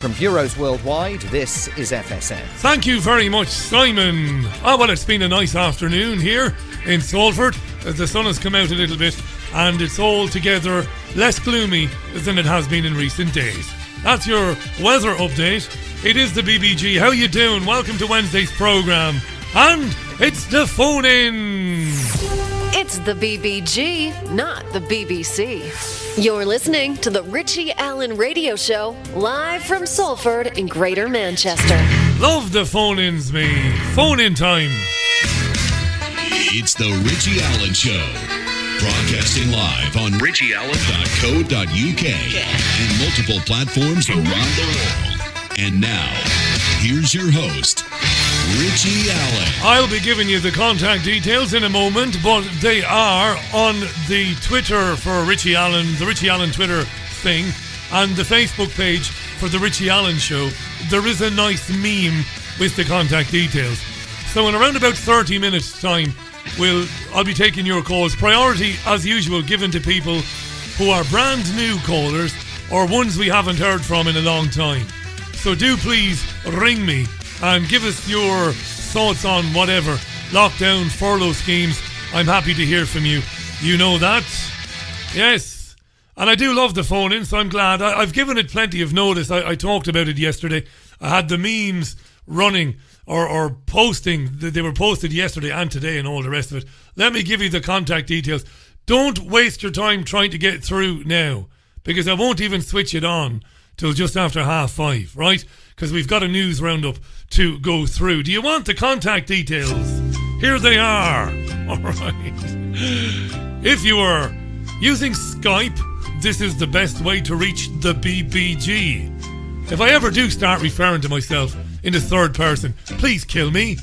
From bureaus worldwide, this is FSN. Thank you very much, Simon. Well, it's been a nice afternoon here in Salford. The sun has come out a little bit and it's altogether less gloomy than it has been in recent days. That's your weather update. It is the BBG. How you doing? Welcome to Wednesday's programme. And it's the phone-in. It's the BBG, not the BBC. You're listening to the Richie Allen Radio Show, live from Salford in Greater Manchester. Love the phone-ins, me. Phone-in time. It's the Richie Allen Show. Broadcasting live on richieallen.co.uk and multiple platforms around the world. And now, here's your host, Richie Allen. I'll be giving you the contact details in a moment, but they are on the Twitter for Richie Allen, the Richie Allen Twitter thing, and the Facebook page for the Richie Allen Show. There is a nice meme with the contact details. So in around about 30 minutes time, I'll be taking your calls. Priority, as usual, given to people who are brand new callers or ones we haven't heard from in a long time. So do please ring me and give us your thoughts on whatever. Lockdown, furlough schemes. I'm happy to hear from you. You know that? Yes. And I do love the phone-in, so I'm glad. I've given it plenty of notice. I talked about it yesterday. I had the memes running or posting. They were posted yesterday and today and all the rest of it. Let me give you the contact details. Don't waste your time trying to get through now, because I won't even switch it on till just after 5:30, right? Because we've got a news roundup to go through. Do you want the contact details? Here they are. All right. If you are using Skype, this is the best way to reach the BBG. If I ever do start referring to myself in the third person, please kill me.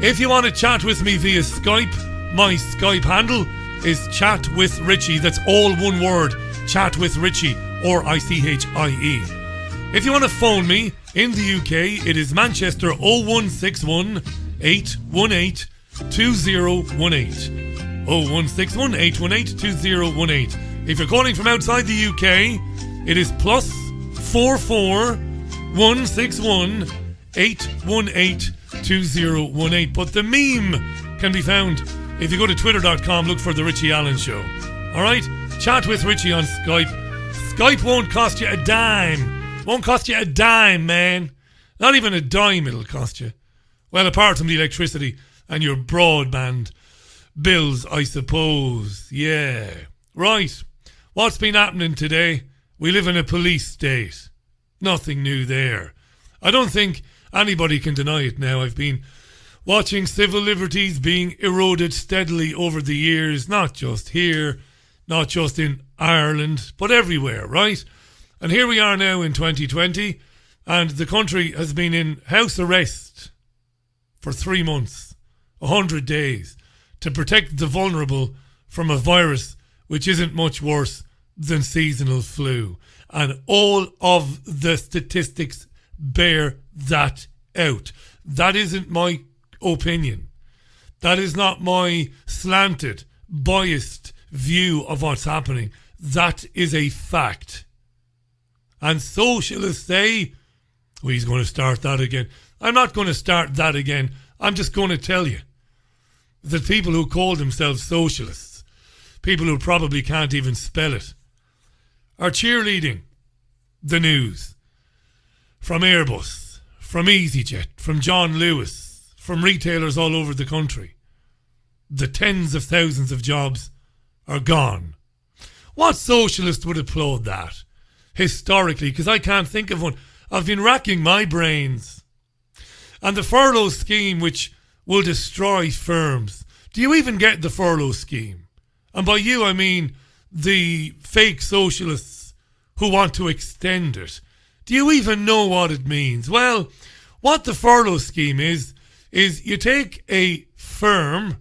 If you want to chat with me via Skype, my Skype handle is Chat with Richie. That's all one word, Chat with Richie, or ICHIE. If you want to phone me in the UK, it is Manchester 0161 818 2018. 0161 818 2018. If you're calling from outside the UK, it is plus 44 161 818 2018. But the meme can be found if you go to twitter.com, look for the Richie Allen Show. Alright? Chat with Richie on Skype. Skype won't cost you a dime. Won't cost you a dime, man. Not even a dime it'll cost you. Well, apart from the electricity and your broadband bills, I suppose. Yeah. Right. What's been happening today? We live in a police state. Nothing new there. I don't think anybody can deny it now. I've been watching civil liberties being eroded steadily over the years, not just here, not just in Ireland, but everywhere, right? And here we are now in 2020, and the country has been in house arrest for 3 months, 100 days, to protect the vulnerable from a virus which isn't much worse than seasonal flu. And all of the statistics bear that out. That isn't my opinion. That is not my slanted, biased view of what's happening. That is a fact. And socialists say, oh, he's going to start that again. I'm not going to start that again. I'm just going to tell you that people who call themselves socialists, people who probably can't even spell it, are cheerleading the news from Airbus, from EasyJet, from John Lewis, from retailers all over the country. The tens of thousands of jobs are gone. What socialist would applaud that? Historically, because I can't think of one. I've been racking my brains. And the furlough scheme, which will destroy firms. Do you even get the furlough scheme? And by you, I mean the fake socialists who want to extend it. Do you even know what it means? Well, what the furlough scheme is you take a firm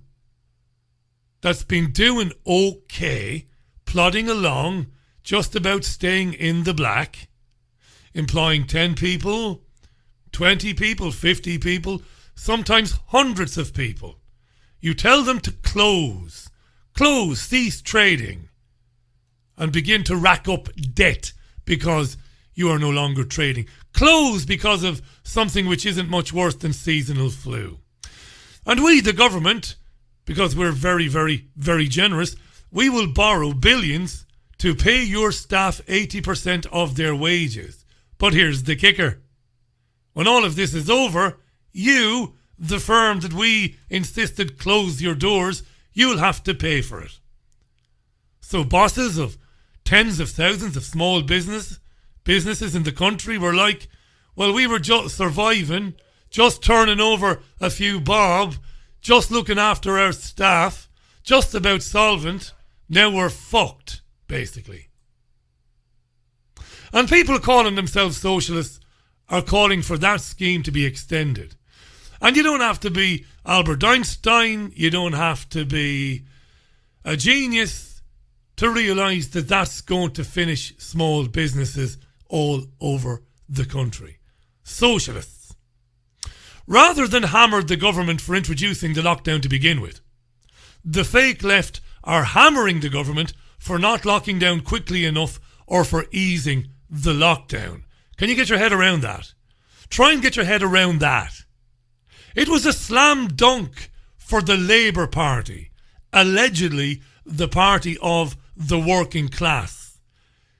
that's been doing okay, plodding along, just about staying in the black, employing 10 people, 20 people, 50 people, sometimes hundreds of people. You tell them to close, cease trading, and begin to rack up debt because you are no longer trading. Close because of something which isn't much worse than seasonal flu. And we, the government, because we're very, very, very generous, we will borrow billions to pay your staff 80% of their wages. But here's the kicker. When all of this is over, you, the firm that we insisted close your doors, you'll have to pay for it. So bosses of tens of thousands of small businesses in the country were like, well, we were just surviving, just turning over a few bob, just looking after our staff, just about solvent. Now we're fucked, basically. And people calling themselves socialists are calling for that scheme to be extended. And you don't have to be Albert Einstein, you don't have to be a genius to realise that that's going to finish small businesses all over the country. Socialists, rather than hammer the government for introducing the lockdown to begin with, the fake left are hammering the government for not locking down quickly enough or for easing the lockdown. Can you get your head around that? Try and get your head around that. It was a slam dunk for the Labour Party, allegedly the party of the working class.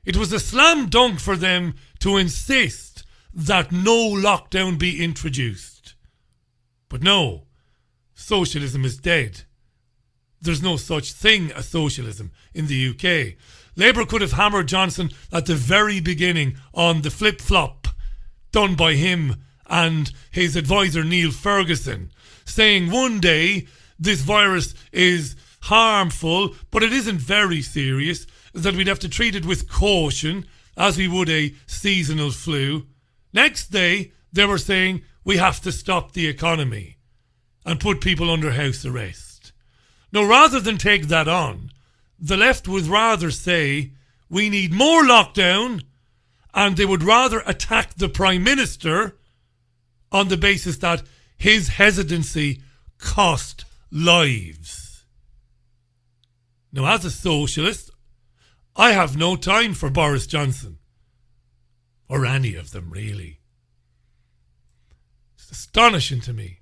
It was a slam dunk for them to insist that no lockdown be introduced. But no, socialism is dead. There's no such thing as socialism in the UK. Labour could have hammered Johnson at the very beginning on the flip-flop done by him and his advisor Neil Ferguson, saying one day this virus is harmful, but it isn't very serious, that we'd have to treat it with caution as we would a seasonal flu. Next day, they were saying we have to stop the economy and put people under house arrest. Now, rather than take that on, the left would rather say we need more lockdown, and they would rather attack the Prime Minister on the basis that his hesitancy cost lives. Now, as a socialist, I have no time for Boris Johnson. Or any of them, really. It's astonishing to me.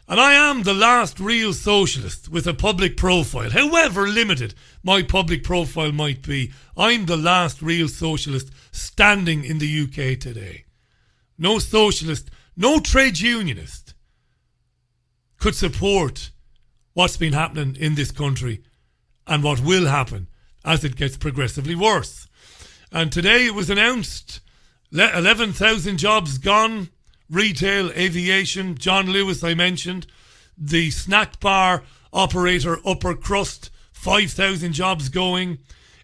And I am the last real socialist with a public profile, however limited my public profile might be. I'm the last real socialist standing in the UK today. No socialist, no trade unionist could support what's been happening in this country and what will happen as it gets progressively worse. And today it was announced 11,000 jobs gone. Retail, aviation, John Lewis I mentioned, the snack bar operator Upper Crust, 5,000 jobs going.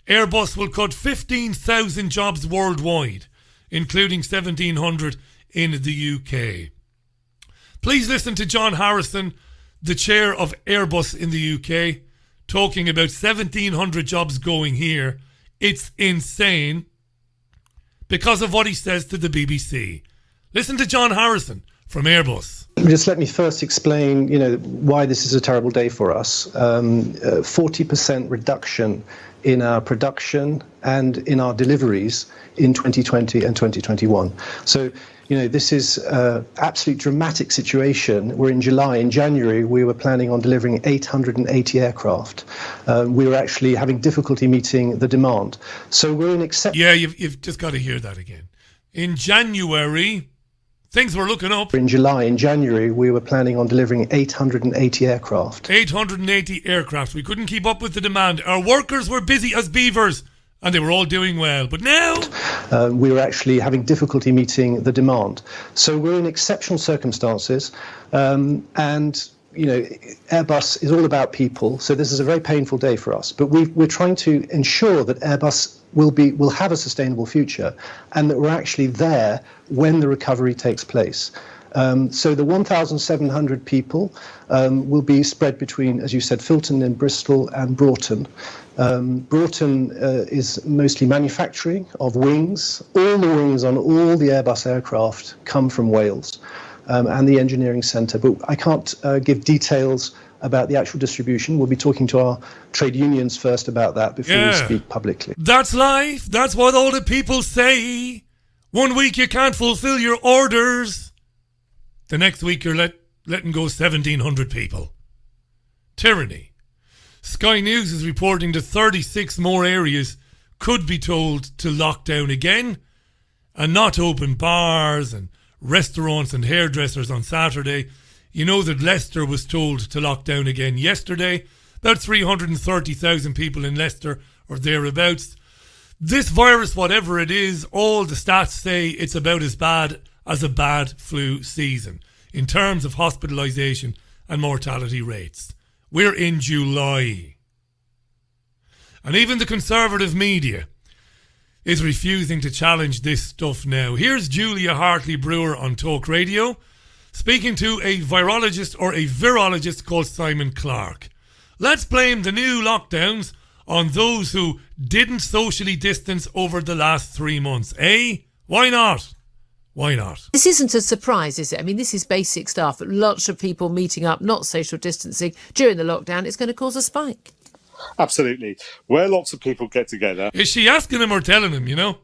Airbus will cut 15,000 jobs worldwide, including 1,700 in the UK. Please listen to John Harrison, the chair of Airbus in the UK, talking about 1,700 jobs going here. It's insane because of what he says to the BBC. Listen to John Harrison from Airbus. Just let me first explain, why this is a terrible day for us. 40% reduction in our production and in our deliveries in 2020 and 2021. So, this is an absolute dramatic situation. We're in July. In January, we were planning on delivering 880 aircraft. We were actually having difficulty meeting the demand. So we're in Yeah, you've just got to hear that again. In January, things were looking up. In January, we were planning on delivering 880 aircraft. 880 aircraft. We couldn't keep up with the demand. Our workers were busy as beavers, and they were all doing well. But now we were actually having difficulty meeting the demand. So we're in exceptional circumstances, and Airbus is all about people. So this is a very painful day for us. But we're trying to ensure that Airbus will have a sustainable future, and that we're actually there when the recovery takes place. So the 1,700 people will be spread between, as you said, Filton and Bristol and Broughton. Broughton is mostly manufacturing of wings. All the wings on all the Airbus aircraft come from Wales, and the engineering centre. But I can't give details about the actual distribution. We'll be talking to our trade unions first about that before we speak publicly. That's life. That's what all the people say. 1 week you can't fulfill your orders. The next week you're letting go 1,700 people. Tyranny. Sky News is reporting that 36 more areas could be told to lock down again and not open bars and restaurants and hairdressers on Saturday. You know that Leicester was told to lock down again yesterday. About 330,000 people in Leicester or thereabouts. This virus, whatever it is, all the stats say it's about as bad as a bad flu season in terms of hospitalisation and mortality rates. We're in July. And even the conservative media is refusing to challenge this stuff now. Here's Julia Hartley-Brewer on Talk Radio speaking to a virologist or a virologist called Simon Clark. Let's blame the new lockdowns on those who didn't socially distance over the last 3 months. Eh? Why not? Why not? This isn't a surprise, is it? I mean, this is basic stuff. Lots of people meeting up, not social distancing during the lockdown. It's going to cause a spike. Absolutely. Where lots of people get together. Is she asking him or telling him, you know?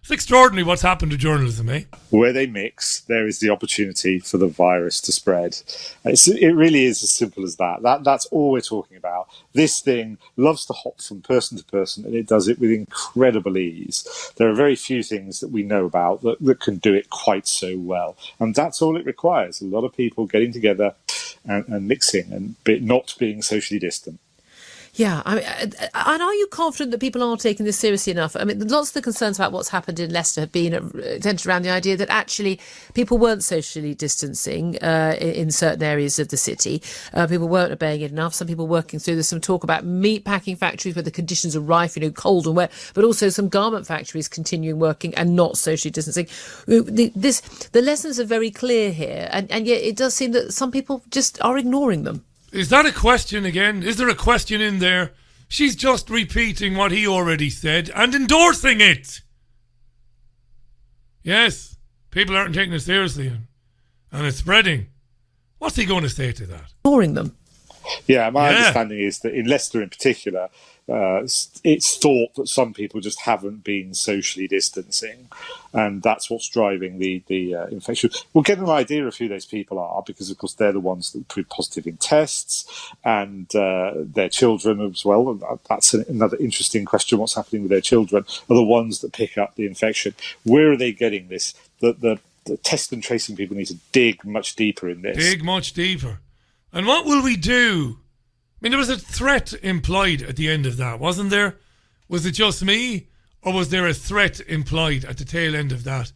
It's extraordinary what's happened to journalism, eh? Where they mix, there is the opportunity for the virus to spread. It really is as simple as that. That's all we're talking about. This thing loves to hop from person to person, and it does it with incredible ease. There are very few things that we know about that can do it quite so well. And that's all it requires. A lot of people getting together and mixing and not being socially distant. Yeah, I mean, and are you confident that people are taking this seriously enough? I mean, lots of the concerns about what's happened in Leicester have been centred around the idea that actually people weren't socially distancing in certain areas of the city. People weren't obeying it enough. Some people working through. There's some talk about meat packing factories where the conditions are rife, cold and wet, but also some garment factories continuing working and not socially distancing. The lessons are very clear here, and yet it does seem that some people just are ignoring them. Is that a question again? Is there a question in there? She's just repeating what he already said and endorsing it. Yes, people aren't taking it seriously and it's spreading. What's he going to say to that? Ignoring them. Yeah, my understanding is that in Leicester in particular, it's thought that some people just haven't been socially distancing, and that's what's driving the infection. We'll get an idea of who those people are because, of course, they're the ones that prove positive in tests, and their children as well. And that's another interesting question. What's happening with their children are the ones that pick up the infection. Where are they getting this? The test and tracing people need to dig much deeper in this. Dig much deeper. And what will we do? I mean, there was a threat implied at the end of that, wasn't there? Was it just me? Or was there a threat implied at the tail end of that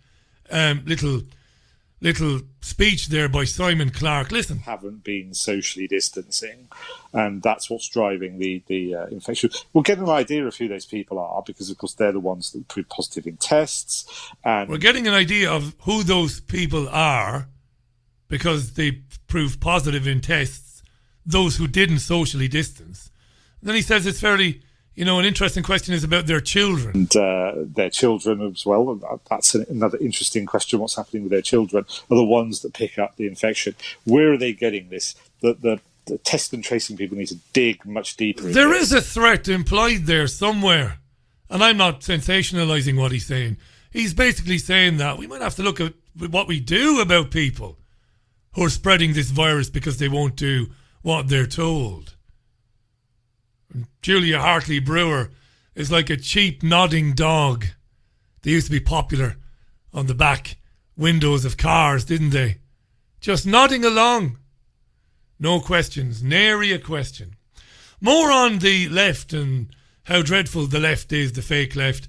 little speech there by Simon Clark? Listen. Haven't been socially distancing, and that's what's driving the infection. We'll get an idea of who those people are because, of course, they're the ones that prove positive in tests. And we're getting an idea of who those people are because they proved positive in tests, those who didn't socially distance. And then he says it's fairly, an interesting question is about their children. And their children as well. And that's another interesting question. What's happening with their children are the ones that pick up the infection. Where are they getting this? The test and tracing people need to dig much deeper. There is a threat implied there somewhere. And I'm not sensationalising what he's saying. He's basically saying that we might have to look at what we do about people who are spreading this virus because they won't do what they're told. And Julia Hartley-Brewer is like a cheap nodding dog. They used to be popular on the back windows of cars, didn't they? Just nodding along. No questions, nary a question. More on the left and how dreadful the left is, the fake left.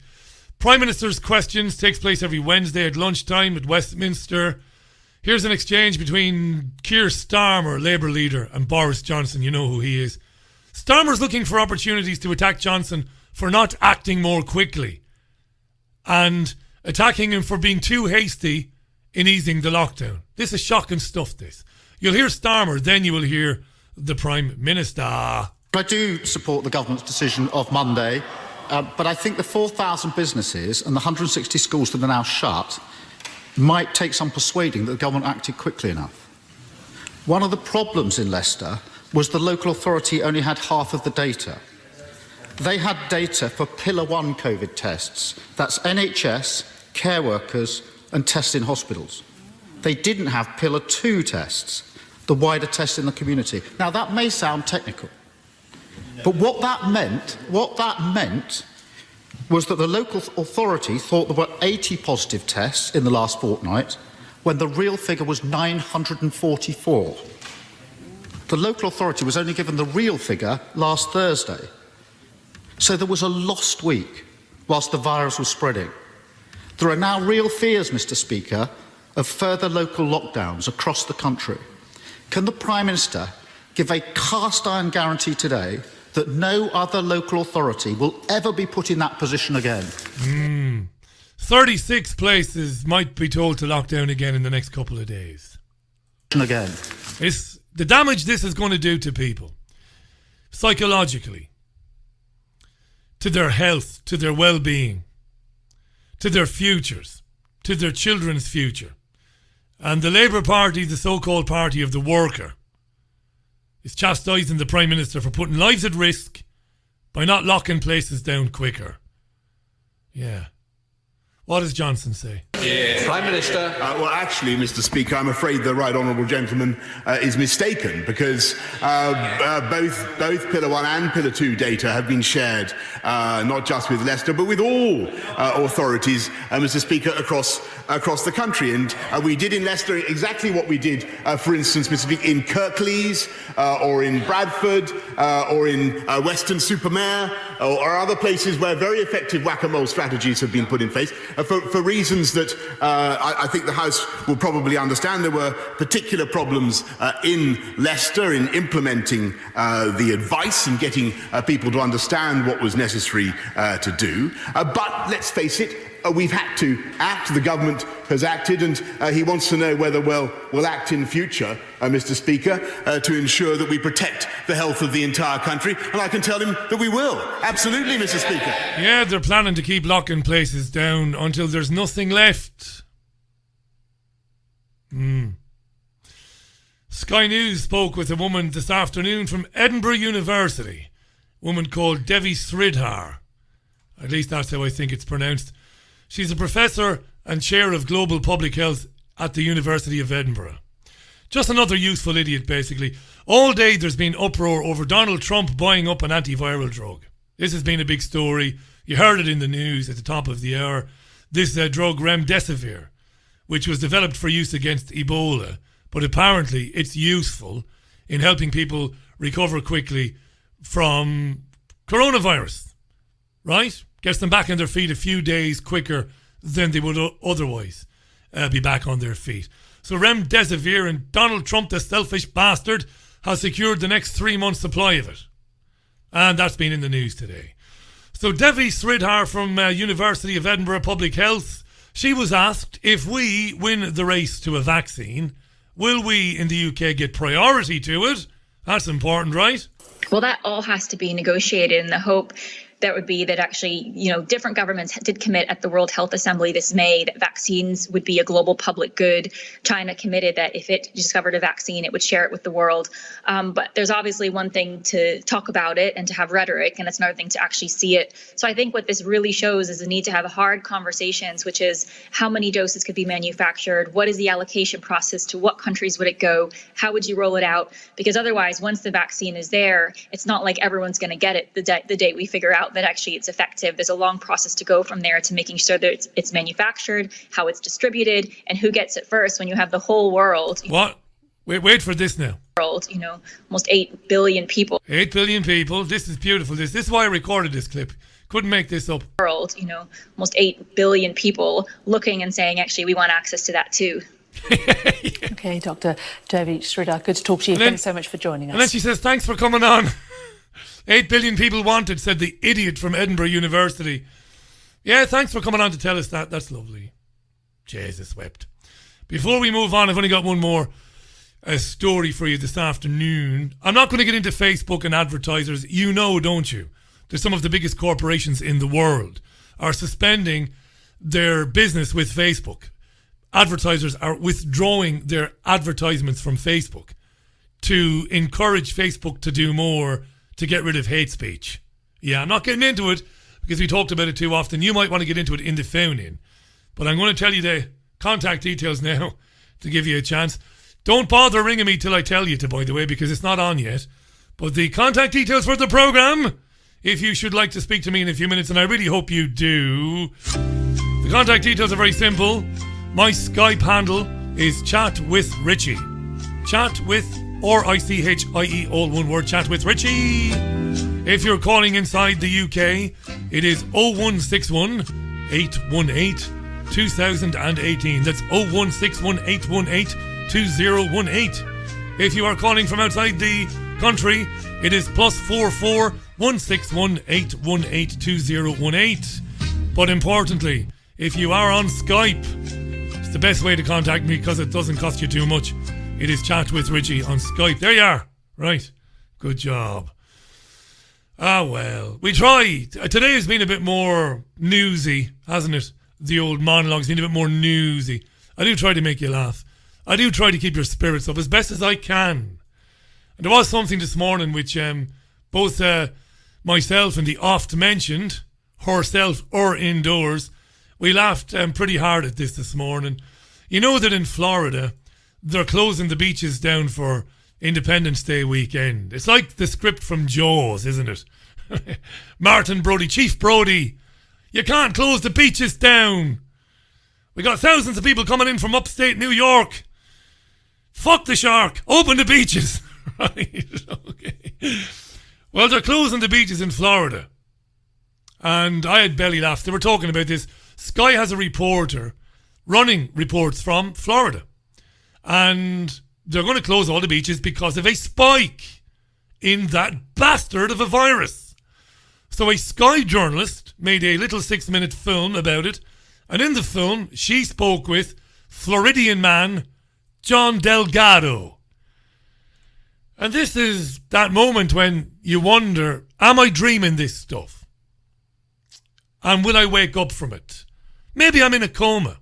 Prime Minister's Questions takes place every Wednesday at lunchtime at Westminster. Here's an exchange between Keir Starmer, Labour leader, and Boris Johnson. You know who he is. Starmer's looking for opportunities to attack Johnson for not acting more quickly and attacking him for being too hasty in easing the lockdown. This is shocking stuff, this. You'll hear Starmer, then you will hear the Prime Minister. I do support the government's decision of Monday, but I think the 4,000 businesses and the 160 schools that are now shut might take some persuading that the government acted quickly enough. One of the problems in Leicester was the local authority only had half of the data. They had data for Pillar 1 COVID tests. That's NHS, care workers and tests in hospitals. They didn't have Pillar 2 tests, the wider tests in the community. Now, that may sound technical, but what that meant was that the local authority thought there were 80 positive tests in the last fortnight, when the real figure was 944. The local authority was only given the real figure last Thursday. So there was a lost week whilst the virus was spreading. There are now real fears, Mr. Speaker, of further local lockdowns across the country. Can the Prime Minister give a cast-iron guarantee today that no other local authority will ever be put in that position again? 36 places might be told to lock down again in the next couple of days. Again. It's the damage this is going to do to people, psychologically, to their health, to their well-being, to their futures, to their children's future. And the Labour Party, the so-called party of the worker, is chastising the Prime Minister for putting lives at risk by not locking places down quicker. Yeah. What does Johnson say? Prime Minister. Well, actually, Mr. Speaker, I'm afraid the right honourable gentleman is mistaken, because both Pillar 1 and Pillar 2 data have been shared, not just with Leicester, but with all authorities, Mr. Speaker, across the country. And we did in Leicester exactly what we did, for instance, Mr. Speaker, in Kirklees, or in Bradford, or in Weston-super-Mare, or other places where very effective whack-a-mole strategies have been put in place, for reasons that I think the House will probably understand. There were particular problems in Leicester in implementing the advice and getting people to understand what was necessary to do. But let's face it, we've had to act. The government has acted, and he wants to know whether we'll act in future, Mr. Speaker, to ensure that we protect the health of the entire country. And I can tell him that we will. Absolutely, Mr. Speaker. Yeah, they're planning to keep locking places down until there's nothing left. Sky News spoke with a woman this afternoon from Edinburgh University, a woman called Devi Sridhar. At least that's how I think it's pronounced. She's a professor and chair of global public health at the University of Edinburgh. Just another useful idiot, basically. All day there's been uproar over Donald Trump buying up an antiviral drug. This has been a big story. You heard it in the news at the top of the hour. This drug, remdesivir, which was developed for use against Ebola, but apparently it's useful in helping people recover quickly from coronavirus, right? Gets them back on their feet a few days quicker than they would otherwise be back on their feet. So remdesivir, and Donald Trump, the selfish bastard, has secured the next 3 months' supply of it. And that's been in the news today. So Devi Sridhar from University of Edinburgh Public Health, she was asked, if we win the race to a vaccine, will we in the UK get priority to it? That's important, right? Well, that all has to be negotiated in the hope that would be that actually, different governments did commit at the World Health Assembly this May that vaccines would be a global public good. China committed that if it discovered a vaccine, it would share it with the world. But there's obviously one thing to talk about it and to have rhetoric, and it's another thing to actually see it. So I think what this really shows is the need to have hard conversations, which is how many doses could be manufactured? What is the allocation process? To what countries would it go? How would you roll it out? Because otherwise, once the vaccine is there, it's not like everyone's going to get it the day we figure out that actually it's effective. There's a long process to go from there to making sure that it's manufactured, how it's distributed, and who gets it first when you have the whole world. What? Wait for this now. World, almost 8 billion people. 8 billion people. This is beautiful. This is why I recorded this clip. Couldn't make this up. World, almost 8 billion people looking and saying, actually, we want access to that too. Okay, Dr. Devi Sridhar, good to talk to you. Thanks so much for joining us. And then she says, thanks for coming on. 8 billion people wanted, said the idiot from Edinburgh University. Yeah, thanks for coming on to tell us that. That's lovely. Jesus wept. Before we move on, I've only got one more story for you this afternoon. I'm not going to get into Facebook and advertisers. You know, don't you? There's some of the biggest corporations in the world are suspending their business with Facebook. Advertisers are withdrawing their advertisements from Facebook to encourage Facebook to do more to get rid of hate speech. Yeah, I'm not getting into it because we talked about it too often. You might want to get into it in the phone-in. But I'm going to tell you the contact details now to give you a chance. Don't bother ringing me till I tell you to, by the way, because it's not on yet. But the contact details for the programme, if you should like to speak to me in a few minutes, and I really hope you do. The contact details are very simple. My Skype handle is Chat with Richie. Chat with, or ICHIE, all one word, Chat with Richie. If you're calling inside the UK, it is 0161 818 2018. That's 0161 818 2018. If you are calling from outside the country, it is +44 161 818 2018. But importantly, if you are on Skype, it's the best way to contact me because it doesn't cost you too much. It is Chat with Richie on Skype. There you are. Right. Good job. Ah, well. We try. Today has been a bit more newsy, hasn't it? The old monologue's been a bit more newsy. I do try to make you laugh. I do try to keep your spirits up as best as I can. And there was something this morning which both myself and the oft-mentioned herself or indoors, we laughed pretty hard at this morning. You know that in Florida, they're closing the beaches down for Independence Day weekend. It's like the script from Jaws, isn't it? Martin Brody, Chief Brody, you can't close the beaches down. We got thousands of people coming in from upstate New York. Fuck the shark. Open the beaches. Right, okay. Well, they're closing the beaches in Florida. And I had belly laughs. They were talking about this. Sky has a reporter running reports from Florida. And they're going to close all the beaches because of a spike in that bastard of a virus. So a Sky journalist made a little 6-minute film about it. And in the film, she spoke with Floridian man John Delgado. And this is that moment when you wonder, am I dreaming this stuff? And will I wake up from it? Maybe I'm in a coma.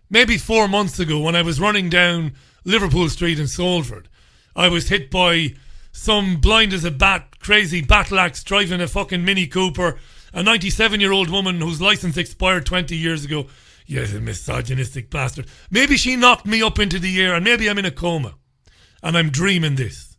Maybe 4 months ago when I was running down Liverpool Street in Salford, I was hit by some blind as a bat, crazy battle axe driving a fucking Mini Cooper, a 97-year-old woman whose license expired 20 years ago. Yes, a misogynistic bastard. Maybe she knocked me up into the air and maybe I'm in a coma. And I'm dreaming this.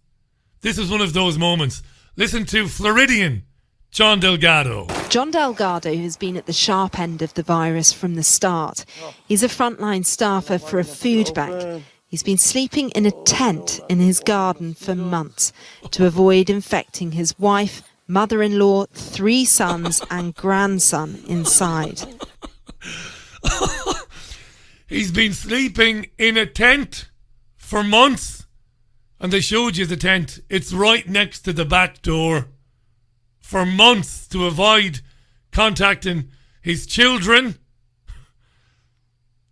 This is one of those moments. Listen to Floridian John Delgado. John Delgado has been at the sharp end of the virus from the start. He's a frontline staffer for a food bank. He's been sleeping in a tent in his garden for months to avoid infecting his wife, mother-in-law, 3 sons and grandson inside. He's been sleeping in a tent for months. And they showed you the tent. It's right next to the back door. For months to avoid contacting his children,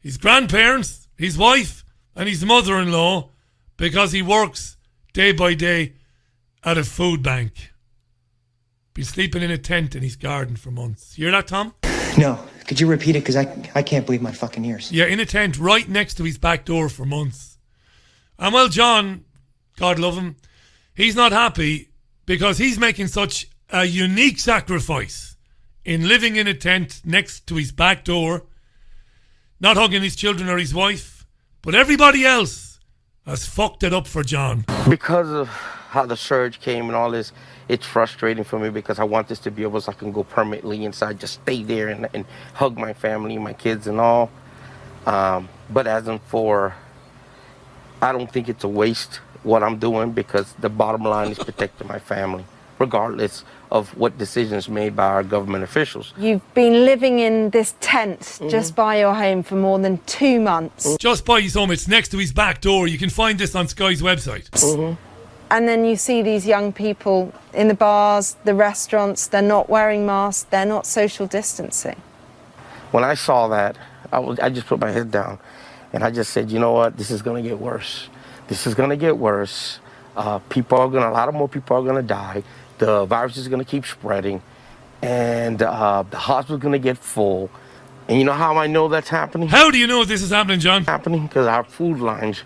his grandparents, his wife, and his mother-in-law, because he works day by day at a food bank. Been sleeping in a tent in his garden for months. Hear that, Tom? No. Could you repeat it? Because I can't believe my fucking ears. Yeah, in a tent right next to his back door for months. And well, John, God love him, he's not happy because he's making such a unique sacrifice in living in a tent next to his back door, not hugging his children or his wife, but everybody else has fucked it up for John. Because of how the surge came and all this, it's frustrating for me because I want this to be able so I can go permanently inside, just stay there and hug my family, my kids and all. But as in for, I don't think it's a waste what I'm doing because the bottom line is protecting my family, regardless of what decisions made by our government officials. You've been living in this tent just by your home for more than 2 months. Just by his home, it's next to his back door. You can find this on Sky's website. And then you see these young people in the bars, the restaurants, they're not wearing masks, they're not social distancing. When I saw that, I just put my head down and I just said, you know what, this is gonna get worse. This is gonna get worse. A lot more people are gonna die. The virus is gonna keep spreading and the hospital's gonna get full. And you know how I know that's happening? How do you know this is happening, John? Happening because our food lines,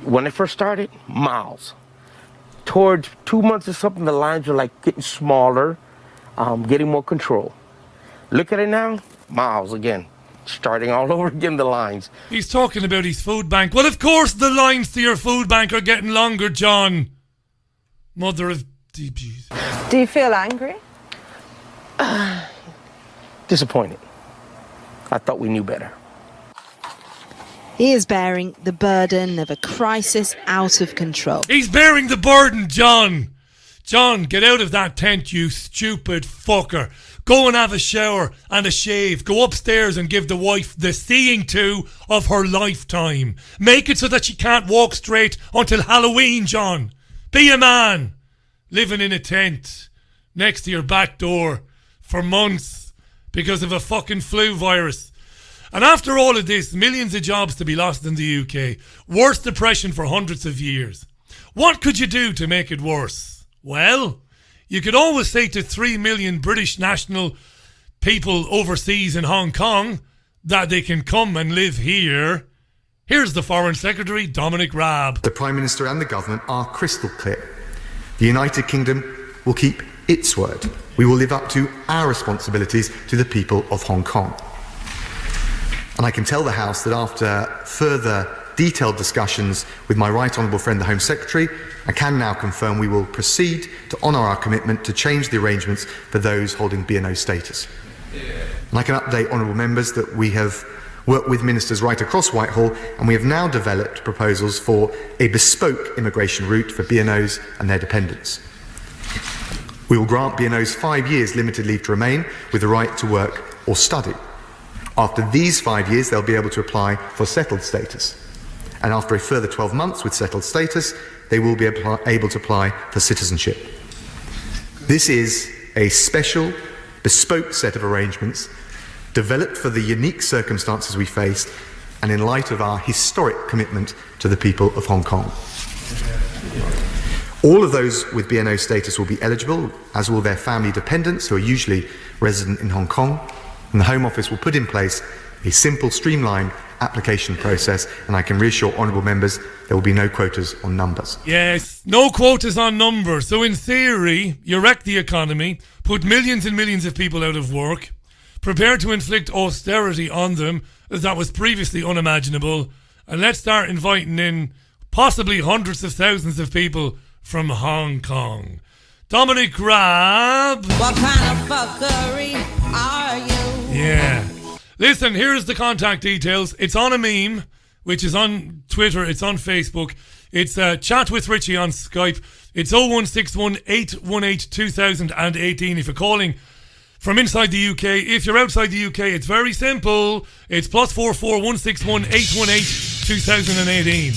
when it first started, miles. Towards 2 months or something, the lines were like getting smaller, getting more control. Look at it now, miles again. starting all over again, the lines. He's talking about his food bank. Well, of course the lines to your food bank are getting longer, John. Mother of DBs. Do you feel angry? Disappointed. I thought we knew better. He is bearing the burden of a crisis out of control. He's bearing the burden, John. John, get out of that tent, you stupid fucker. Go and have a shower and a shave. Go upstairs and give the wife the seeing to of her lifetime. Make it so that she can't walk straight until Halloween, John. Be a man. Living in a tent next to your back door for months because of a fucking flu virus. And after all of this, millions of jobs to be lost in the UK. Worst depression for hundreds of years. What could you do to make it worse? Well, you could always say to 3 million British national people overseas in Hong Kong that they can come and live here. Here's the Foreign Secretary, Dominic Raab. The Prime Minister and the government are crystal clear. The United Kingdom will keep its word. We will live up to our responsibilities to the people of Hong Kong. And I can tell the House that after further detailed discussions with my right honourable friend the Home Secretary, I can now confirm we will proceed to honour our commitment to change the arrangements for those holding BNO status. And I can update honourable members that we have worked with ministers right across Whitehall, and we have now developed proposals for a bespoke immigration route for BNOs and their dependents. We will grant BNOs 5 years limited leave to remain with the right to work or study. After these 5 years, they'll be able to apply for settled status. And after a further 12 months with settled status, they will be able to apply for citizenship. This is a special, bespoke set of arrangements developed for the unique circumstances we faced and in light of our historic commitment to the people of Hong Kong. All of those with BNO status will be eligible, as will their family dependents who are usually resident in Hong Kong, and the Home Office will put in place a simple, streamlined application process, and I can reassure honourable members there will be no quotas on numbers. Yes, no quotas on numbers. So in theory, you wreck the economy, put millions and millions of people out of work, prepare to inflict austerity on them as that was previously unimaginable, and let's start inviting in possibly hundreds of thousands of people from Hong Kong. Dominic Raab. What kind of fuckery are you? Yeah. Listen, here's the contact details. It's on a meme, which is on Twitter. It's on Facebook. It's Chat with Richie on Skype. It's 0161 818 2018 if you're calling from inside the UK. If you're outside the UK, it's very simple. It's +44 161 818 2018.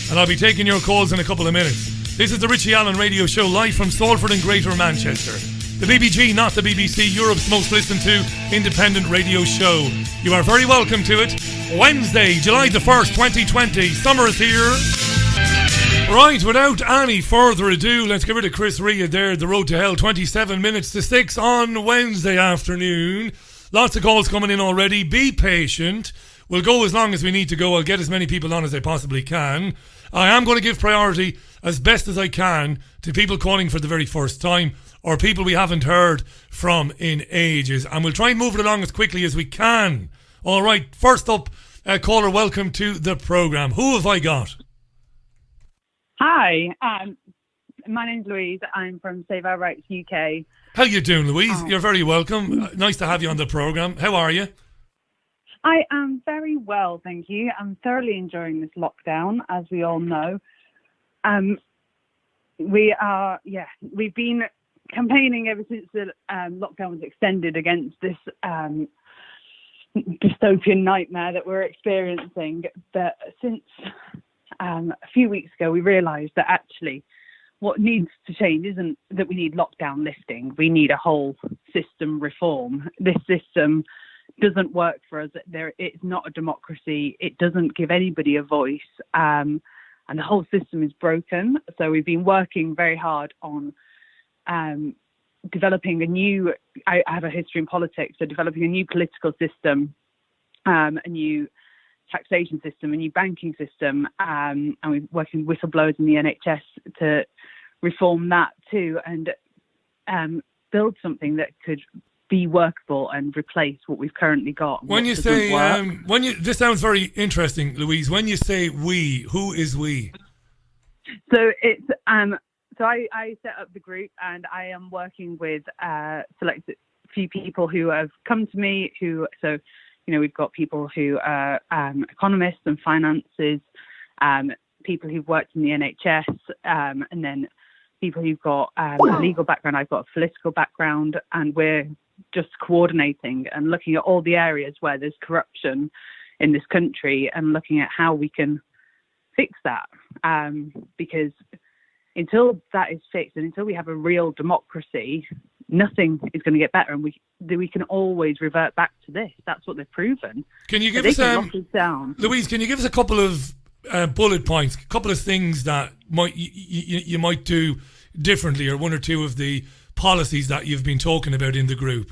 And I'll be taking your calls in a couple of minutes. This is the Richie Allen Radio Show, live from Salford and Greater Manchester. The BBG, not the BBC, Europe's most listened to independent radio show. You are very welcome to it. Wednesday, July the 1st, 2020. Summer is here. Right, without any further ado, let's get rid of Chris Rea there. The road to hell, 27 minutes to 6 on Wednesday afternoon. Lots of calls coming in already. Be patient. We'll go as long as we need to go. I'll get as many people on as I possibly can. I am going to give priority as best as I can to people calling for the very first time or people we haven't heard from in ages. And we'll try and move it along as quickly as we can. All right, first up, caller, welcome to the programme. Who have I got? Hi, my name's Louise. I'm from Save Our Rights UK. How you doing, Louise? You're very welcome. Nice to have you on the programme. How are you? I am very well, thank you. I'm thoroughly enjoying this lockdown, as we all know. We've been campaigning ever since the lockdown was extended against this dystopian nightmare that we're experiencing. But since a few weeks ago, we realised that actually what needs to change isn't that we need lockdown lifting. We need a whole system reform. This system doesn't work for us. It's not a democracy. It doesn't give anybody a voice. And the whole system is broken. So we've been working very hard on developing a new, I have a history in politics, so developing a new political system, a new taxation system, a new banking system, and we're working with whistleblowers in the NHS to reform that too, and build something that could be workable and replace what we've currently got. When you say, this sounds very interesting, Louise. When you say we, who is we? So it's so I set up the group, and I am working with selected few people who have come to me. We've got people who are economists and finances, people who've worked in the NHS, and then people who've got a legal background. I've got a political background, and we're just coordinating and looking at all the areas where there's corruption in this country and looking at how we can fix that. Because until that is fixed and until we have a real democracy, nothing is going to get better, and we can always revert back to this. That's what they've proven. Can you give us, Louise? Can you give us a couple of bullet points, a couple of things that you might do differently, or one or two of the policies that you've been talking about in the group?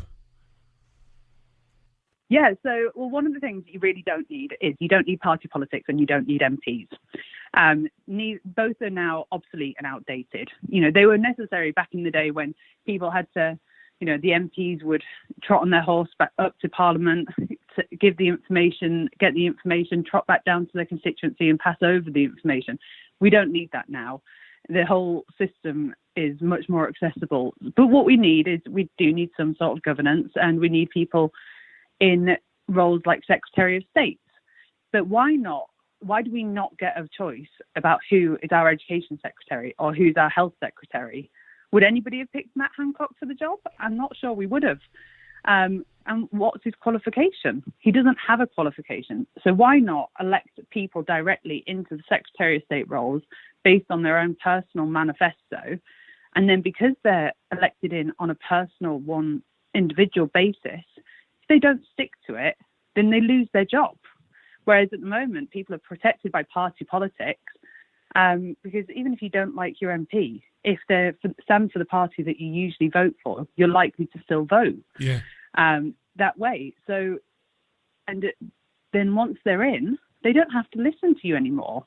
Yeah, so one of the things you really don't need is you don't need party politics and you don't need MPs. Both are now obsolete and outdated. They were necessary back in the day when people had to, the MPs would trot on their horse back up to Parliament, to give the information, get the information, trot back down to their constituency and pass over the information. We don't need that now. The whole system is much more accessible. But what we need is we do need some sort of governance, and we need people in roles like Secretary of State. But why not? Why do we not get a choice about who is our Education Secretary or who's our Health Secretary? Would anybody have picked Matt Hancock for the job? I'm not sure we would have. And what's his qualification? He doesn't have a qualification. So why not elect people directly into the Secretary of State roles based on their own personal manifesto? And then because they're elected in on a personal, one individual basis, if they don't stick to it, then they lose their job. Whereas at the moment, people are protected by party politics, because even if you don't like your MP, if they stand for the party that you usually vote for, you're likely to still vote that way. So, and then once they're in, they don't have to listen to you anymore.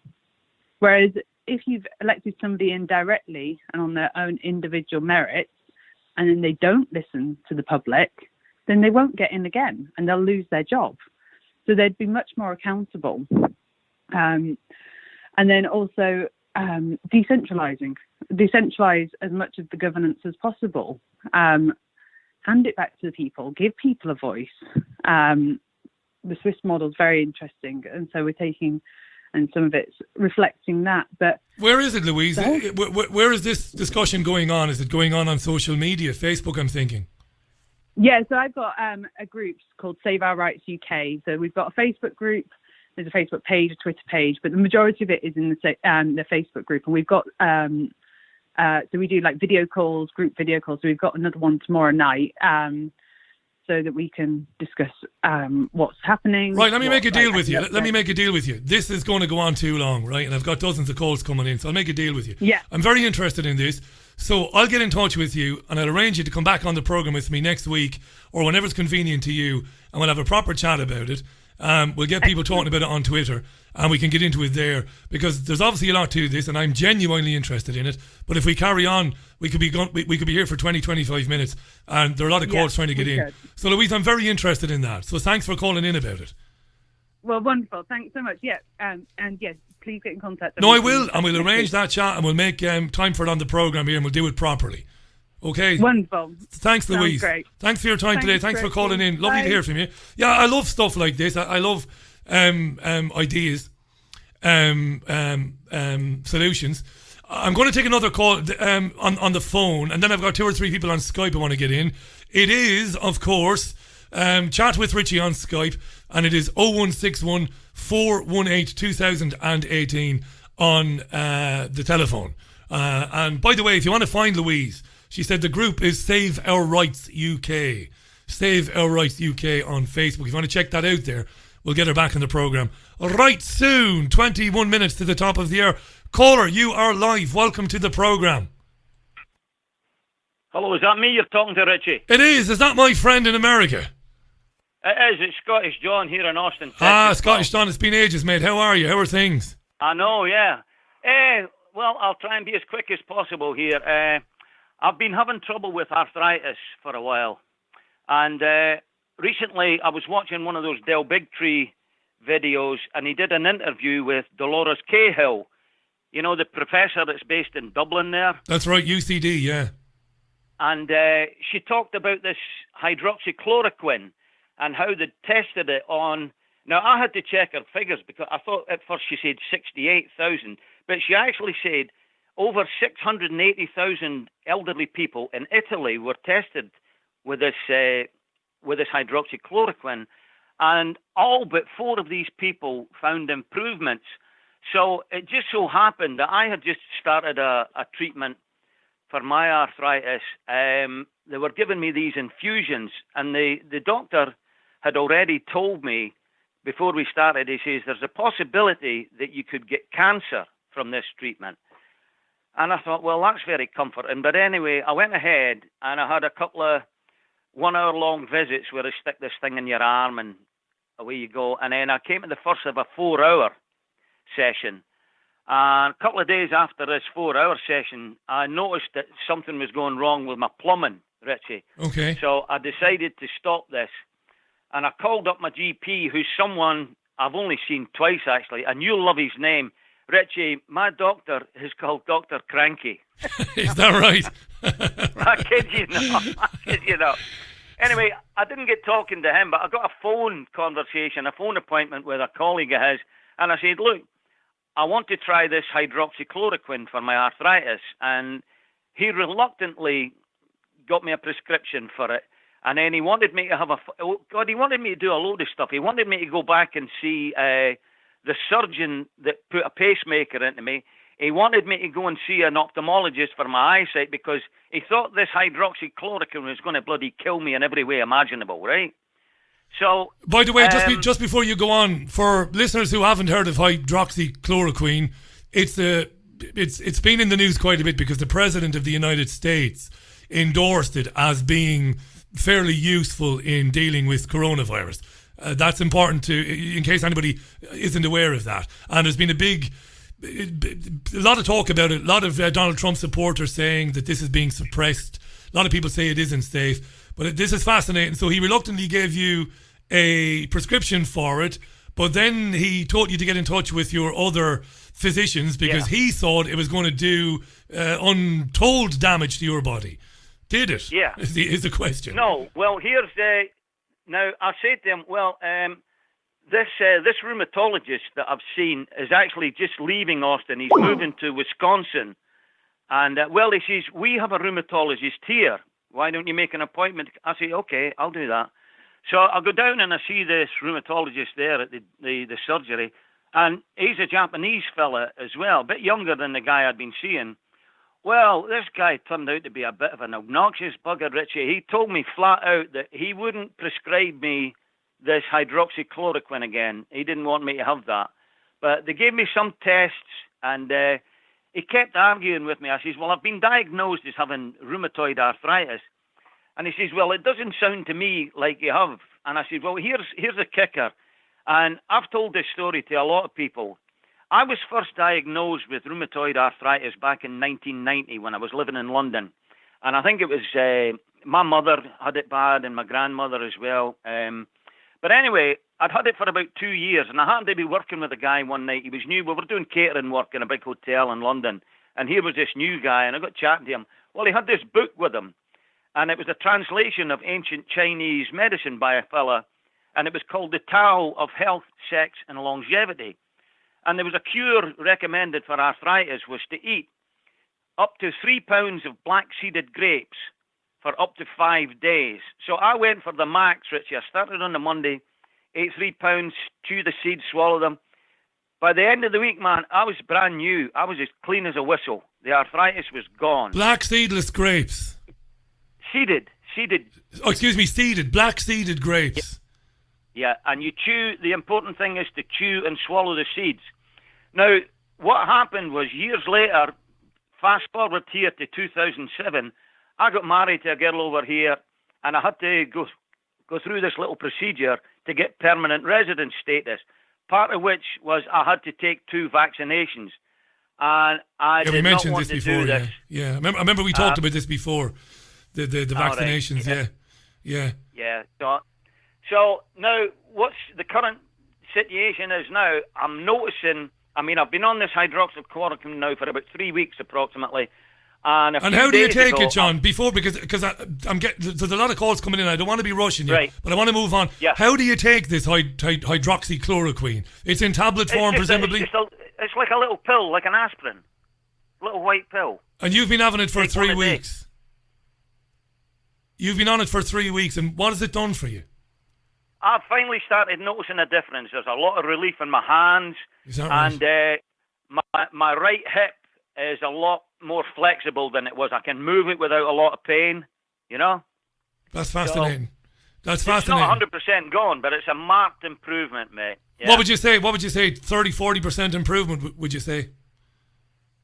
Whereas if you've elected somebody in directly and on their own individual merits, and then they don't listen to the public, then they won't get in again and they'll lose their job. So they'd be much more accountable. And then also decentralize as much of the governance as possible. Hand it back to the people, give people a voice. The Swiss model is very interesting, and so we're taking, and some of it's reflecting that. But where is it, Louise? Where is this discussion going on? Is it going on social media, Facebook, I'm thinking? Yeah, so I've got a group called Save Our Rights UK. So we've got a Facebook group, there's a Facebook page, a Twitter page, but the majority of it is in the Facebook group. And we've got, so we do like video calls, group video calls. So we've got another one tomorrow night, so that we can discuss what's happening. Right, let me make a deal with you. Let me make a deal with you. This is going to go on too long, right? And I've got dozens of calls coming in, so I'll make a deal with you. Yeah. I'm very interested in this. So I'll get in touch with you and I'll arrange you to come back on the programme with me next week or whenever it's convenient to you, and we'll have a proper chat about it. We'll get people talking about it on Twitter and we can get into it there, because there's obviously a lot to this and I'm genuinely interested in it. But if we carry on, we could be here for 20-25 minutes, and there are a lot of calls trying to get in. So Louise, I'm very interested in that. So thanks for calling in about it. Well, wonderful. Thanks so much. Yeah, and yes, please get in contact. No, I will, and we'll arrange that chat and we'll make time for it on the programme here, and we'll do it properly. Okay? Wonderful. Thanks, Louise. Great. Thanks for your time today. Thanks for calling in. Lovely to hear from you. Yeah, I love stuff like this. I love ideas, solutions. I'm going to take another call on the phone, and then I've got 2 or 3 people on Skype I want to get in. It is, of course, Chat with Richie on Skype, and it is 0161 418 2018 on the telephone. And by the way, if you want to find Louise, she said the group is Save Our Rights UK. Save Our Rights UK on Facebook. If you want to check that out there, we'll get her back in the programme right soon. 21 minutes to the top of the hour. Caller, you are live. Welcome to the programme. Hello, is that me you're talking to, Richie? It is. Is that my friend in America? It is. It's Scottish John here in Austin, Texas. Scottish John. It's been ages, mate. How are you? How are things? I know, yeah. Well, I'll try and be as quick as possible here. I've been having trouble with arthritis for a while. And recently, I was watching one of those Del Bigtree videos, and he did an interview with Dolores Cahill, you know, the professor that's based in Dublin there. That's right, UCD, yeah. And she talked about this hydroxychloroquine and how they tested it on... Now, I had to check her figures because I thought at first she said 68,000, but she actually said over 680,000 elderly people in Italy were tested with this hydroxychloroquine, and all but 4 of these people found improvements. So it just so happened that I had just started a treatment for my arthritis. They were giving me these infusions, and the doctor had already told me before we started, he says, there's a possibility that you could get cancer from this treatment. And I thought, well, that's very comforting. But anyway, I went ahead and I had a couple of 1 hour long visits where they stick this thing in your arm and away you go. And then I came to the first of a 4 hour session. And a couple of days after this 4 hour session, I noticed that something was going wrong with my plumbing, Richie. Okay. So I decided to stop this. And I called up my GP, who's someone I've only seen twice, actually, and you'll love his name. Richie, my doctor is called Dr. Cranky. Is that right? I kid you not. I kid you not. Anyway, I didn't get talking to him, but I got a phone conversation, a phone appointment with a colleague of his, and I said, look, I want to try this hydroxychloroquine for my arthritis. And he reluctantly got me a prescription for it. And then he wanted me to have he wanted me to do a load of stuff. He wanted me to go back and see the surgeon that put a pacemaker into me. He wanted me to go and see an ophthalmologist for my eyesight because he thought this hydroxychloroquine was going to bloody kill me in every way imaginable, right? So, by the way, just before you go on, for listeners who haven't heard of hydroxychloroquine, it's been in the news quite a bit because the President of the United States endorsed it as being fairly useful in dealing with coronavirus. That's important in case anybody isn't aware of that. And there's been a lot of talk about it. A lot of Donald Trump supporters saying that this is being suppressed. A lot of people say it isn't safe. But this is fascinating. So he reluctantly gave you a prescription for it, but then he told you to get in touch with your other physicians because he thought it was going to do untold damage to your body. Did it? Yeah. Is the question. No. Well, here's now I said to him, well, this rheumatologist that I've seen is actually just leaving Austin. He's moving to Wisconsin. And, he says, we have a rheumatologist here. Why don't you make an appointment? I say, okay, I'll do that. So I'll go down and I see this rheumatologist there at the surgery. And he's a Japanese fella as well, a bit younger than the guy I'd been seeing. Well, this guy turned out to be a bit of an obnoxious bugger, Richie. He told me flat out that he wouldn't prescribe me this hydroxychloroquine again. He didn't want me to have that. But they gave me some tests, and he kept arguing with me. I says, well, I've been diagnosed as having rheumatoid arthritis. And he says, well, it doesn't sound to me like you have. And I said, well, here's a kicker. And I've told this story to a lot of people. I was first diagnosed with rheumatoid arthritis back in 1990 when I was living in London. And I think it was my mother had it bad and my grandmother as well. But anyway, I'd had it for about 2 years, and I happened to be working with a guy one night. He was new. We were doing catering work in a big hotel in London. And here was this new guy, and I got chatting to him. Well, he had this book with him, and it was a translation of ancient Chinese medicine by a fella, and it was called The Tao of Health, Sex, and Longevity. And there was a cure recommended for arthritis was to eat up to 3 pounds of black-seeded grapes for up to 5 days. So I went for the max, Richie. I started on the Monday, ate 3 pounds, chew the seeds, swallow them. By the end of the week, man, I was brand new. I was as clean as a whistle. The arthritis was gone. Black seedless grapes. Seeded. Oh, excuse me, seeded. Black seeded grapes. Yeah, and you chew. The important thing is to chew and swallow the seeds. Now, what happened was years later, fast forward here to 2007, I got married to a girl over here, and I had to go through this little procedure to get permanent resident status, part of which was I had to take 2 vaccinations. And I did not want to do this. Yeah. I remember we talked about this before, the vaccinations, right. yeah. Yeah. Yeah. So now, what's the current situation is now? I'm noticing. I mean, I've been on this hydroxychloroquine now for about 3 weeks approximately. And how do you take it, John? Because I'm getting, there's a lot of calls coming in. I don't want to be rushing you, but I want to move on. Yeah. How do you take this hydroxychloroquine? It's in tablet form, presumably. It's like a little pill, like an aspirin, little white pill. And you've been having it for 3 weeks. You've been on it for 3 weeks, and what has it done for you? I've finally started noticing a difference. There's a lot of relief in my hands, Is that right? and my right hip is a lot more flexible than it was. I can move it without a lot of pain, you know? That's fascinating. That's It's fascinating. not 100% gone, but it's a marked improvement, mate. Yeah. What would you say? 30, 40% improvement, would you say?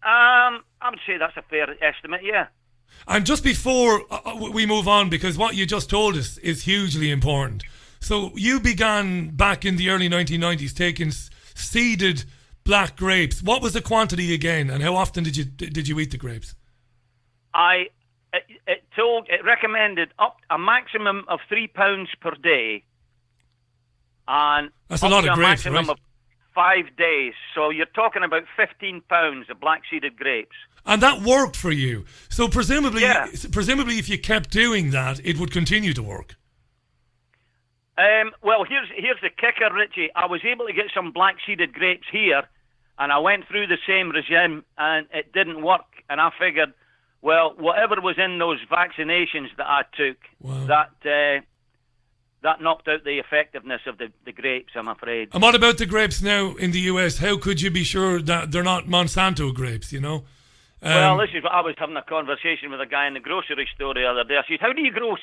I would say that's a fair estimate, yeah. And just before we move on, because what you just told us is hugely important. So you began back in the early 1990s taking seeded black grapes. What was the quantity again, and how often did you eat the grapes? It recommended up a maximum of 3 pounds per day, and that's a lot of grapes, maximum right? of 5 days. So you're talking about 15 pounds of black seeded grapes. And that worked for you. So presumably, if you kept doing that, it would continue to work. Well, here's the kicker, Richie. I was able to get some black seeded grapes here, and I went through the same regime, and it didn't work. And I figured, well, whatever was in those vaccinations that I took, that knocked out the effectiveness of the grapes, I'm afraid. And what about the grapes now in the US? How could you be sure that they're not Monsanto grapes, you know? Well, this is what I was having a conversation with a guy in the grocery store the other day. I said, how do you grow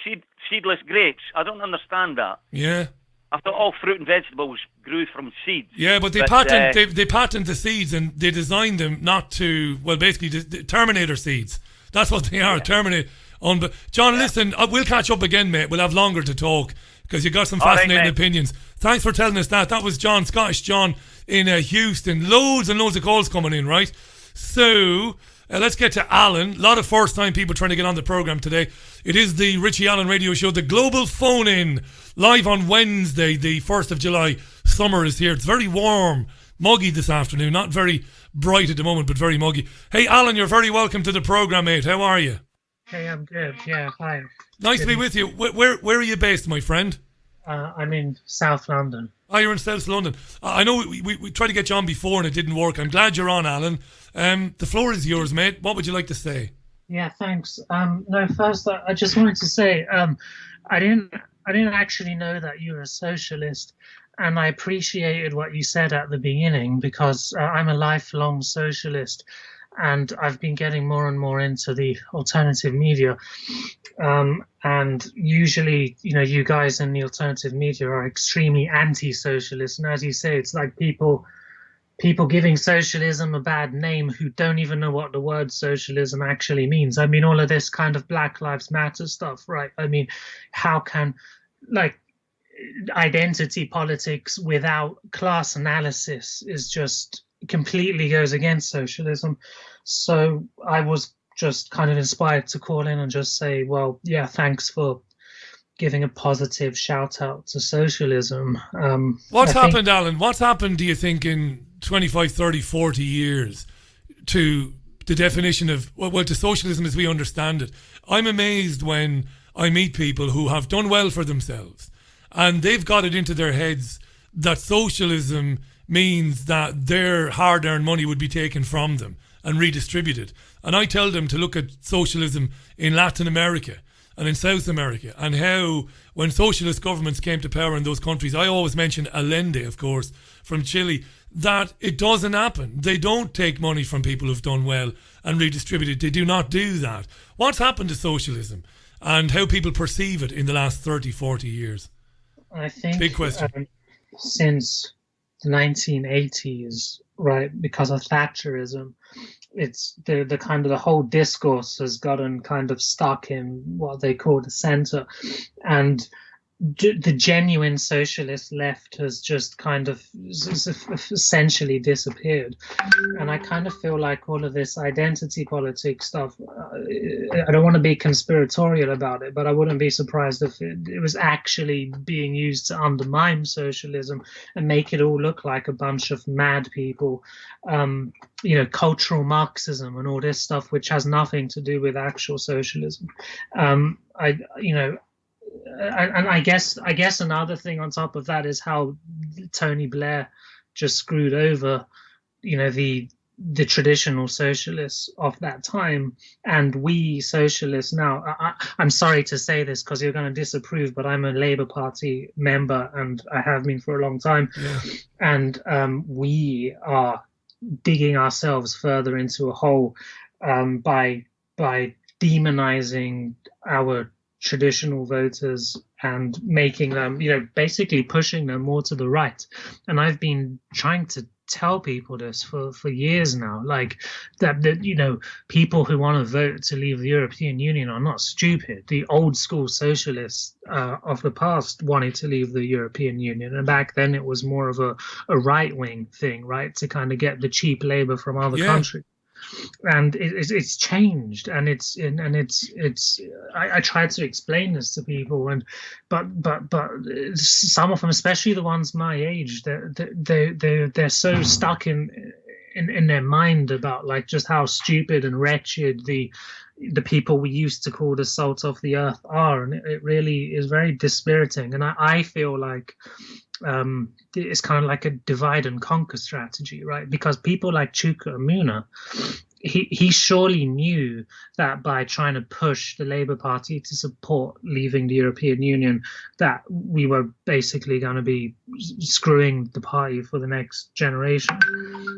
seedless grapes? I don't understand that. Yeah. I thought all fruit and vegetables grew from seeds. Yeah, but they patent the seeds, and they designed them not to, well, basically the Terminator seeds. That's what they are, Terminator. But John, listen, we'll catch up again, mate. We'll have longer to talk because you got some fascinating opinions. Thanks for telling us that. That was John, Scottish John in Houston. Loads and loads of calls coming in, right? So let's get to Alan. A lot of first-time people trying to get on the programme today. It is the Richie Allen Radio Show, the global phone-in, live on Wednesday, the 1st of July. Summer is here. It's very warm, muggy this afternoon. Not very bright at the moment, but very muggy. Hey, Alan, you're very welcome to the programme, mate. How are you? Hey, I'm good. Yeah, hi. Nice to be with you. Where are you based, my friend? I'm in South London. Oh, you're in South London. I know we tried to get you on before and it didn't work. I'm glad you're on, Alan. The floor is yours, mate. What would you like to say? Yeah, thanks. No, first I just wanted to say I didn't actually know that you were a socialist, and I appreciated what you said at the beginning because I'm a lifelong socialist, and I've been getting more and more into the alternative media. And usually, you know, you guys in the alternative media are extremely anti-socialist, and as you say, it's like people giving socialism a bad name who don't even know what the word socialism actually means. I mean, all of this kind of Black Lives Matter stuff, right? I mean, how can, like, identity politics without class analysis is just completely goes against socialism. So I was just kind of inspired to call in and just say, well, yeah, thanks for giving a positive shout out to socialism. What's happened, Alan? What's happened, do you think, in 25, 30, 40 years to the definition of, well, to socialism as we understand it? I'm amazed when I meet people who have done well for themselves and they've got it into their heads that socialism means that their hard-earned money would be taken from them and redistributed. And I tell them to look at socialism in Latin America and in South America, and how when socialist governments came to power in those countries, I always mention Allende, of course, from Chile, that it doesn't happen. They don't take money from people who've done well and redistribute it. They do not do that. What's happened to socialism and how people perceive it in the last 30, 40 years? I think big question. Since the 1980s, right, because of Thatcherism, it's the kind of the whole discourse has gotten kind of stuck in what they call the center, and the genuine socialist left has just kind of essentially disappeared. And I kind of feel like all of this identity politics stuff, I don't want to be conspiratorial about it, but I wouldn't be surprised if it was actually being used to undermine socialism and make it all look like a bunch of mad people, cultural Marxism and all this stuff, which has nothing to do with actual socialism. And I guess another thing on top of that is how Tony Blair just screwed over, the traditional socialists of that time, and we socialists now. I'm sorry to say this because you're going to disapprove, but I'm a Labour Party member and I have been for a long time, and we are digging ourselves further into a hole by demonizing our traditional voters and making them, basically pushing them more to the right. And I've been trying to tell people this for years now, like that people who want to vote to leave the European Union are not stupid. The old school socialists of the past wanted to leave the European Union, and back then it was more of a right-wing thing, right, to kind of get the cheap labor from other countries. And it's changed, and I tried to explain this to people, but some of them, especially the ones my age, they're so stuck in their mind about like just how stupid and wretched the people we used to call the salt of the earth are, and it really is very dispiriting. And I feel like it's kind of like a divide and conquer strategy, right? Because people like Chuka Umunna, he surely knew that by trying to push the Labour Party to support leaving the European Union, that we were basically going to be screwing the party for the next generation.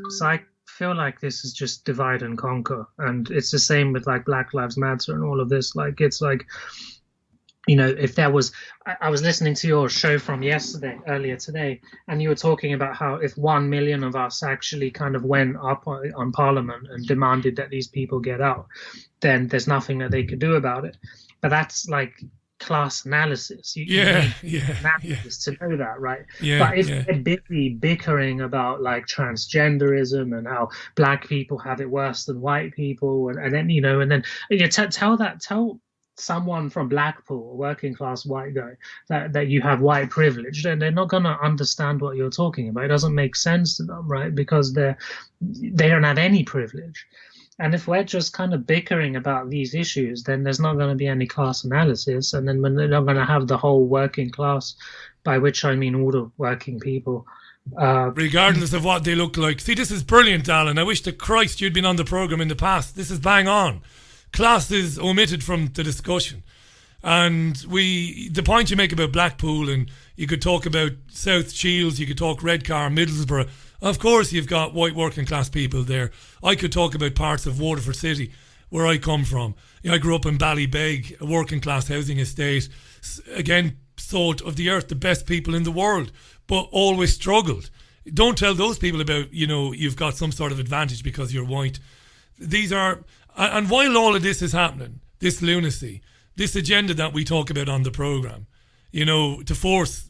So I feel like this is just divide and conquer, and it's the same with like Black Lives Matter and all of this. Like it's like, if there was, I was listening to your show from earlier today, and you were talking about how if 1 million of us actually kind of went up on Parliament and demanded that these people get out, then there's nothing that they could do about it. But that's like class analysis. You need analysis to know that, right? But if they're busy bickering about like transgenderism and how black people have it worse than white people, and then tell someone from Blackpool, a working class white guy, that you have white privilege, then they're not going to understand what you're talking about. It doesn't make sense to them, right? Because they don't have any privilege. And if we're just kind of bickering about these issues, then there's not going to be any class analysis, and then we're not going to have the whole working class, by which I mean all the working people. Regardless of what they look like. See, this is brilliant, Alan. I wish to Christ you'd been on the programme in the past. This is bang on. Class is omitted from the discussion, and the point you make about Blackpool, and you could talk about South Shields, you could talk Redcar, Middlesbrough. Of course you've got white working class people there. I could talk about parts of Waterford City where I come from. I grew up in Ballybeg, a working class housing estate, again, salt of the earth, the best people in the world, but always struggled. Don't tell those people about, you've got some sort of advantage because you're white. And while all of this is happening, this lunacy, this agenda that we talk about on the programme, to force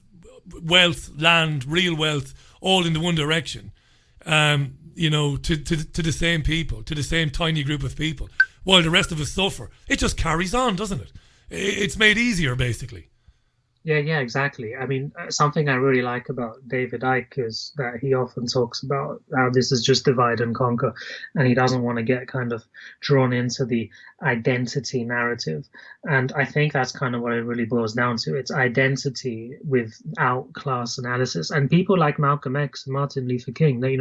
wealth, land, real wealth, all in the one direction, to the same people, to the same tiny group of people, while the rest of us suffer, it just carries on, doesn't it? It's made easier, basically. Yeah, exactly. I mean, something I really like about David Icke is that he often talks about how this is just divide and conquer, and he doesn't want to get kind of drawn into the identity narrative. And I think that's kind of what it really boils down to. It's identity without class analysis. And people like Malcolm X and Martin Luther King, they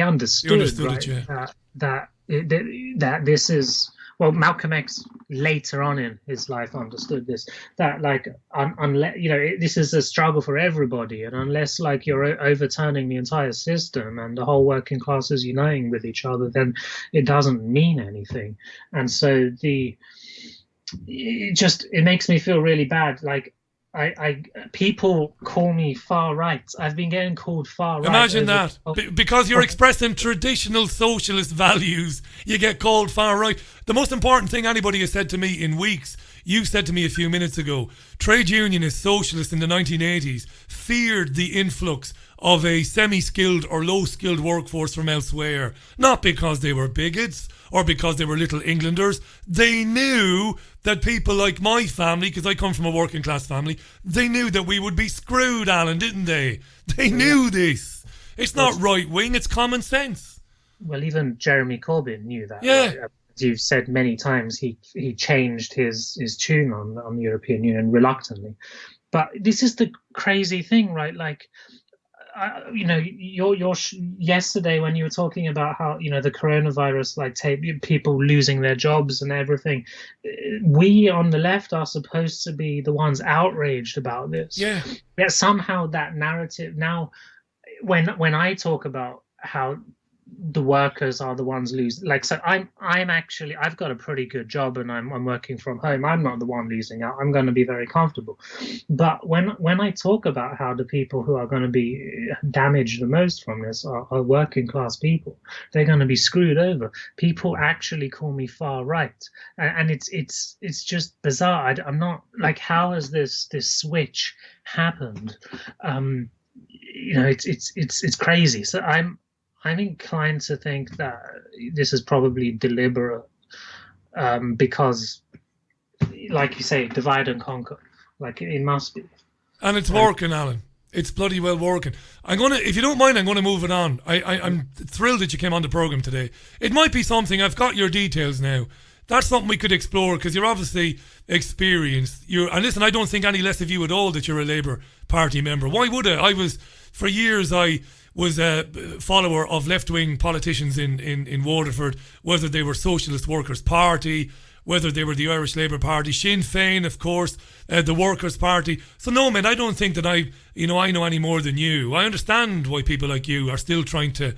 understood, right, that this is. Well, Malcolm X later on in his life understood this, that like, unless, this is a struggle for everybody. And unless like you're overturning the entire system and the whole working class is uniting with each other, then it doesn't mean anything. And so it makes me feel really bad. Like, people call me far right. I've been getting called far right. Imagine that. Because you're expressing traditional socialist values, you get called far right. The most important thing anybody has said to me in weeks, You said to me a few minutes ago, trade unionists, socialists in the 1980s feared the influx of a semi-skilled or low-skilled workforce from elsewhere, not because they were bigots or because they were little Englanders. They knew that people like my family, because I come from a working class family, they knew that we would be screwed, Alan, didn't they? They knew this. It's not right-wing, it's common sense. Well, even Jeremy Corbyn knew that. Yeah. Right? As you've said many times, he changed his tune on the European Union reluctantly. But this is the crazy thing, right? Like, yesterday when you were talking about how, the coronavirus, like people losing their jobs and everything, we on the left are supposed to be the ones outraged about this. Yeah. Yet somehow that narrative now, when I talk about how the workers are the ones losing, like, so I'm actually, I've got a pretty good job and I'm working from home. I'm not the one losing out. I'm going to be very comfortable. But when I talk about how the people who are going to be damaged the most from this are working class people, they're going to be screwed over. People actually call me far right, and it's just bizarre. I'm not, like, how has this switch happened? It's crazy. So I'm inclined to think that this is probably deliberate, because, like you say, divide and conquer. Like, it must be. And it's working, Alan. It's bloody well working. If you don't mind, I'm going to move it on. I'm thrilled that you came on the programme today. It might be something, I've got your details now. That's something we could explore, because you're obviously experienced. And listen, I don't think any less of you at all that you're a Labour Party member. Why would I? For years, I was a follower of left-wing politicians in Waterford, whether they were Socialist Workers' Party, whether they were the Irish Labour Party, Sinn Féin, of course, the Workers' Party. So no, man, I don't think that I know any more than you. I understand why people like you are still trying to,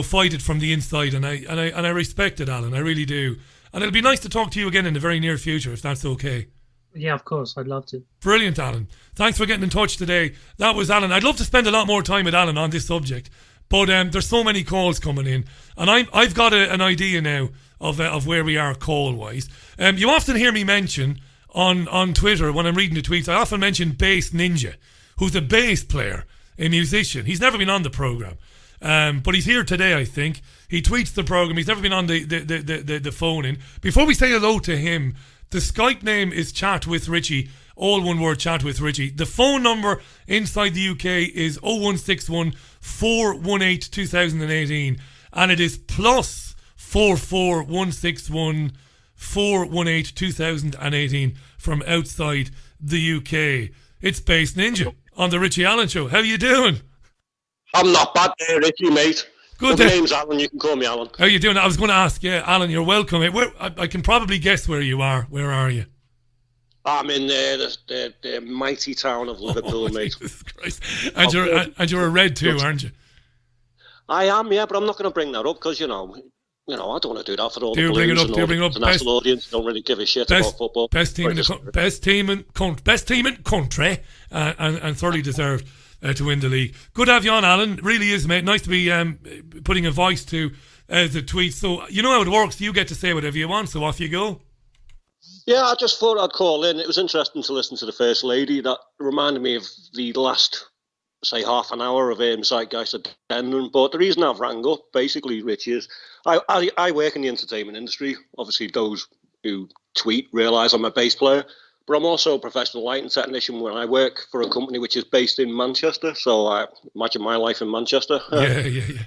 fight it from the inside, and I respect it, Alan. I really do. And it'll be nice to talk to you again in the very near future, if that's okay. Yeah, of course. I'd love to. Brilliant, Alan. Thanks for getting in touch today. That was Alan. I'd love to spend a lot more time with Alan on this subject, but there's so many calls coming in, and I've got an idea now of where we are call-wise. You often hear me mention on Twitter, when I'm reading the tweets, I often mention Bass Ninja, who's a bass player, a musician. He's never been on the programme, but he's here today, I think. He tweets the programme. He's never been on the phone in. Before we say hello to him, the Skype name is Chat with Richie, all one word, Chat with Richie. The phone number inside the UK is 0161 418 2018, and it is plus 44 161 418 2018 from outside the UK. It's Bass Ninja on the Richie Allen Show. How you doing? I'm not bad there, Richie, mate. Good. My name's Alan, you can call me Alan. How you doing? I was going to ask, Alan, you're welcome. I can probably guess where you are. Where are you? I'm in the mighty town of Liverpool, mate. Jesus Christ. And you're a red too, aren't you? I am, yeah, but I'm not going to bring that up because, I don't want to do that for all the bring it Blues up, and bring it all up. the international audience. Don't really give a shit about football. Best team in country, and thoroughly deserved to win the league. Good to have you on, Alan. Really is, mate. Nice to be putting a voice to the tweets. So you know how it works. You get to say whatever you want, so off you go. Yeah, I just thought I'd call in. It was interesting to listen to the First Lady. That reminded me of the last, say, half an hour of Zeitgeist Addendum. But the reason I've rang up, basically, Rich, is I work in the entertainment industry. Obviously, those who tweet realise I'm a bass player. But I'm also a professional lighting technician when I work for a company which is based in Manchester. So I imagine my life in Manchester. Yeah.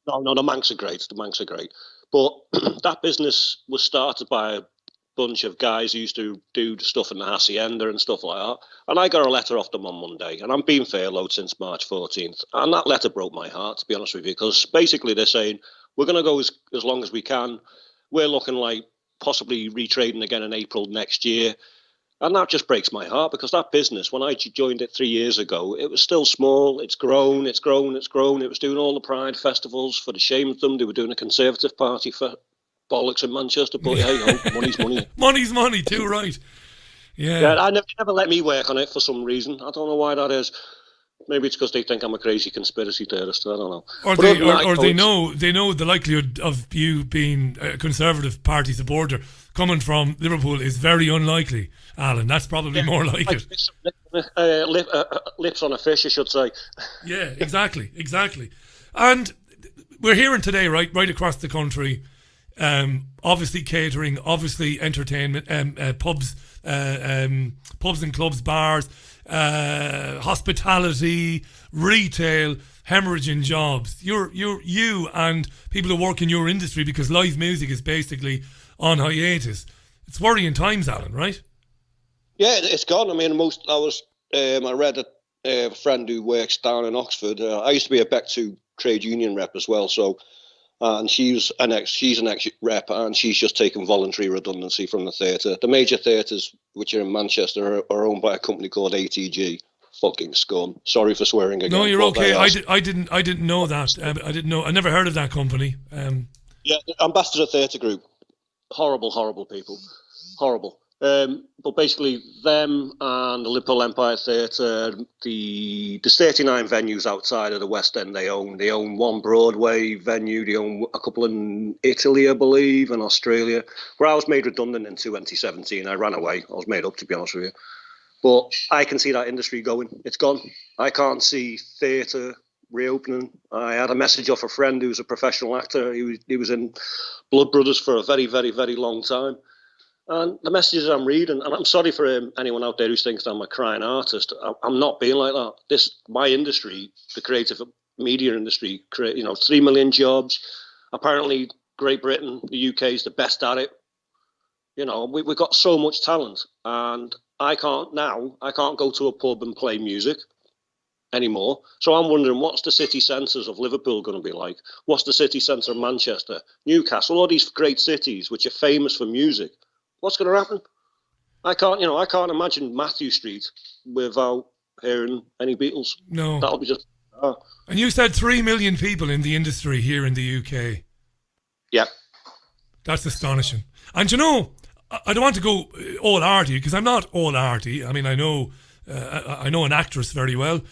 No, the Manx are great. But that business was started by a bunch of guys who used to do the stuff in the Hacienda and stuff like that. And I got a letter off them on Monday. And I'm being furloughed since March 14th. And that letter broke my heart, to be honest with you, because basically they're saying, we're going to go as long as we can. We're looking like possibly retrading again in April next year. And that just breaks my heart because that business, when I joined it 3 years ago, it was still small. It's grown. It was doing all the Pride festivals for the shame of them. They were doing a Conservative Party for bollocks in Manchester. But hey, money's money. Money's money too, right? Yeah. I never let me work on it for some reason. I don't know why that is. Maybe it's because they think I'm a crazy conspiracy theorist. I don't know. Or they know the likelihood of you being a Conservative Party supporter coming from Liverpool is very unlikely, Alan. That's probably more like it. Lips on a fish, I should say. Yeah, exactly. And we're hearing today, right across the country, obviously catering, obviously entertainment, pubs and clubs, bars, hospitality, retail, hemorrhaging jobs. You and people who work in your industry, because live music is basically on hiatus. It's worrying times, Alan, right? Yeah, it's gone. I mean, I read a friend who works down in Oxford. I used to be a Beck2 trade union rep as well, so and she's an ex rep, and she's just taken voluntary redundancy from the theatre. The major theatres, which are in Manchester, are owned by a company called ATG. Fucking scum. Sorry for swearing again. No, you're okay. I didn't know that. I didn't know. I never heard of that company. Yeah, Ambassador Theatre Group. Horrible people. Horrible. But basically, them and the Liverpool Empire Theatre, there's 39 venues outside of the West End they own. They own one Broadway venue. They own a couple in Italy, I believe, and Australia. Where I was made redundant in 2017. I ran away. I was made up, to be honest with you. But I can see that industry going. It's gone. I can't see theatre reopening. I had a message off a friend who's a professional actor. He was in Blood Brothers for a very, very, very long time. And the messages I'm reading, and I'm sorry for anyone out there who thinks I'm a crying artist. I'm not being like that. My industry, the creative media industry, 3 million jobs. Apparently, Great Britain, the UK is the best at it. We've got so much talent, and I can't go to a pub and play music anymore. So I'm wondering, what's the city centres of Liverpool going to be like? What's the city centre of Manchester, Newcastle, all these great cities which are famous for music? What's going to happen? I can't imagine Matthew Street without hearing any Beatles. No. That'll be just... And you said 3 million people in the industry here in the UK. Yeah. That's astonishing. And I don't want to go all arty, because I'm not all arty. I mean, I know an actress very well,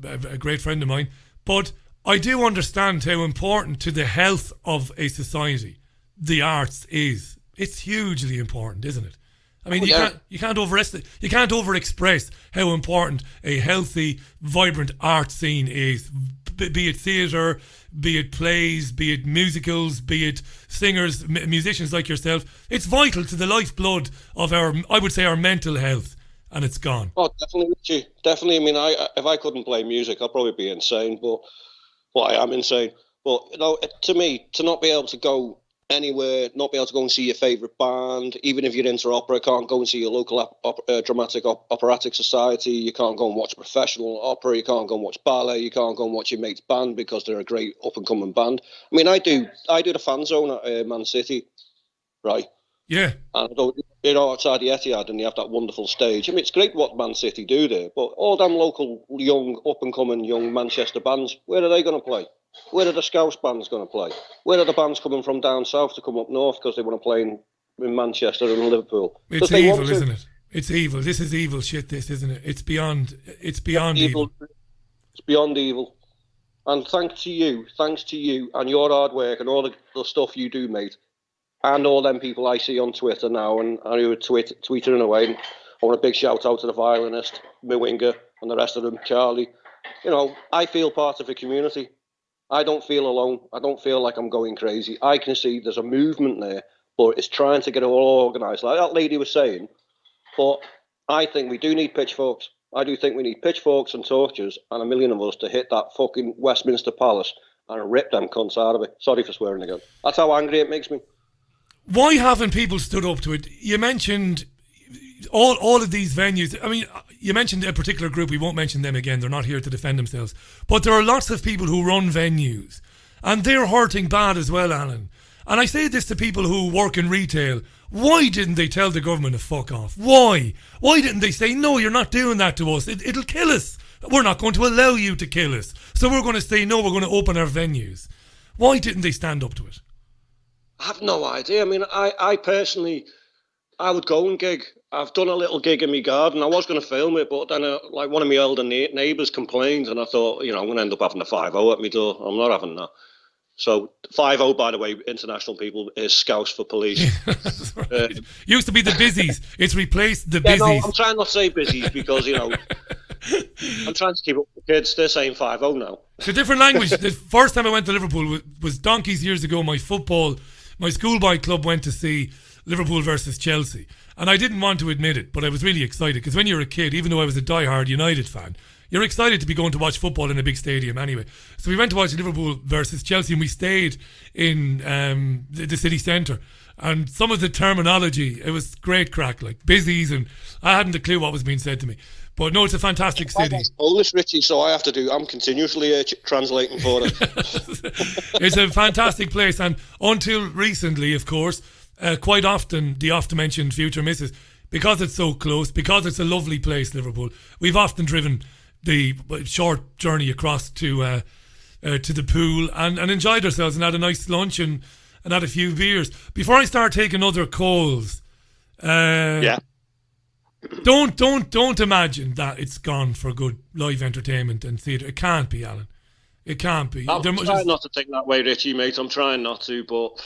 a great friend of mine, but I do understand how important to the health of a society the arts is. It's hugely important, isn't it? I mean, you can't overexpress how important a healthy, vibrant art scene is. Be it theatre, be it plays, be it musicals, be it singers, musicians like yourself. It's vital to the lifeblood of our mental health, and it's gone. Oh, definitely, Richie. Definitely. I mean, if I couldn't play music, I'd probably be insane. But I am insane. But to me, to not be able to go anywhere, not be able to go and see your favourite band, even if you're into opera, can't go and see your local dramatic operatic society, you can't go and watch professional opera, you can't go and watch ballet, you can't go and watch your mate's band because they're a great up-and-coming band. I mean, I do the fan zone at Man City, right? Yeah. And outside the Etihad, and you have that wonderful stage. I mean, it's great what Man City do there, but all them local, young, up-and-coming, young Manchester bands, where are they going to play? Where are the Scouse bands going to play? Where are the bands coming from down south to come up north because they want to play in Manchester and Liverpool? It's evil, isn't it? It's evil. This is evil shit, this, isn't it? It's beyond evil. It's beyond evil. And thanks to you and your hard work and all the stuff you do, mate, and all them people I see on Twitter now and who are tweeting away. And I want a big shout out to the violinist, Mwinger, and the rest of them, Charlie. I feel part of a community. I don't feel alone. I don't feel like I'm going crazy. I can see there's a movement there, but it's trying to get it all organised, like that lady was saying. But I think we do need pitchforks. I do think we need pitchforks and torches and a million of us to hit that fucking Westminster Palace and rip them cunts out of it. Sorry for swearing again. That's how angry it makes me. Why haven't people stood up to it? You mentioned all of these venues. I mean, you mentioned a particular group. We won't mention them again. They're not here to defend themselves. But there are lots of people who run venues, and they're hurting bad as well, Alan. And I say this to people who work in retail. Why didn't they tell the government to fuck off? Why? Why didn't they say, no, you're not doing that to us. It'll kill us. We're not going to allow you to kill us. So we're going to say, no, we're going to open our venues. Why didn't they stand up to it? I have no idea. I mean, I personally, I would go and gig I've done a little gig in my garden. I was going to film it, but then like one of my elder neighbours complained, and I thought, I'm going to end up having a 5-0 at my door. I'm not having that. So 5-0, by the way, international people, is Scouse for police. Right. Used to be the busies. It's replaced the busies. No, I'm trying not to say busies because, I'm trying to keep up with the kids. They're saying 5-0 now. It's a different language. The first time I went to Liverpool was donkeys years ago. My schoolboy club went to see Liverpool versus Chelsea. And I didn't want to admit it, but I was really excited because when you're a kid, even though I was a diehard United fan, you're excited to be going to watch football in a big stadium anyway. So we went to watch Liverpool versus Chelsea, and we stayed in the city centre. And some of the terminology, it was great crack, like busies, and I hadn't a clue what was being said to me. But no, it's a fantastic city. I'm Polish, Richie, so I'm continuously translating for it. It's a fantastic place, and until recently, of course, quite often the oft-mentioned future misses, because it's so close, because it's a lovely place, Liverpool. We've often driven the short journey across to the pool and enjoyed ourselves and had a nice lunch and had a few beers. Before I start taking other calls, don't imagine that it's gone for good live entertainment and theatre. It can't be, Alan. It can't be. I'm trying not to think that way, Richie, mate. I'm trying not to, but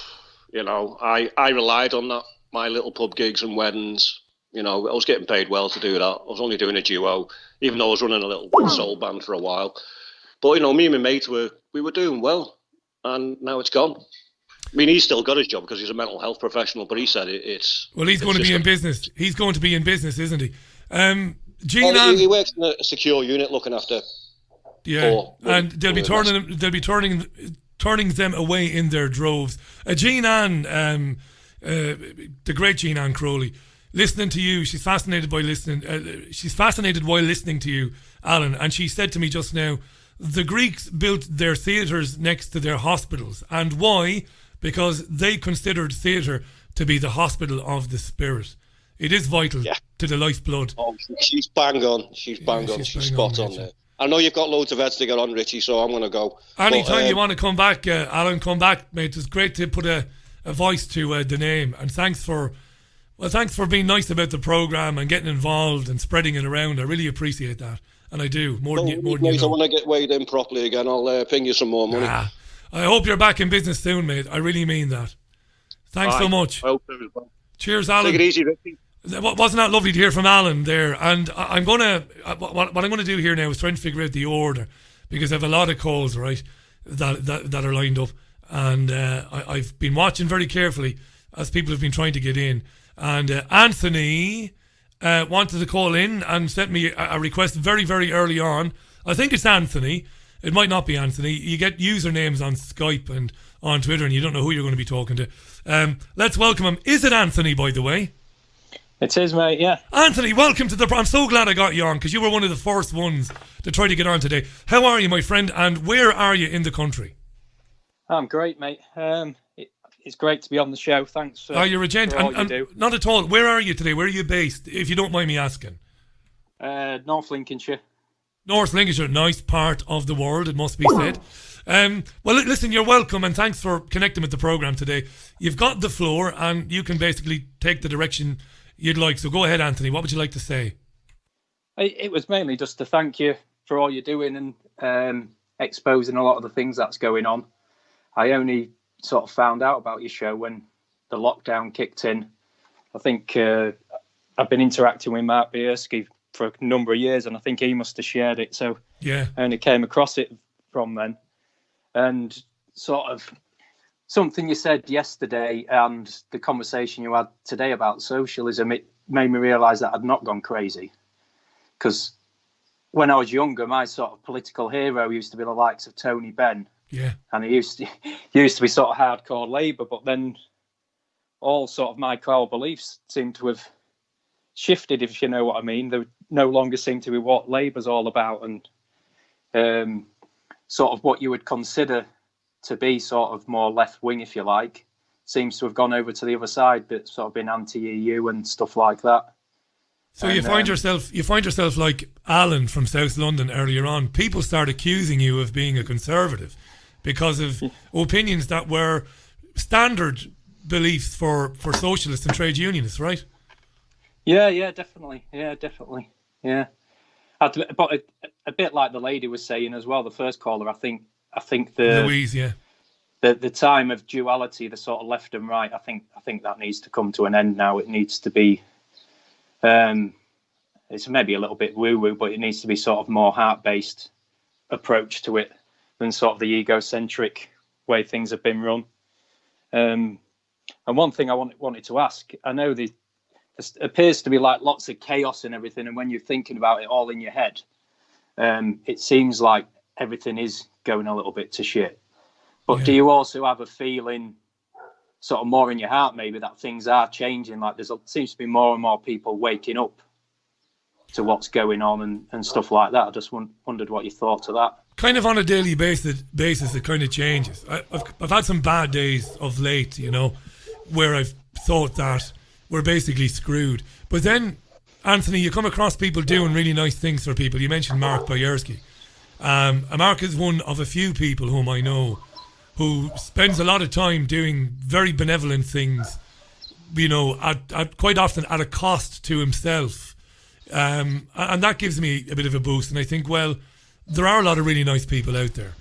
I relied on that. My little pub gigs and weddings. I was getting paid well to do that. I was only doing a duo, even though I was running a little soul band for a while. But me and my mate were doing well, and now it's gone. I mean, he's still got his job because he's a mental health professional, but he said it's. Well, he's going to be in business. He's going to be in business, isn't he? He works in a secure unit looking after. Yeah, and they'll be turning them away in their droves. Jean Ann, the great Jean Ann Crowley, listening to you, she's fascinated while listening to you, Alan, and she said to me just now, the Greeks built their theatres next to their hospitals. And why? Because they considered theatre to be the hospital of the spirit. It is vital to the lifeblood. Oh, she's bang on. She's spot on there. I know you've got loads of heads to get on, Richie, so I'm going to go. Anytime you want to come back, Alan, come back, mate. It's great to put a voice to the name. And thanks for being nice about the programme and getting involved and spreading it around. I really appreciate that. And I do, more than you know. I want to get weighed in properly again. I'll ping you some more money. I hope you're back in business soon, mate. I really mean that. Thanks so much. I hope so as well. Cheers, Alan. Take it easy, Richie. Wasn't that lovely to hear from Alan there? And I'm gonna what I'm gonna do here now is try and figure out the order, because I have a lot of calls, right, that are lined up, and I've been watching very carefully as people have been trying to get in. And Anthony wanted to call in and sent me a request very, very early on. I think it's Anthony. It might not be Anthony. You get usernames on Skype and on Twitter, and you don't know who you're going to be talking to. Let's welcome him. Is it Anthony, by the way? It is, mate, yeah. Anthony, welcome to the... I'm so glad I got you on, because you were one of the first ones to try to get on today. How are you, my friend, and where are you in the country? I'm great, mate. It's great to be on the show. Thanks for, you're a gent. for all you do. Not at all. Where are you today? Where are you based, if you don't mind me asking? North Lincolnshire. North Lincolnshire, nice part of the world, it must be said. Well, listen, you're welcome, and thanks for connecting with the programme today. You've got the floor, and you can basically take the direction you'd like. So go ahead, Anthony. What would you like to say? It was mainly just to thank you for all you're doing and exposing a lot of the things that's going on. I only sort of found out about your show when the lockdown kicked in. I think I've been interacting with Mark Bierski for a number of years, and I think he must have shared it. So yeah, I only came across it from then. And sort of something you said yesterday and the conversation you had today about socialism, it made me realise that I'd not gone crazy. Because when I was younger, my sort of political hero used to be the likes of Tony Benn. Yeah. And he used to be sort of hardcore Labour, but then all sort of my core beliefs seem to have shifted, if you know what I mean. They no longer seem to be what Labour's all about, and sort of what you would consider to be sort of more left-wing, if you like, seems to have gone over to the other side, but sort of been anti-EU and stuff like that. So you find yourself like Alan from South London earlier on. People start accusing you of being a conservative because of opinions that were standard beliefs for socialists and trade unionists, right? Yeah, definitely. Yeah. But a bit like the lady was saying as well, the first caller, I think the Louise, yeah. The time of duality, the sort of left and right, I think that needs to come to an end now. It needs to be, it's maybe a little bit woo-woo, but it needs to be sort of more heart-based approach to it than sort of the egocentric way things have been run. And one thing I wanted to ask, I know there appears to be like lots of chaos and everything, and when you're thinking about it all in your head, it seems like everything is going a little bit to shit. But do you also have a feeling, sort of more in your heart maybe, that things are changing? Like seems to be more and more people waking up to what's going on and stuff like that. I just wondered what you thought of that. Kind of on a daily basis, it kind of changes. I've had some bad days of late, where I've thought that we're basically screwed. But then, Anthony, you come across people doing really nice things for people. You mentioned Mark Boyerski. Mark is one of a few people whom I know who spends a lot of time doing very benevolent things, at quite often at a cost to himself. And that gives me a bit of a boost. And I think, well, there are a lot of really nice people out there.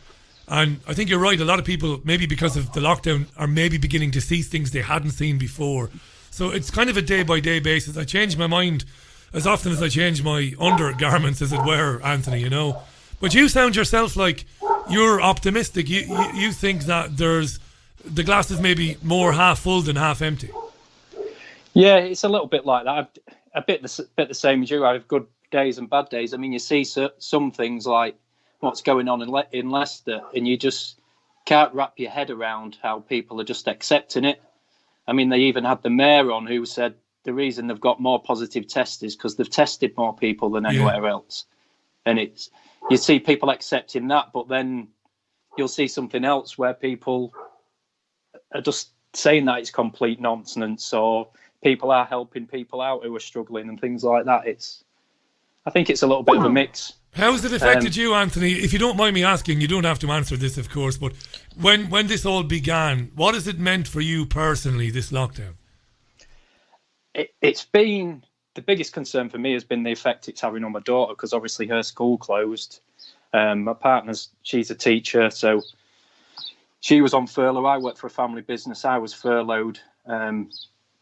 And I think you're right. A lot of people, maybe because of the lockdown, are maybe beginning to see things they hadn't seen before. So it's kind of a day-by-day basis. I change my mind as often as I change my undergarments, as it were, Anthony, But you sound yourself like you're optimistic. You think that the glass is maybe more half full than half empty. Yeah, it's a little bit like that. A bit the same as you. I have good days and bad days. I mean, you see some things like what's going on in Leicester, and you just can't wrap your head around how people are just accepting it. I mean, they even had the mayor on who said the reason they've got more positive tests is because they've tested more people than anywhere else. And you see people accepting that, but then you'll see something else where people are just saying that it's complete nonsense, or people are helping people out who are struggling and things like that. I think it's a little bit of a mix. How's it affected you, Anthony? If you don't mind me asking, you don't have to answer this, of course, but when this all began, what has it meant for you personally, this lockdown? It's been, the biggest concern for me has been the effect it's having on my daughter, because obviously her school closed. My partner's, she's a teacher, so she was on furlough. I work for a family business. I was furloughed.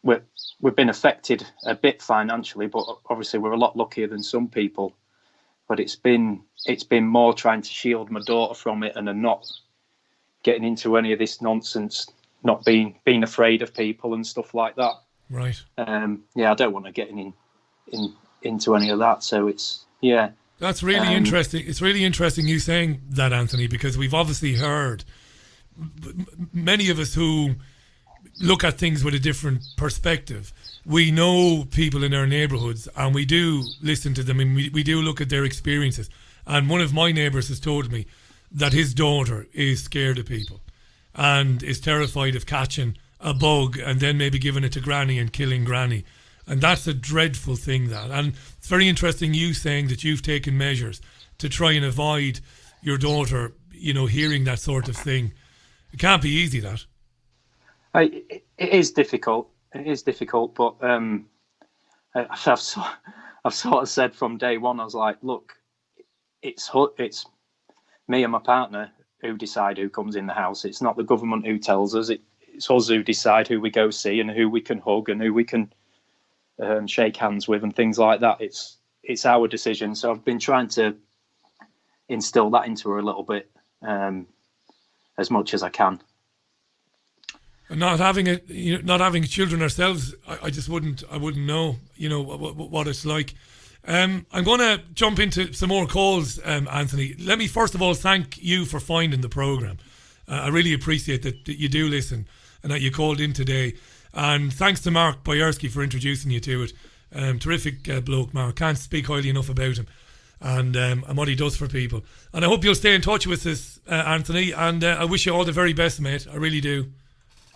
We've been affected a bit financially, but obviously we're a lot luckier than some people. But it's been more trying to shield my daughter from it and not getting into any of this nonsense, not being afraid of people and stuff like that. Right. I don't want to get into any of that. So that's really interesting. It's really interesting you saying that, Anthony, because we've obviously heard many of us who look at things with a different perspective. We know people in our neighbourhoods and we do listen to them and we do look at their experiences. And one of my neighbours has told me that his daughter is scared of people and is terrified of catching a bug and then maybe giving it to Granny and killing Granny. And that's a dreadful thing, that. And it's very interesting you saying that you've taken measures to try and avoid your daughter, hearing that sort of thing. It can't be easy, that. It is difficult. It is difficult, but I've sort of said from day one, I was like, look, it's me and my partner who decide who comes in the house. It's not the government who tells us. It's us who decide who we go see and who we can hug and who we can shake hands with and things like that. It's our decision. So I've been trying to instill that into her a little bit, as much as I can. Not having children ourselves, I wouldn't know, what it's like. I'm going to jump into some more calls, Anthony. Let me first of all thank you for finding the programme. I really appreciate that you do listen and that you called in today. And thanks to Mark Boyerski for introducing you to it. Terrific bloke, Mark. Can't speak highly enough about him and what he does for people. And I hope you'll stay in touch with us, Anthony. And I wish you all the very best, mate. I really do.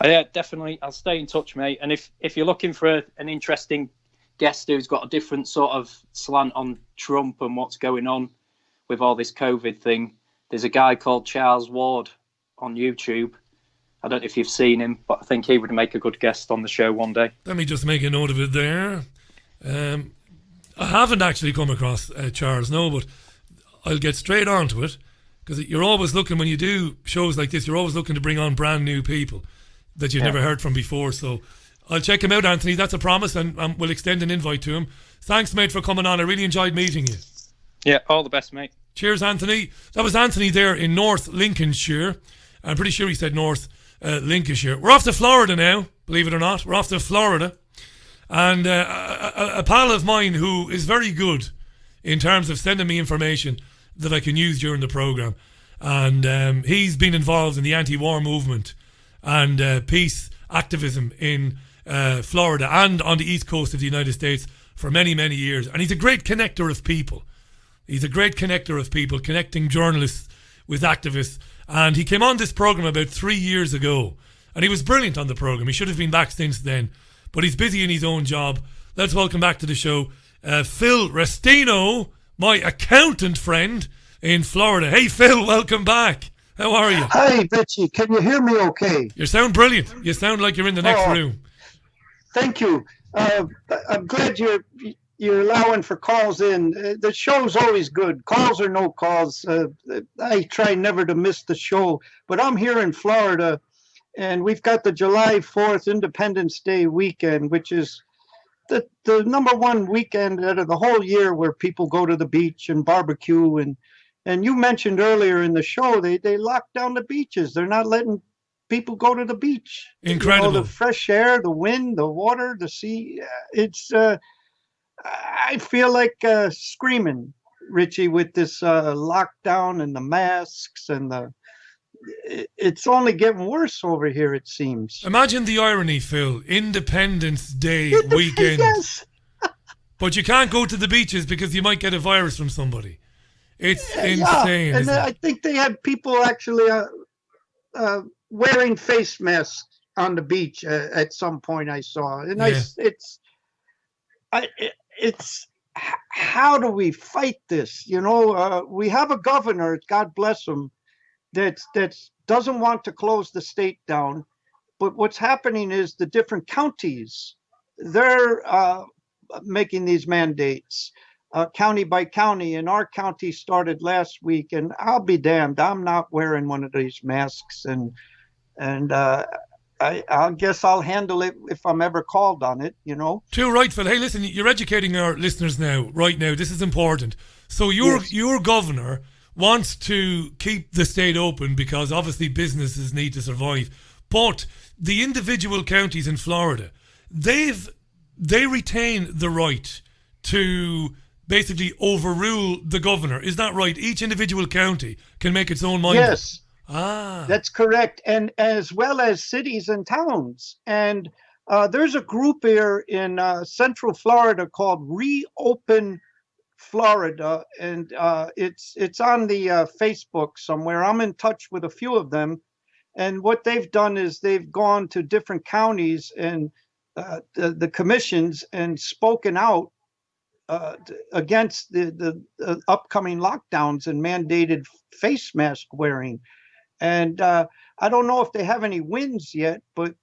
Yeah, definitely. I'll stay in touch, mate. And if you're looking for an interesting guest who's got a different sort of slant on Trump and what's going on with all this COVID thing, there's a guy called Charles Ward on YouTube. I don't know if you've seen him, but I think he would make a good guest on the show one day. Let me just make a note of it there. I haven't actually come across Charles, no, but I'll get straight onto it, because you're always looking, when you do shows like this, you're always looking to bring on brand new people that you've never heard from before. So I'll check him out, Anthony. That's a promise, and we'll extend an invite to him. Thanks, mate, for coming on. I really enjoyed meeting you. Yeah, all the best, mate. Cheers, Anthony. That was Anthony there in North Lincolnshire. I'm pretty sure he said North Lincolnshire. We're off to Florida now, believe it or not. We're off to Florida. And a pal of mine who is very good in terms of sending me information that I can use during the programme. And he's been involved in the anti-war movement and peace activism in Florida and on the east coast of the United States for many, many years. And he's a great connector of people. He's a great connector of people, connecting journalists with activists. And he came on this programme about 3 years ago. And he was brilliant on the programme. He should have been back since then. But he's busy in his own job. Let's welcome back to the show Phil Restino, my accountant friend in Florida. Hey, Phil, welcome back. How are you? Hi, Richie. Can you hear me okay? You sound brilliant. You sound like you're in the next room. Thank you. I'm glad you're allowing for calls in. The show's always good. Calls or no calls. I try never to miss the show. But I'm here in Florida, and we've got the July 4th Independence Day weekend, which is the number one weekend out of the whole year where people go to the beach and barbecue. And you mentioned earlier in the show, they lock down the beaches. They're not letting people go to the beach. Incredible. The fresh air, the wind, the water, the sea. It's I feel like screaming, Richie, with this lockdown and the masks and it's only getting worse over here, it seems. Imagine the irony, Phil. Independence Day weekend. Yes. But you can't go to the beaches because you might get a virus from somebody. It's insane. Yeah. And I think they had people actually wearing face masks on the beach at some point I saw. And it's how do we fight this? You know, we have a governor, God bless him, that doesn't want to close the state down. But what's happening is the different counties, they're making these mandates, county by county. And our county started last week, and I'll be damned, I'm not wearing one of these masks. And I guess I'll handle it if I'm ever called on it, you know. Too right, Phil. Hey, listen, you're educating our listeners now, right now. This is important. So your governor wants to keep the state open because obviously businesses need to survive. But the individual counties in Florida, they retain the right to basically overrule the governor. Is that right? Each individual county can make its own mind. Yes. That's correct. And as well as cities and towns. And there's a group here in Central Florida called Reopen Florida, and it's on the Facebook somewhere. I'm in touch with a few of them, and what they've done is they've gone to different counties and the commissions and spoken out against the upcoming lockdowns and mandated face mask wearing. And I don't know if they have any wins yet, but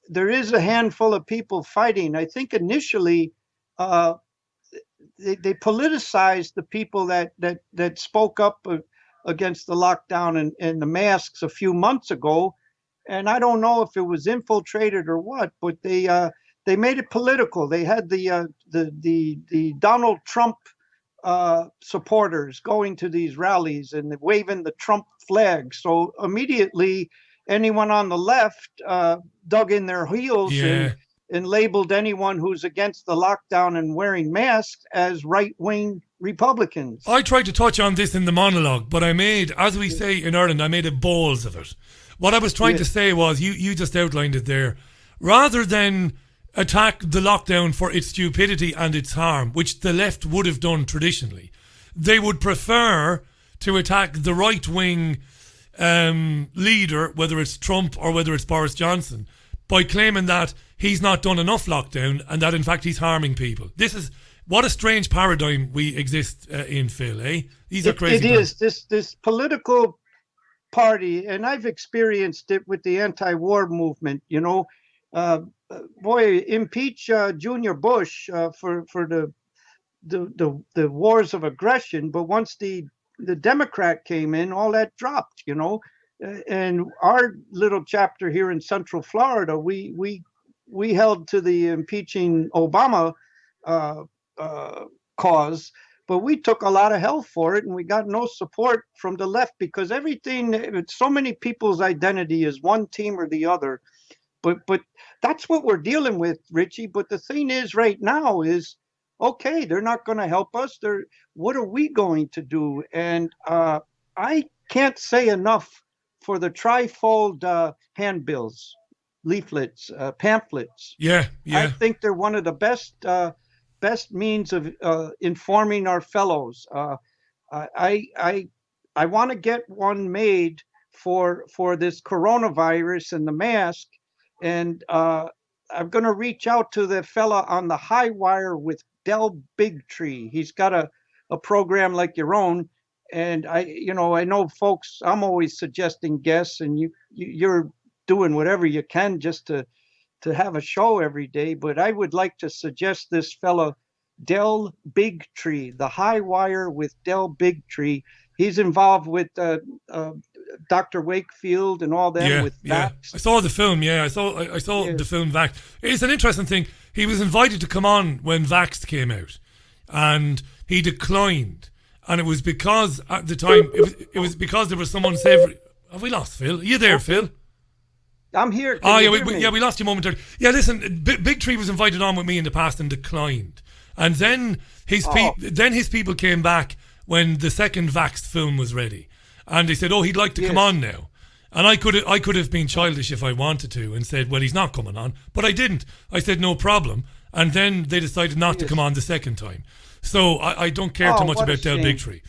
there is a handful of people fighting. I think initially they politicized the people that spoke up against the lockdown and the masks a few months ago. And I don't know if it was infiltrated or what, but they made it political. They had the Donald Trump supporters going to these rallies and waving the Trump flag. So immediately anyone on the left dug in their heels and labeled anyone who's against the lockdown and wearing masks as right-wing Republicans. I tried to touch on this in the monologue, but I made, as we say in Ireland, I made a balls of it. What I was trying to say was, you just outlined it there, rather than attack the lockdown for its stupidity and its harm, which the left would have done traditionally, they would prefer to attack the right-wing leader, whether it's Trump or whether it's Boris Johnson, by claiming that he's not done enough lockdown and that in fact he's harming people. This is what a strange paradigm we exist in, Phil, eh? These are crazy. It is this political party, and I've experienced it with the anti-war movement. You know, boy, impeach Junior Bush for the wars of aggression, but once the Democrat came in, all that dropped, And our little chapter here in Central Florida, we held to the impeaching Obama cause, but we took a lot of hell for it, and we got no support from the left because so many people's identity is one team or the other. But that's what we're dealing with, Richie. But the thing is, right now is, okay, they're not going to help us. What are we going to do? And I can't say enough for the trifold handbills, leaflets, pamphlets. Yeah. I think they're one of the best means of informing our fellows. I want to get one made for this coronavirus and the mask. And I'm going to reach out to the fella on the high wire with Del Bigtree. He's got a program like your own. And I know folks, I'm always suggesting guests, and you're doing whatever you can just to have a show every day. But I would like to suggest this fella, Del Bigtree, the high wire with Del Bigtree. He's involved with Dr. Wakefield and all them with Vax. I saw the film. I saw the film Vax. It's an interesting thing. He was invited to come on when Vax came out, and he declined. And it was because at the time it was because there was someone saving. Have we lost Phil? Are you there, Phil? I'm here. We lost you momentarily. Yeah, listen, Bigtree was invited on with me in the past and declined, and then his people came back when the second Vaxxed film was ready, and they said, he'd like to come on now. And I could have been childish if I wanted to and said, well, he's not coming on, but I didn't. I said no problem, and then they decided not to come on the second time. So I don't care too much about Del Bigtree,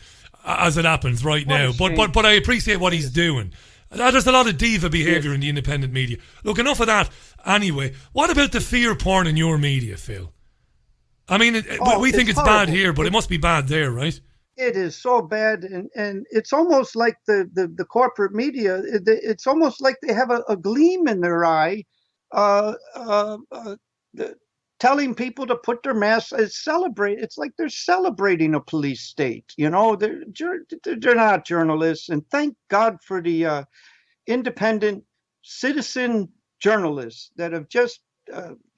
as it happens right now. But I appreciate what he's doing. There's a lot of diva behaviour in the independent media. Look, enough of that. Anyway, what about the fear porn in your media, Phil? I mean, we think it's bad here, but it must be bad there, right? It is so bad, and it's almost like the corporate media. It's almost like they have a gleam in their eye, telling people to put their masks. It's like they're celebrating a police state. They're not journalists, and thank God for the independent citizen journalists that have just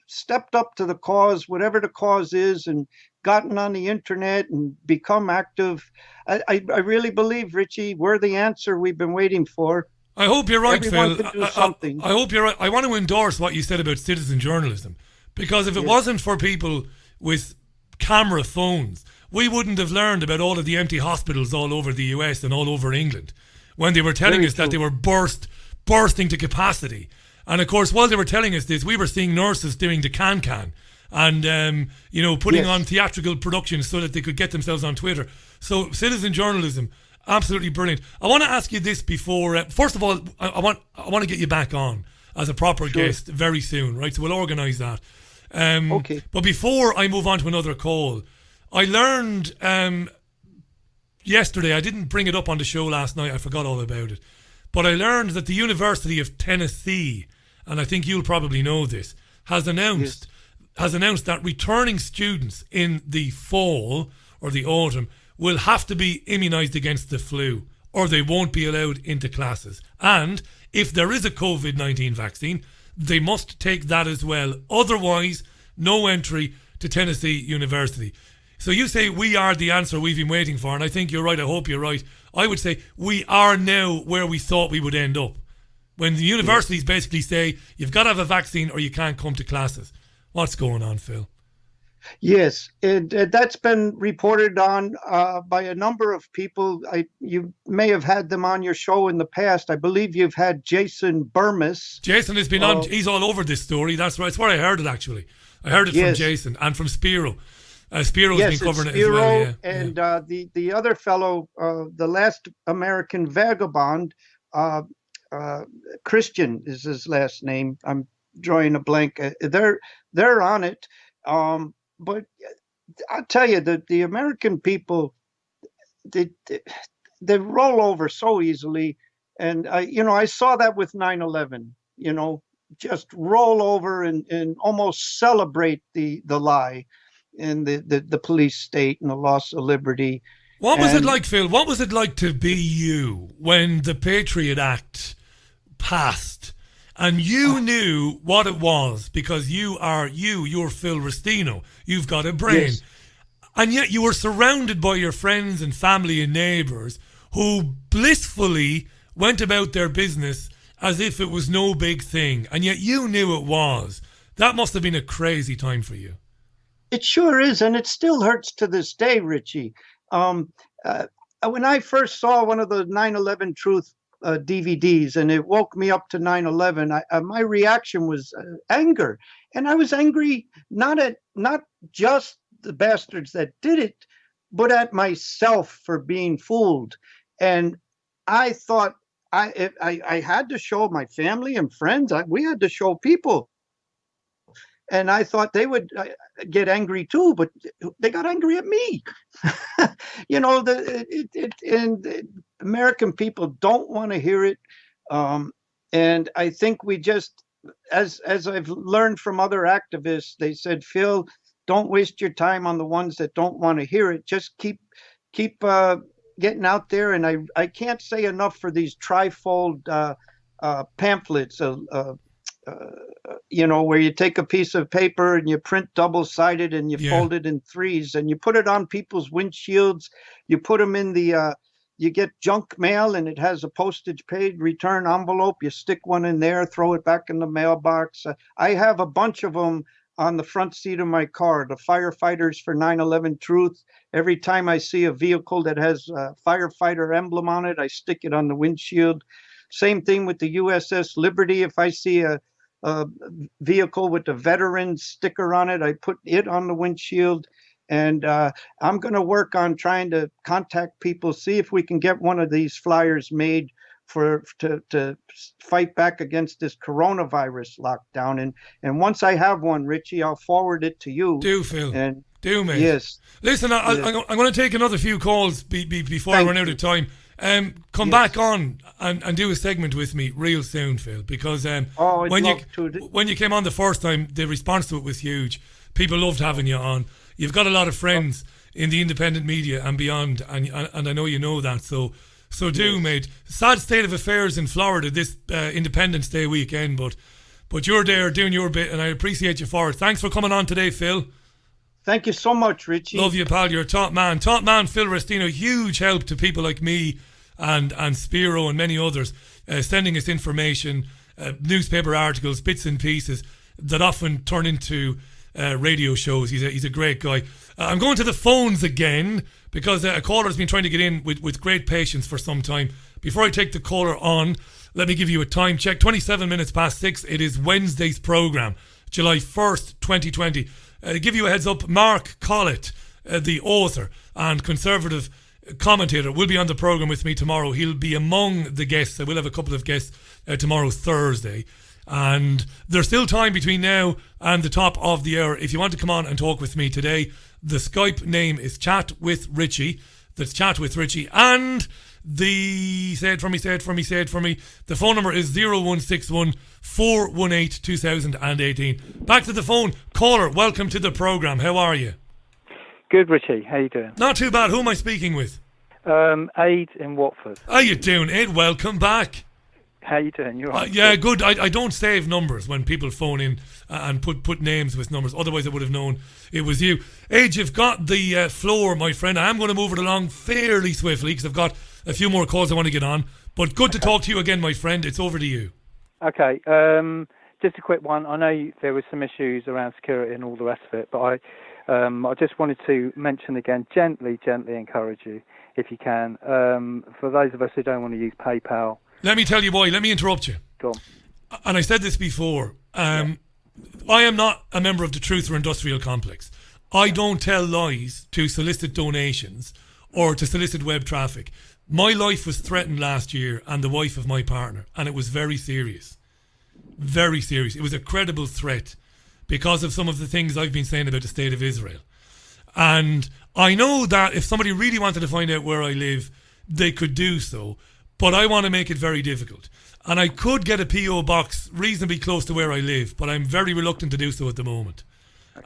stepped up to the cause, whatever the cause is, and gotten on the internet and become active. I really believe, Richie, we're the answer we've been waiting for. I hope you're right, Everyone Phil. can do something. I hope you're right. I want to endorse what you said about citizen journalism, because if it wasn't for people with camera phones, we wouldn't have learned about all of the empty hospitals all over the US and all over England when they were telling us that they were bursting to capacity. And of course, while they were telling us this, we were seeing nurses doing the can and putting on theatrical productions so that they could get themselves on Twitter. So citizen journalism, absolutely brilliant. I want to ask you this before. First of all, I want to get you back on as a proper guest very soon, right? So we'll organise that. Okay. But before I move on to another call, I learned yesterday. I didn't bring it up on the show last night. I forgot all about it. But I learned that the University of Tennessee, and I think you'll probably know this, has announced that returning students in the fall or the autumn will have to be immunised against the flu, or they won't be allowed into classes. And if there is a COVID-19 vaccine, they must take that as well. Otherwise, no entry to Tennessee University. So you say we are the answer we've been waiting for, and I think you're right. I hope you're right. I would say we are now where we thought we would end up. When the universities basically say you've got to have a vaccine or you can't come to classes. What's going on, Phil? Yes, that's been reported on by a number of people. You may have had them on your show in the past. I believe you've had Jason Burmis. Jason has been on. He's all over this story. That's right. That's where I heard it, actually. I heard it from Jason and from Spiro. Spiro's been covering it as well. Yeah. And the other fellow, the last American vagabond, Christian is his last name. I'm drawing a blank. They're on it. But I'll tell you that the American people, they roll over so easily. And I saw that with 9/11, just roll over and almost celebrate the lie and the police state and the loss of liberty. What was it like, Phil? What was it like to be you when the Patriot Act passed and you knew what it was, because you're Phil Restino. You've got a brain. Yes. And yet you were surrounded by your friends and family and neighbours who blissfully went about their business as if it was no big thing. And yet you knew it was. That must have been a crazy time for you. It sure is. And it still hurts to this day, Richie. When I first saw one of the 9/11 Truth DVDs and it woke me up to 9/11, my reaction was anger. And I was angry not just the bastards that did it, but at myself for being fooled. And I thought I had to show my family and friends. We had to show people. And I thought they would get angry too, but they got angry at me. You know, and American people don't want to hear it. And I think we just, as I've learned from other activists, they said, Phil, don't waste your time on the ones that don't want to hear it. Just keep getting out there. And I can't say enough for these trifold pamphlets, where you take a piece of paper and you print double-sided and you fold it in threes and you put it on people's windshields. You put them in you get junk mail and it has a postage paid return envelope. You stick one in there, throw it back in the mailbox. I have a bunch of them on the front seat of my car, the Firefighters for 9/11 Truth. Every time I see a vehicle that has a firefighter emblem on it, I stick it on the windshield. Same thing with the USS Liberty. If I see a vehicle with the veteran sticker on it, I put it on the windshield. And I'm going to work on trying to contact people, see if we can get one of these flyers made to fight back against this coronavirus lockdown. And once I have one, Richie, I'll forward it to you. Do, Phil. Do, mate. Yes. Listen, I'm going to take another few calls before I run out of time. Come back on and do a segment with me real soon, Phil, because when you came on the first time, the response to it was huge. People loved having you on. You've got a lot of friends in the independent media and beyond, and I know you know that. So do, mate. Sad state of affairs in Florida this Independence Day weekend, but you're there doing your bit, and I appreciate you for it. Thanks for coming on today, Phil. Thank you so much, Richie. Love you, pal. You're a top man. Top man, Phil Restino. Huge help to people like me and Spiro and many others, sending us information, newspaper articles, bits and pieces that often turn into radio shows. He's a great guy. I'm going to the phones again because a caller's been trying to get in with great patience for some time. Before I take the caller on, let me give you a time check. 27 minutes past 6. It is Wednesday's programme, July 1st, 2020. Give you a heads up, Mark Collett, the author and conservative commentator, will be on the programme with me tomorrow. He'll be among the guests. I will have a couple of guests tomorrow, Thursday. And there's still time between now and the top of the hour. If you want to come on and talk with me today, the Skype name is Chat with Richie. That's Chat with Richie. And the phone number is 0161 418 2018. Back to the phone. Caller, welcome to the programme. How are you? Good, Richie. How you doing? Not too bad. Who am I speaking with? Aid in Watford. How you doing, Ed? Welcome back. How you doing? You all right? Yeah, good. I don't save numbers when people phone in and put names with numbers. Otherwise, I would have known it was you. Ed, you've got the floor, my friend. I am going to move it along fairly swiftly because I've got a few more calls I want to get on. But good to talk to you again, my friend. It's over to you. Okay. Just a quick one. I know there were some issues around security and all the rest of it, but I just wanted to mention again, gently encourage you, if you can, for those of us who don't want to use PayPal. Let me tell you why. Let me interrupt you. Go on. And I said this before. I am not a member of the Truth or Industrial Complex. I don't tell lies to solicit donations or to solicit web traffic. My life was threatened last year and the wife of my partner, and it was very serious. Very serious. It was a credible threat because of some of the things I've been saying about the state of Israel. And I know that if somebody really wanted to find out where I live, they could do so. But I want to make it very difficult. And I could get a P.O. box reasonably close to where I live, but I'm very reluctant to do so at the moment.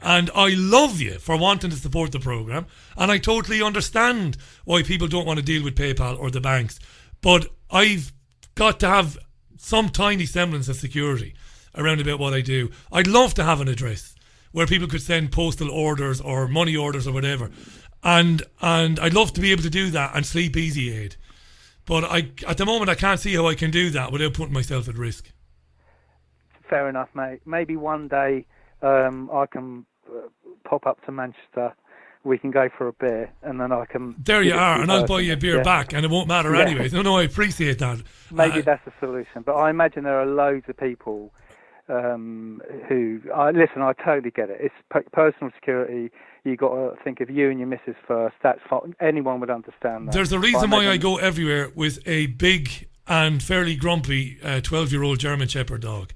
And I love you for wanting to support the programme, and I totally understand why people don't want to deal with PayPal or the banks. But I've got to have some tiny semblance of security around about what I do. I'd love to have an address where people could send postal orders or money orders or whatever. And I'd love to be able to do that and sleep easy, Aid. But at the moment, I can't see how I can do that without putting myself at risk. Fair enough, mate. Maybe one day I can pop up to Manchester. We can go for a beer, and then I can... There you are, and I'll buy you a beer back, and it won't matter anyways. No, I appreciate that. Maybe that's the solution. But I imagine there are loads of people who... listen, I totally get it. It's personal security. You got to think of you and your missus first. That's fine. Anyone would understand that. There's a reason why I go everywhere with a big and fairly grumpy 12-year-old German Shepherd dog.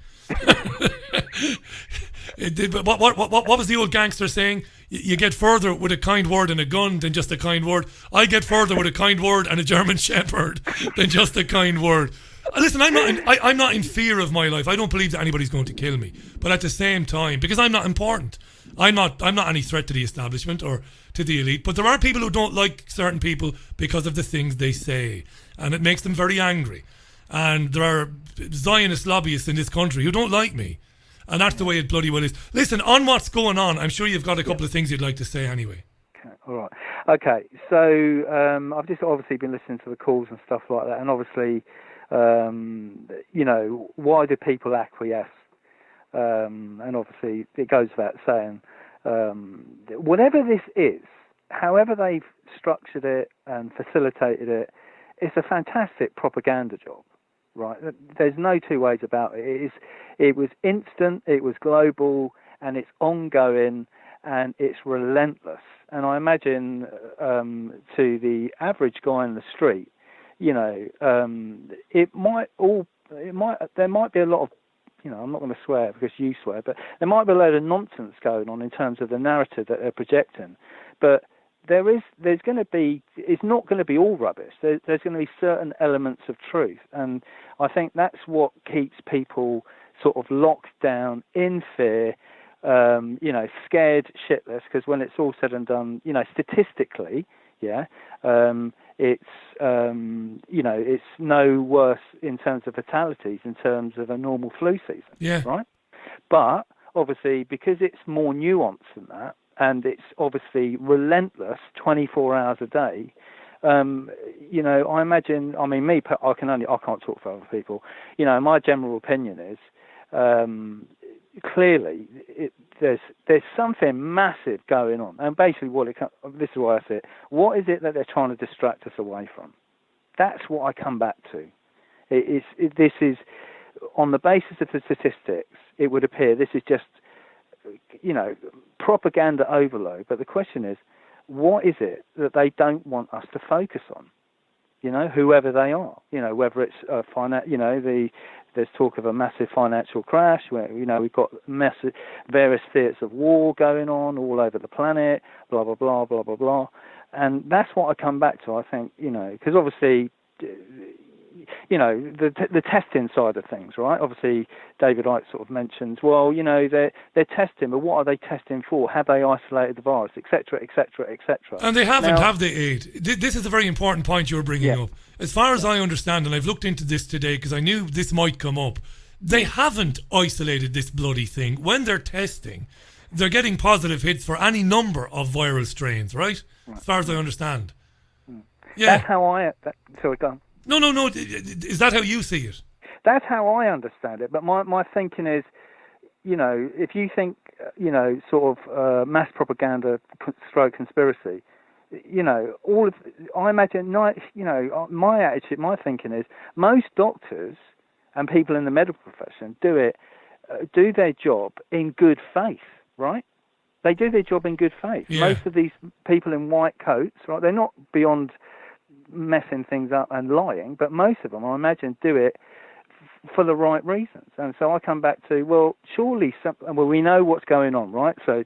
What was the old gangster saying? You get further with a kind word and a gun than just a kind word. I get further with a kind word and a German Shepherd than just a kind word. Listen, I'm not in fear of my life. I don't believe that anybody's going to kill me. But at the same time, because I'm not important, I'm not any threat to the establishment or to the elite. But there are people who don't like certain people because of the things they say, and it makes them very angry. And there are Zionist lobbyists in this country who don't like me. And that's the way it bloody well is. Listen, on what's going on, I'm sure you've got a couple of things you'd like to say anyway. Okay, all right. Okay, so I've just obviously been listening to the calls and stuff like that. And obviously, why do people acquiesce? And obviously, it goes without saying, whatever this is, however they've structured it and facilitated it, it's a fantastic propaganda job. Right, there's no two ways about it. It was instant, it was global, and it's ongoing, and it's relentless. And I imagine to the average guy in the street, there might be a lot of, I'm not going to swear because you swear, but there might be a load of nonsense going on in terms of the narrative that they're projecting. But there's going to be, it's not going to be all rubbish. There's going to be certain elements of truth. And I think that's what keeps people sort of locked down in fear, scared shitless, because when it's all said and done, statistically, it's no worse in terms of fatalities in terms of a normal flu season, right? But obviously, because it's more nuanced than that, and it's obviously relentless 24 hours a day, I imagine, I can't talk for other people. My general opinion is, clearly, there's something massive going on. And basically this is why I say it. What is it that they're trying to distract us away from? That's what I come back to. This is, on the basis of the statistics, it would appear this is just, propaganda overload. But the question is, what is it that they don't want us to focus on? Whoever they are, whether it's there's talk of a massive financial crash where, we've got massive various theatres of war going on all over the planet, blah, blah, blah, blah, blah, blah. And that's what I come back to, I think, because obviously, the testing side of things, right? Obviously, David Icke sort of mentions, well, they're testing, but what are they testing for? Have they isolated the virus, etc., etc., etc.? And they haven't, have they, Aid? This is a very important point you're bringing up. As far as I understand, and I've looked into this today because I knew this might come up, they haven't isolated this bloody thing. When they're testing, they're getting positive hits for any number of viral strains, right? As far as I understand. Yeah. That's how sorry, go on. No. Is that how you see it? That's how I understand it. But my thinking is, if you think, sort of mass propaganda, stroke conspiracy, I imagine, my attitude, my thinking is, most doctors and people in the medical profession do their job in good faith, right? They do their job in good faith. Yeah. Most of these people in white coats, right? They're not beyond messing things up and lying, but most of them, I imagine, do it for the right reasons. And so I come back to, well, surely we know what's going on, right? So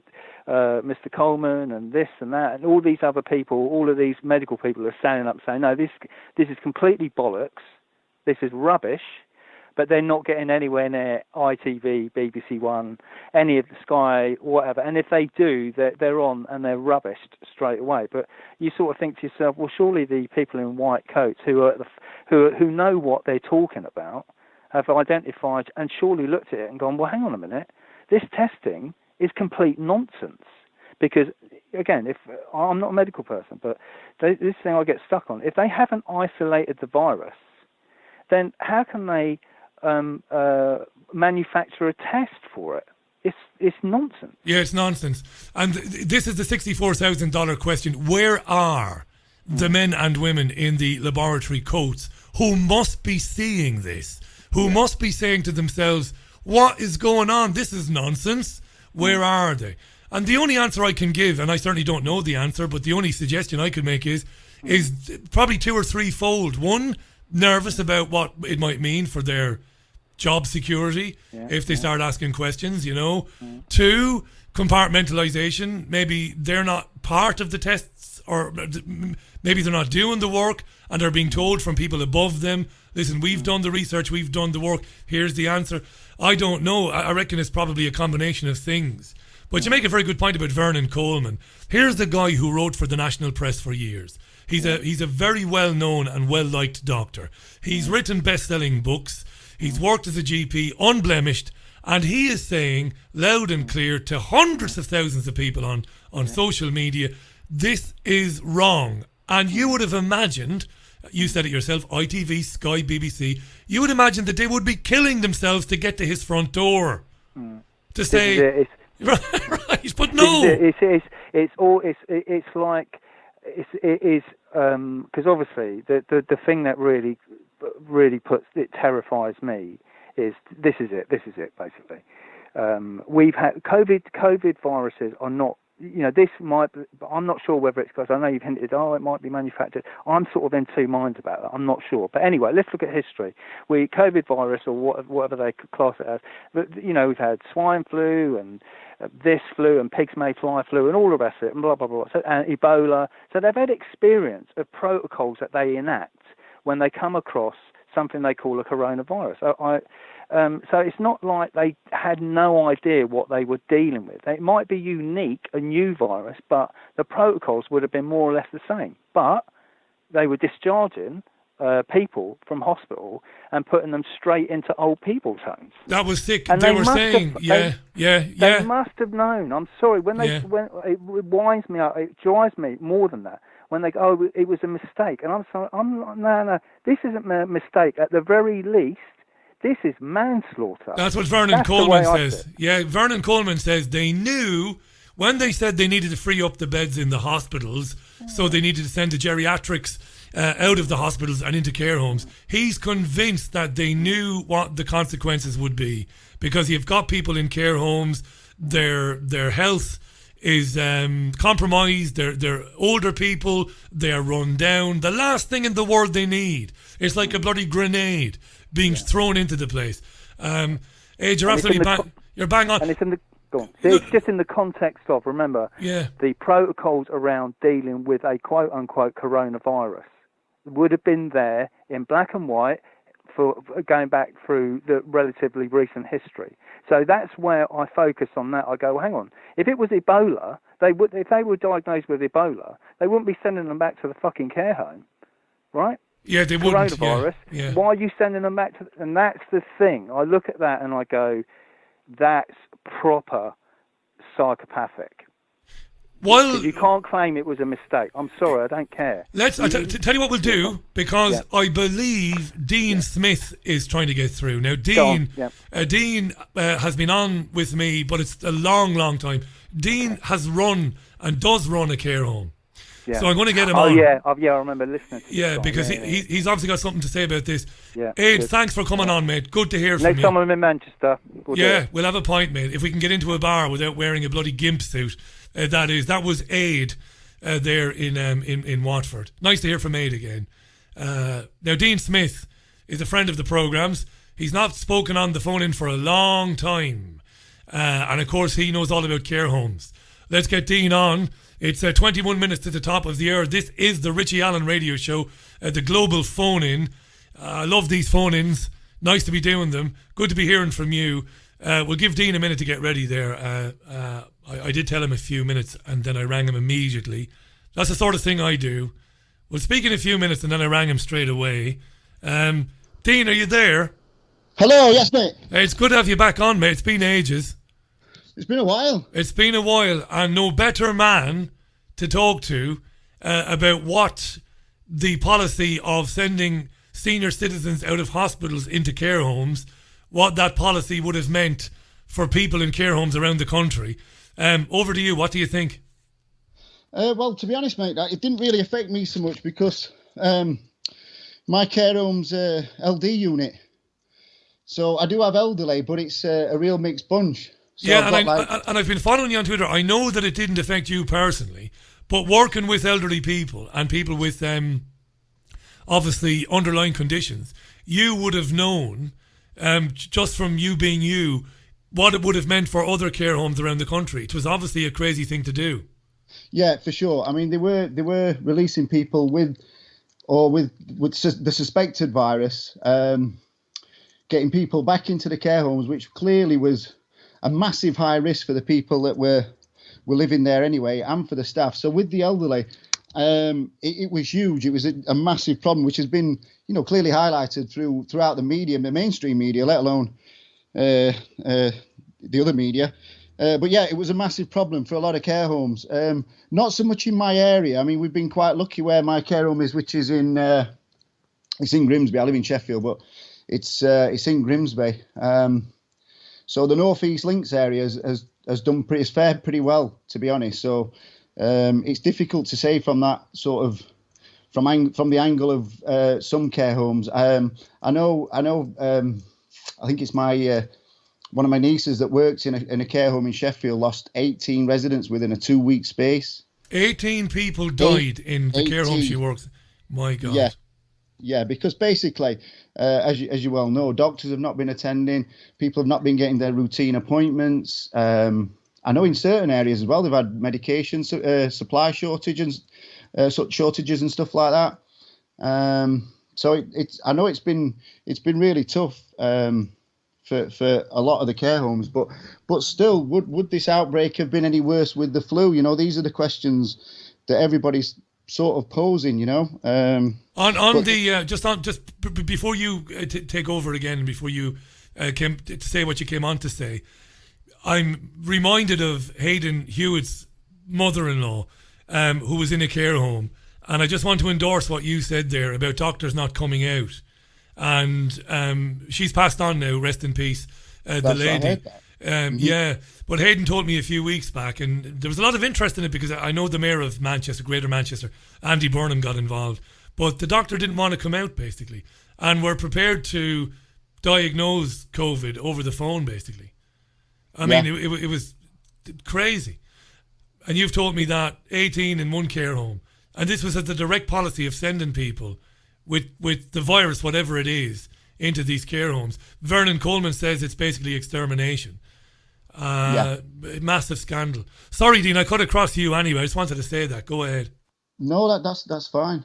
Mr. Coleman and this and that and all these other people, all of these medical people are standing up saying, no, this is completely bollocks, this is rubbish, but they're not getting anywhere near ITV, BBC One, any of the Sky, whatever. And if they do, they're on and they're rubbished straight away. But you sort of think to yourself, well, surely the people in white coats who know what they're talking about have identified and surely looked at it and gone, well, hang on a minute, this testing is complete nonsense. Because, again, if I'm not a medical person, but this thing I get stuck on, if they haven't isolated the virus, then how can they manufacture a test for it? It's nonsense. Yeah, it's nonsense. And this is the $64,000 question. Where are the men and women in the laboratory coats who must be seeing this, who must be saying to themselves, what is going on? This is nonsense. Where are they? And the only answer I can give, and I certainly don't know the answer, but the only suggestion I could make is probably 2 or 3-fold. One, nervous about what it might mean for their job security if they start asking questions, you know. 2, compartmentalization. Maybe they're not part of the tests, or maybe they're not doing the work and they're being told from people above them, listen, we've done the research, we've done the work, here's the answer. I don't know. I reckon it's probably a combination of things. But you make a very good point about Vernon Coleman. Here's the guy who wrote for the national press for years. He's a very well-known and well-liked doctor. He's written best-selling books. He's worked as a GP, unblemished, and he is saying loud and clear to hundreds of thousands of people on social media, this is wrong. And you would have imagined, you said it yourself, ITV, Sky, BBC, you would imagine that they would be killing themselves to get to his front door. To say... Right, but no. It's like because obviously the thing that really terrifies me is this is it basically. We've had COVID viruses are not. You know, this might. I'm not sure whether it's because I know you've hinted. Oh, it might be manufactured. I'm sort of in two minds about that. I'm not sure. But anyway, let's look at history. COVID virus or whatever they class it as. But you know, we've had swine flu and this flu and pig's mayfly flu and all the rest of it and blah blah blah. And Ebola. So they've had experience of protocols that they enact when they come across something they call a coronavirus. So it's not like they had no idea what they were dealing with. It might be unique, a new virus, but the protocols would have been more or less the same. But they were discharging people from hospital and putting them straight into old people's homes. That was sick. And they were saying, They must have known. I'm sorry. When it winds me up, it drives me more than that. When they go, it was a mistake. And I'm sorry, no, this isn't a mistake. At the very least, this is manslaughter. That's what Vernon Coleman says. Yeah, Vernon Coleman says they knew when they said they needed to free up the beds in the hospitals, so they needed to send the geriatrics out of the hospitals and into care homes. He's convinced that they knew what the consequences would be, because you've got people in care homes, their health is compromised, they're older people, they're run down. The last thing in the world they need is like a bloody grenade being thrown into the place. Age, you're absolutely you're bang on. And it's in the it's just in the context of, remember, the protocols around dealing with a quote-unquote coronavirus would have been there in black and white for going back through the relatively recent history. So that's where I focus on that. I go, well, hang on. If it was Ebola, if they were diagnosed with Ebola, they wouldn't be sending them back to the fucking care home, right? Yeah, they wouldn't. Coronavirus. Yeah. Why are you sending them back to? And that's the thing. I look at that and I go, that's proper psychopathic. Well, you can't claim it was a mistake. I'm sorry, I don't care. Let's tell you what we'll do, because I believe Dean Smith is trying to get through now. Dean has been on with me, but it's a long time. Dean has run and does run a care home. Yeah. So I'm going to get him on. I remember listening to you. Because he's obviously got something to say about this. Yeah, Ed, thanks for coming on, mate. Good to hear from you. Next time I'm in Manchester. We'll have a pint, mate. If we can get into a bar without wearing a bloody gimp suit, that was Aid there in Watford. Nice to hear from Aid again. Now, Dean Smith is a friend of the programmes. He's not spoken on the phone in for a long time. And of course, he knows all about care homes. Let's get Dean on. It's 21 minutes to the top of the hour. This is the Richie Allen Radio Show, the global phone-in. I love these phone-ins. Nice to be doing them. Good to be hearing from you. We'll give Dean a minute to get ready there. I did tell him a few minutes and then I rang him immediately. That's the sort of thing I do. We'll speak in a few minutes and then I rang him straight away. Dean, are you there? Hello, yes, mate. Hey, it's good to have you back on, mate. It's been ages. It's been a while. It's been a while, and no better man to talk to about what the policy of sending senior citizens out of hospitals into care homes, what that policy would have meant for people in care homes around the country. Over to you. What do you think? Well, to be honest, mate, it didn't really affect me so much because my care home's LD unit. So I do have elderly, but it's a real mixed bunch. So yeah, and I've been following you on Twitter. I know that it didn't affect you personally, but working with elderly people and people with obviously underlying conditions, you would have known, just from you being you, what it would have meant for other care homes around the country. It was obviously a crazy thing to do. Yeah, for sure. I mean, they were releasing people with the suspected virus, getting people back into the care homes, which clearly was a massive high risk for the people that were living there anyway, and for the staff. So with the elderly, it was huge. It was a massive problem, which has been, clearly highlighted throughout the media, the mainstream media, let alone the other media. But yeah, it was a massive problem for a lot of care homes. Not so much in my area. I mean, we've been quite lucky where my care home is, which is it's in Grimsby. I live in Sheffield, but it's in Grimsby. So the North East Links area has done fared pretty well, to be honest. So it's difficult to say from that sort of from the angle of some care homes. I know. I think it's my one of my nieces that works in a care home in Sheffield lost 18 residents within a 2-week space. 18 people died in the care home she works. My God. Yeah, because basically, as you well know, doctors have not been attending. People have not been getting their routine appointments. I know in certain areas as well, they've had medication supply shortages and stuff like that. So I know it's been really tough for a lot of the care homes, but still, would this outbreak have been any worse with the flu? These are the questions that everybody's sort of posing, before you take over again, and before you came to say what you came on to say, I'm reminded of Hayden Hewitt's mother-in-law, who was in a care home, and I just want to endorse what you said there about doctors not coming out. And she's passed on now, rest in peace, the lady. Yeah, but Hayden told me a few weeks back, and there was a lot of interest in it because I know the mayor of Manchester, Greater Manchester, Andy Burnham, got involved, but the doctor didn't want to come out, basically, and were prepared to diagnose COVID over the phone, basically. I mean, it was crazy. And you've told me that 18 in one care home, and this was at the direct policy of sending people with the virus, whatever it is, into these care homes. Vernon Coleman says it's basically extermination. Massive scandal. Sorry, Dean, I cut across you anyway. I just wanted to say that. Go ahead. No, that's fine.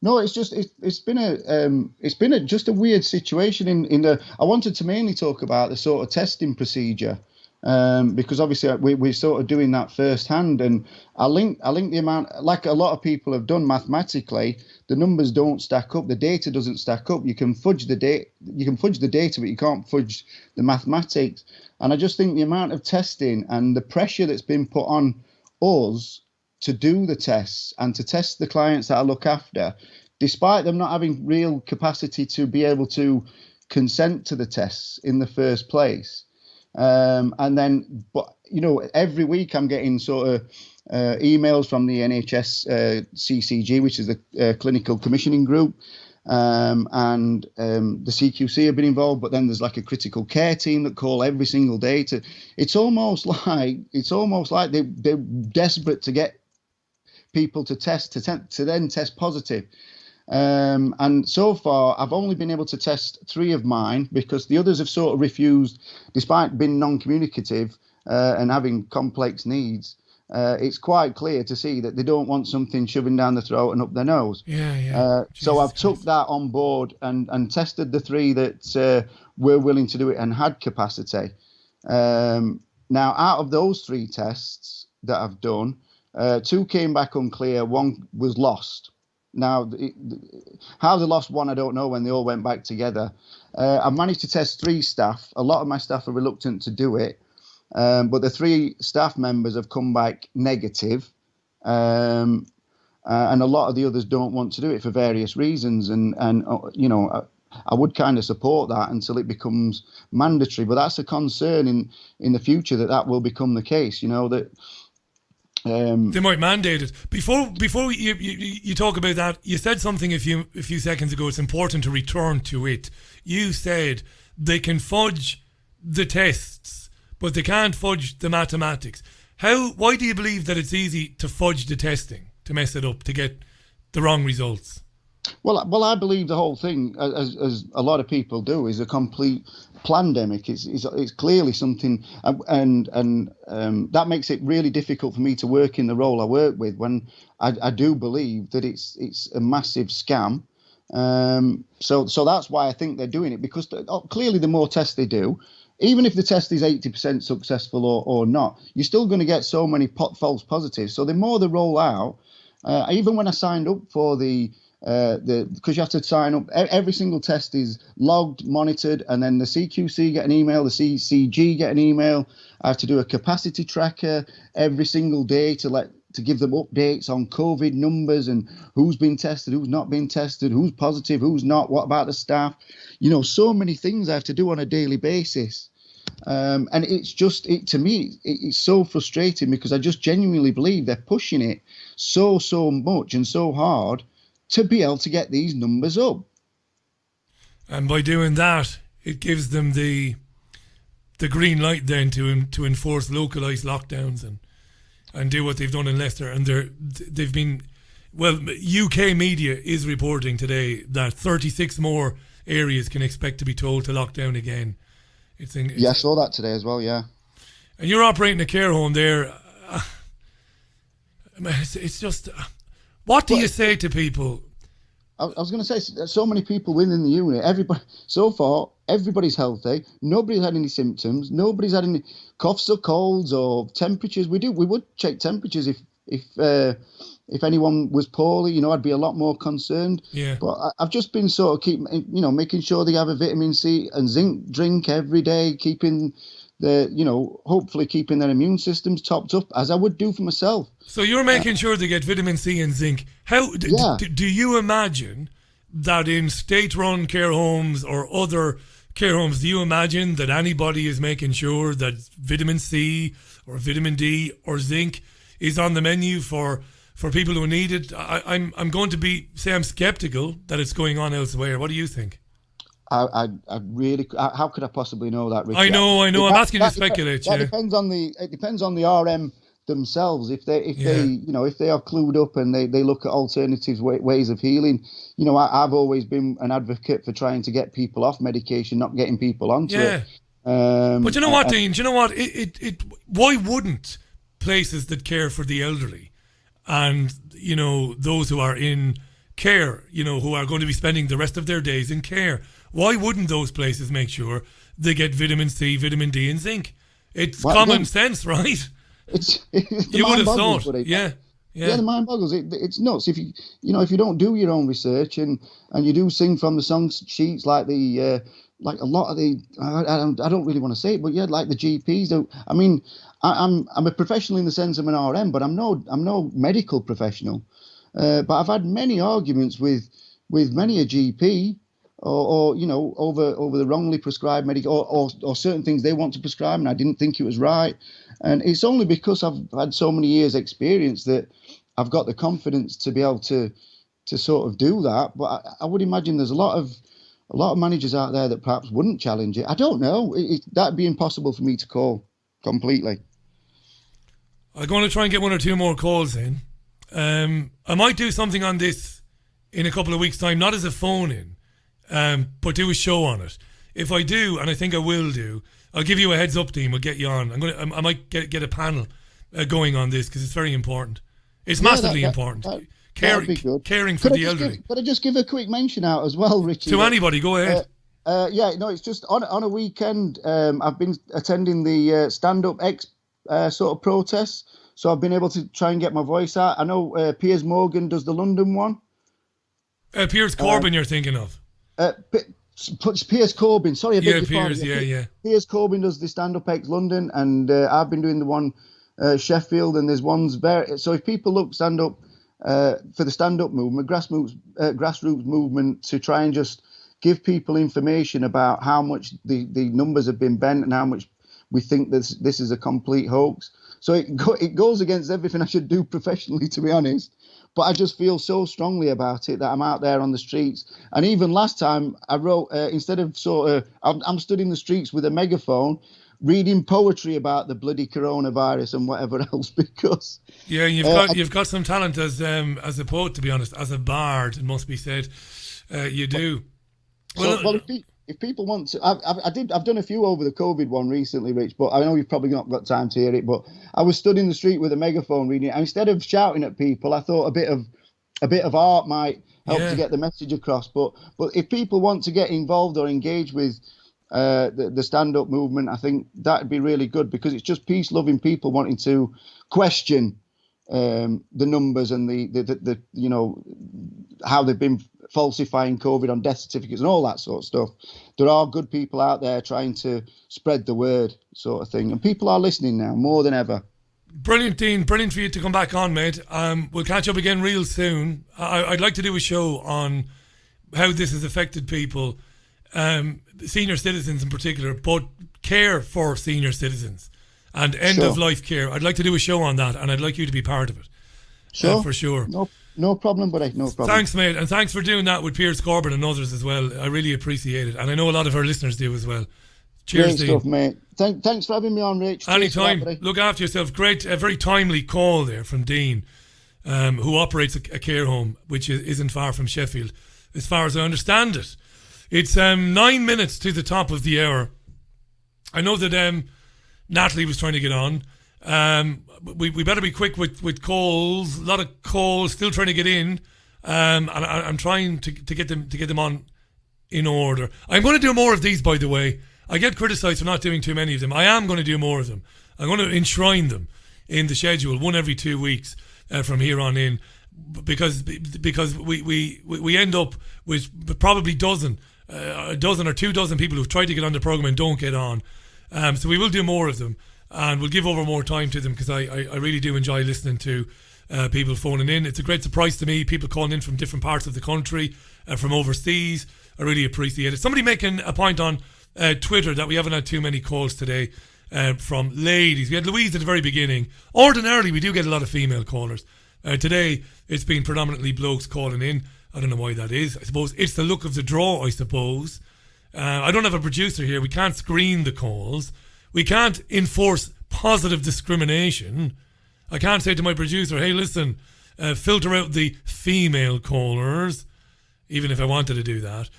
No, it's just it's been just a weird situation in the. I wanted to mainly talk about the sort of testing procedure. Because obviously we're sort of doing that firsthand, and I link the amount, like a lot of people have done mathematically, the numbers don't stack up, the data doesn't stack up. You can fudge the data, but you can't fudge the mathematics. And I just think the amount of testing and the pressure that's been put on us to do the tests and to test the clients that I look after, despite them not having real capacity to be able to consent to the tests in the first place. And then, but every week I'm getting sort of emails from the NHS CCG, which is the Clinical Commissioning Group, and the CQC have been involved. But then there's like a critical care team that call every single day. It's almost like they're desperate to get people to test to then test positive. And so far, I've only been able to test 3 of mine because the others have sort of refused, despite being non-communicative and having complex needs. it's quite clear to see that they don't want something shoving down the throat and up their nose. So I've took that on board and tested the 3 that were willing to do it and had capacity. Now, out of those 3 tests that I've done, 2 came back unclear, 1 was lost. Now, how they lost 1, I don't know, when they all went back together. I've managed to test 3 staff. A lot of my staff are reluctant to do it, but the 3 staff members have come back negative, and a lot of the others don't want to do it for various reasons. And you know, I would kind of support that until it becomes mandatory. But that's a concern in the future that will become the case. You know, that they might mandate it. Before you talk about that, you said something a few seconds ago. It's important to return to it. You said they can fudge the tests, but they can't fudge the mathematics. Why do you believe that it's easy to fudge the testing, to mess it up, to get the wrong results? Well, I believe the whole thing, as a lot of people do, is a complete plandemic. It's clearly something, and that makes it really difficult for me to work in the role I work with, when I do believe that it's a massive scam. So that's why I think they're doing it, because clearly the more tests they do, even if the test is 80% successful or not, you're still going to get so many false positives. So the more they roll out, even when I signed up for because you have to sign up, every single test is logged, monitored, and then the CQC get an email, the CCG get an email. I have to do a capacity tracker every single day to give them updates on COVID numbers and who's been tested, who's not been tested, who's positive, who's not, what about the staff. You know, so many things I have to do on a daily basis. And it's just, to me, it's so frustrating, because I just genuinely believe they're pushing it so much and so hard to be able to get these numbers up. And by doing that, it gives them the green light then to enforce localised lockdowns and do what they've done in Leicester. And they've been, well, UK media is reporting today that 36 more areas can expect to be told to lock down again. I saw that today as well, yeah. And you're operating a care home there. It's just... What do you say to people? I was going to say, so many people within the unit. Everybody's healthy. Nobody's had any symptoms. Nobody's had any coughs or colds or temperatures. We would check temperatures if anyone was poorly. You know, I'd be a lot more concerned. Yeah. But I've just been sort of making sure they have a vitamin C and zinc drink every day, hopefully keeping their immune systems topped up, as I would do for myself. So you're making sure they get vitamin C and zinc. Do you imagine that in state-run care homes or other care homes, do you imagine that anybody is making sure that vitamin C or vitamin D or zinc is on the menu for people who need it? I'm going to say I'm skeptical that it's going on elsewhere. What do you think? I really, how could I possibly know that, Richie? I know. I'm asking you to speculate. That depends on the RM themselves. If they are clued up and they look at alternative ways of healing. You know, I've always been an advocate for trying to get people off medication, not getting people onto it. But you know what, Dean? Do you know what? Why wouldn't places that care for the elderly and, you know, those who are in care, you know, who are going to be spending the rest of their days in care, why wouldn't those places make sure they get vitamin C, vitamin D, and zinc? It's common sense, right? You would have thought, yeah. The mind boggles. It's nuts. If you don't do your own research and you do sing from the song sheets like a lot of the, I don't really want to say it, but yeah, like the GPs. I mean, I'm a professional in the sense of an RM, but I'm no medical professional. But I've had many arguments with many a GP. Or over the wrongly prescribed medical or certain things they want to prescribe and I didn't think it was right. And it's only because I've had so many years experience that I've got the confidence to be able to sort of do that. But I would imagine there's a lot of managers out there that perhaps wouldn't challenge it. I don't know. That'd be impossible for me to call completely. I'm going to try and get one or two more calls in. I might do something on this in a couple of weeks' time, not as a phone-in, but do a show on it. If I do, and I think I will do, I'll give you a heads up, Dean. We'll get you on. I might get a panel going on this, because it's very important. It's massively important. Caring for the elderly. Could I just give a quick mention out as well, Richie? To anybody, go ahead. It's just on a weekend. I've been attending the stand-up sort of protests, so I've been able to try and get my voice out. I know Piers Morgan does the London one. Piers Corbyn, you're thinking of? Piers Corbyn. Sorry, I beg your Piers. pardon. Yeah. Piers Corbyn does the stand-up X London, and I've been doing the one Sheffield, and there's ones there. So if people stand up for the stand-up movement, grassroots movement, to try and just give people information about how much the numbers have been bent and how much we think this is a complete hoax. So it goes against everything I should do professionally, to be honest. But I just feel so strongly about it that I'm out there on the streets. And even last time I wrote, instead of I'm stood in the streets with a megaphone, reading poetry about the bloody coronavirus and whatever else, because you've got some talent as a poet, to be honest, as a bard, it must be said. You do. If people want to, I've done a few over the COVID one recently, Rich, but I know you've probably not got time to hear it. But I was stood in the street with a megaphone reading it, and instead of shouting at people, I thought a bit of art might help to get the message across. But if people want to get involved or engage with the stand-up movement, I think that'd be really good, because it's just peace-loving people wanting to question the numbers and the how they've been falsifying COVID on death certificates and all that sort of stuff. There are good people out there trying to spread the word, sort of thing, and people are listening now more than ever. Brilliant, Dean. Brilliant for you to come back on, mate. We'll catch up again real soon. I'd like to do a show on how this has affected people, senior citizens in particular, but care for senior citizens and end-of-life care. I'd like to do a show on that, and I'd like you to be part of it. Sure. For sure. No problem, buddy. No problem. Thanks, mate. And thanks for doing that with Piers Corbyn and others as well. I really appreciate it. And I know a lot of our listeners do as well. Cheers, Great stuff, mate. Thanks for having me on, Rich. Anytime. Look after yourself. Great, a very timely call there from Dean, who operates a care home, which isn't far from Sheffield, as far as I understand it. It's 9 minutes to the top of the hour. I know that Natalie was trying to get on. We better be quick with calls. A lot of calls still trying to get in, and I'm trying to get them on in order. I'm going to do more of these, by the way. I get criticised for not doing too many of them. I am going to do more of them. I'm going to enshrine them in the schedule, one every 2 weeks from here on in, because we end up with probably a dozen or 2 dozen people who've tried to get on the program and don't get on. So we will do more of them. And we'll give over more time to them, because I really do enjoy listening to people phoning in. It's a great surprise to me, people calling in from different parts of the country, from overseas. I really appreciate it. Somebody making a point on Twitter that we haven't had too many calls today from ladies. We had Louise at the very beginning. Ordinarily, we do get a lot of female callers. Today, it's been predominantly blokes calling in. I don't know why that is. I suppose it's the luck of the draw, I suppose. I don't have a producer here. We can't screen the calls. We can't enforce positive discrimination. I can't say to my producer, hey, listen, filter out the female callers, even if I wanted to do that.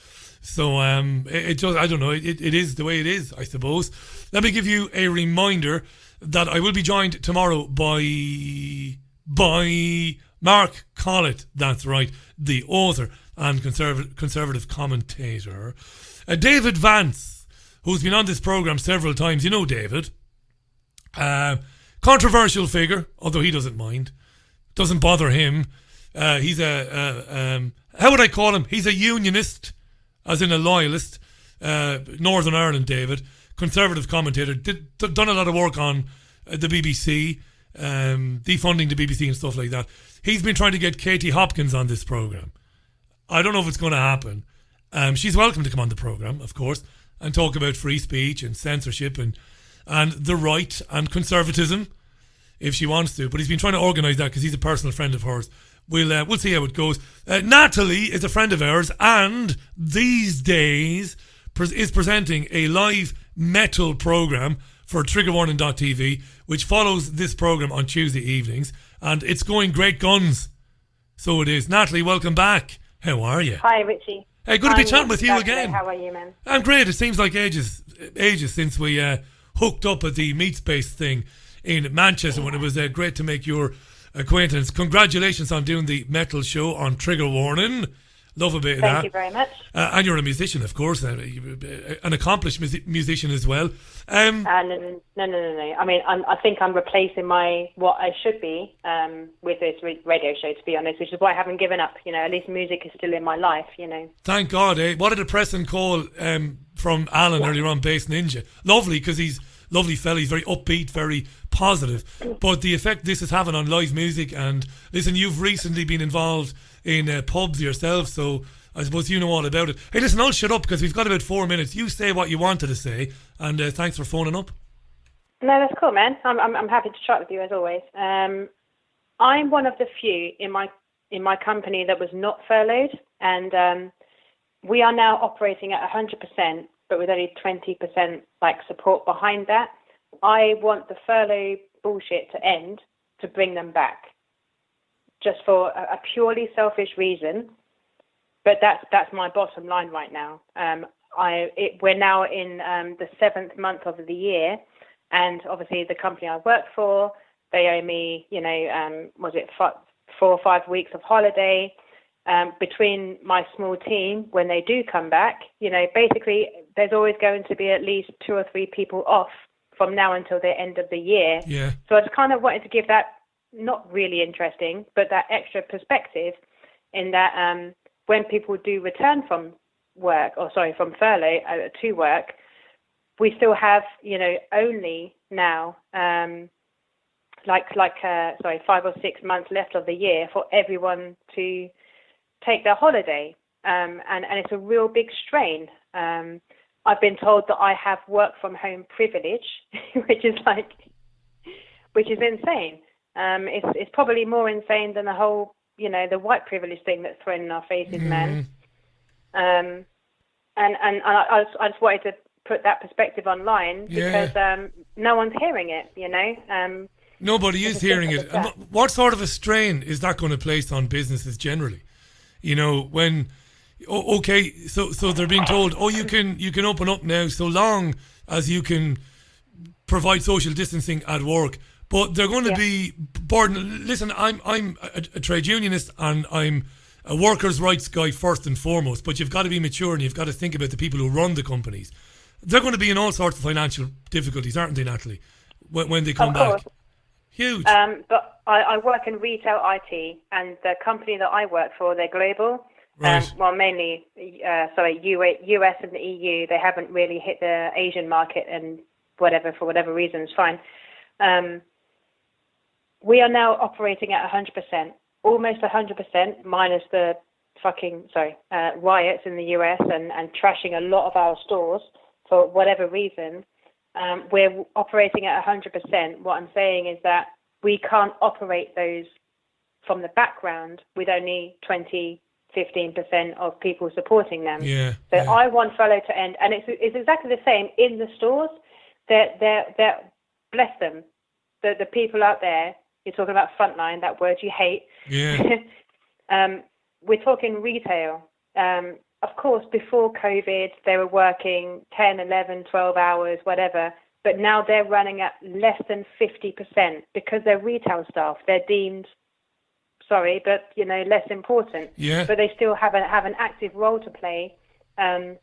So it just, I don't know, it is the way it is, I suppose. Let me give you a reminder that I will be joined tomorrow by Mark Collett, that's right, the author and conservative commentator. David Vance, who's been on this program several times. You know David. Controversial figure, although he doesn't mind. Doesn't bother him. He's how would I call him? He's a unionist, as in a loyalist. Northern Ireland, David. Conservative commentator. Done a lot of work on the BBC, defunding the BBC and stuff like that. He's been trying to get Katie Hopkins on this program. I don't know if it's going to happen. She's welcome to come on the program, of course, and talk about free speech and censorship and the right and conservatism, if she wants to. But he's been trying to organise that because he's a personal friend of hers. We'll see how it goes. Natalie is a friend of ours, and these days is presenting a live metal programme for triggerwarning.tv, which follows this programme on Tuesday evenings, and it's going great guns. So it is. Natalie, welcome back. How are you? Hi, Richie. Hey, good to be chatting with you again. How are you, man? I'm great. It seems like ages since we hooked up at the Meat Space thing in Manchester when it was great to make your acquaintance. Congratulations on doing the metal show on Trigger Warning. Love a bit of that. Thank you very much. And you're a musician, of course, an accomplished musician as well. No. I mean, I think I'm replacing what I should be with this radio show, to be honest, which is why I haven't given up. At least music is still in my life, Thank God, eh? What a depressing call from Alan earlier on, Bass Ninja. Lovely, because he's a lovely fella. He's very upbeat, very positive. But the effect this is having on live music, and listen, you've recently been involved in pubs yourself, so I suppose you know all about it. Hey, listen, I'll shut up because we've got about 4 minutes. You say what you wanted to say, and thanks for phoning up. No, that's cool, man. I'm happy to chat with you as always. I'm one of the few in my company that was not furloughed, and we are now operating at 100%, but with only 20% support behind that. I want the furlough bullshit to end, to bring them back, just for a purely selfish reason. But that's my bottom line right now. We're now in the 7th month of the year, and obviously the company I work for, they owe me, 4 or 5 weeks of holiday. Between my small team, when they do come back, basically there's always going to be at least 2 or 3 people off from now until the end of the year. Yeah. So I just kind of wanted to give that, not really interesting, but that extra perspective in that when people do return from from furlough to work, we still have, only now 5 or 6 months left of the year for everyone to take their holiday. And it's a real big strain. I've been told that I have work from home privilege, which is insane. It's probably more insane than the whole, the white privilege thing that's thrown in our faces, man. And I just wanted to put that perspective online because no one's hearing it, Nobody is hearing it. And what sort of a strain is that going to place on businesses generally? When, so they're being told, you can open up now so long as you can provide social distancing at work. But they're going to be burdened. Listen, I'm a trade unionist and I'm a workers' rights guy first and foremost. But you've got to be mature and you've got to think about the people who run the companies. They're going to be in all sorts of financial difficulties, aren't they, Natalie? When they come back, huge. But I work in retail IT, and the company that I work for, they're global. Right. Mainly, US and the EU. They haven't really hit the Asian market and for whatever reasons. Fine. We are now operating at 100%, almost 100%, minus the riots in the US and trashing a lot of our stores for whatever reason. We're operating at 100%. What I'm saying is that we can't operate those from the background with only 15% of people supporting them. I want furlough to end, and it's exactly the same in the stores. They're bless them, the people out there. You're talking about frontline, that word you hate. We're talking retail. Of course, before COVID, they were working 10, 11, 12 hours, whatever. But now they're running at less than 50% because they're retail staff. They're deemed, less important. But they still have an active role to play. And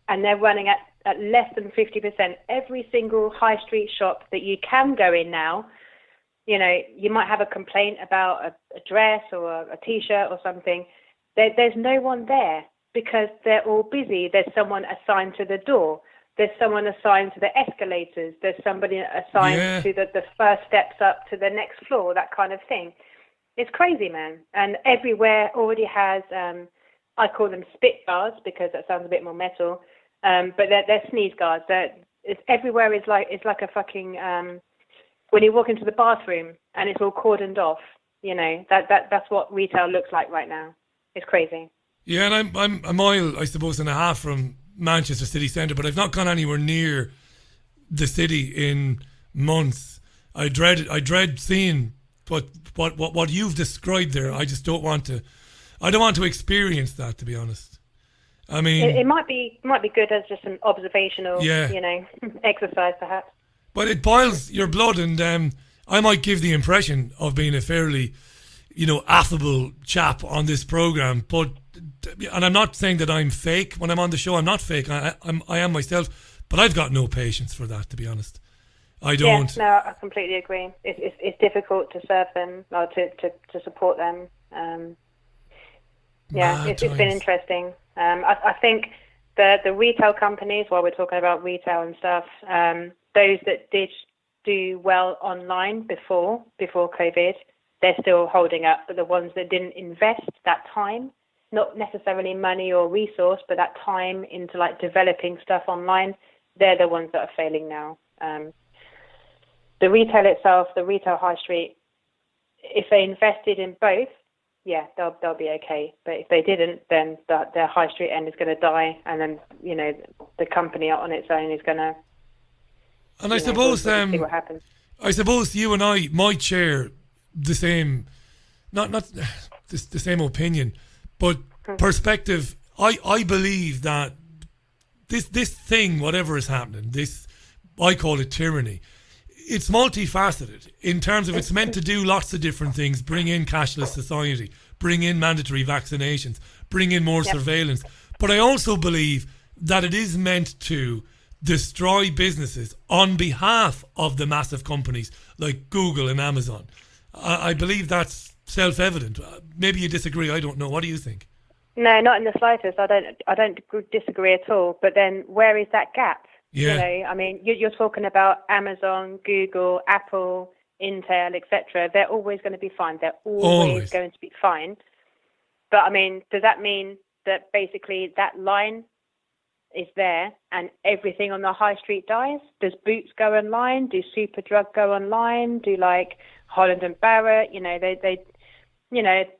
they're running at less than 50%. Every single high street shop that you can go in now, you might have a complaint about a dress or a T-shirt or something. There's no one there because they're all busy. There's someone assigned to the door. There's someone assigned to the escalators. There's somebody assigned to the first steps up to the next floor, that kind of thing. It's crazy, man. And everywhere already has, I call them spit guards because that sounds a bit more metal, but they're sneeze guards. Everywhere is like a fucking, when you walk into the bathroom and it's all cordoned off, that's what retail looks like right now. It's crazy. Yeah, and I'm a mile, I suppose, and a half from Manchester city centre, but I've not gone anywhere near the city in months. I dread seeing what you've described there. I just don't want to experience that, to be honest. I mean, it might be good as just an observational, exercise, perhaps. But it boils your blood, and I might give the impression of being a fairly, affable chap on this program. And I'm not saying that I'm fake when I'm on the show. I'm not fake. I am myself. But I've got no patience for that, to be honest. I don't. Yeah, no, I completely agree. It's difficult to serve them or to support them. It's been interesting. I think the retail companies, while we're talking about retail and stuff, those that did do well online before COVID, they're still holding up. But the ones that didn't invest that time, not necessarily money or resource, but that time into like developing stuff online, they're the ones that are failing now. The retail itself, the retail high street, if they invested in both, yeah, they'll be okay. But if they didn't, then their high street end is going to die, and then the company on its own is going to. And I suppose we'll see what happens. I suppose you and I might share the same, not the same opinion, but perspective. I believe that this thing, whatever is happening, this, I call it tyranny. It's multifaceted in terms of it's meant to do lots of different things, bring in cashless society, bring in mandatory vaccinations, bring in more surveillance. But I also believe that it is meant to destroy businesses on behalf of the massive companies like Google and Amazon. I believe that's self-evident. Maybe you disagree, I don't know. What do you think? No, not in the slightest. I don't disagree at all. But then where is that gap? Yeah. I mean, you're talking about Amazon, Google, Apple, Intel, etc. They're always going to be fine. They're always going to be fine. But I mean, does that mean that basically that line is there and everything on the high street dies? Does Boots go online? Do Superdrug go online? Do like Holland and Barrett?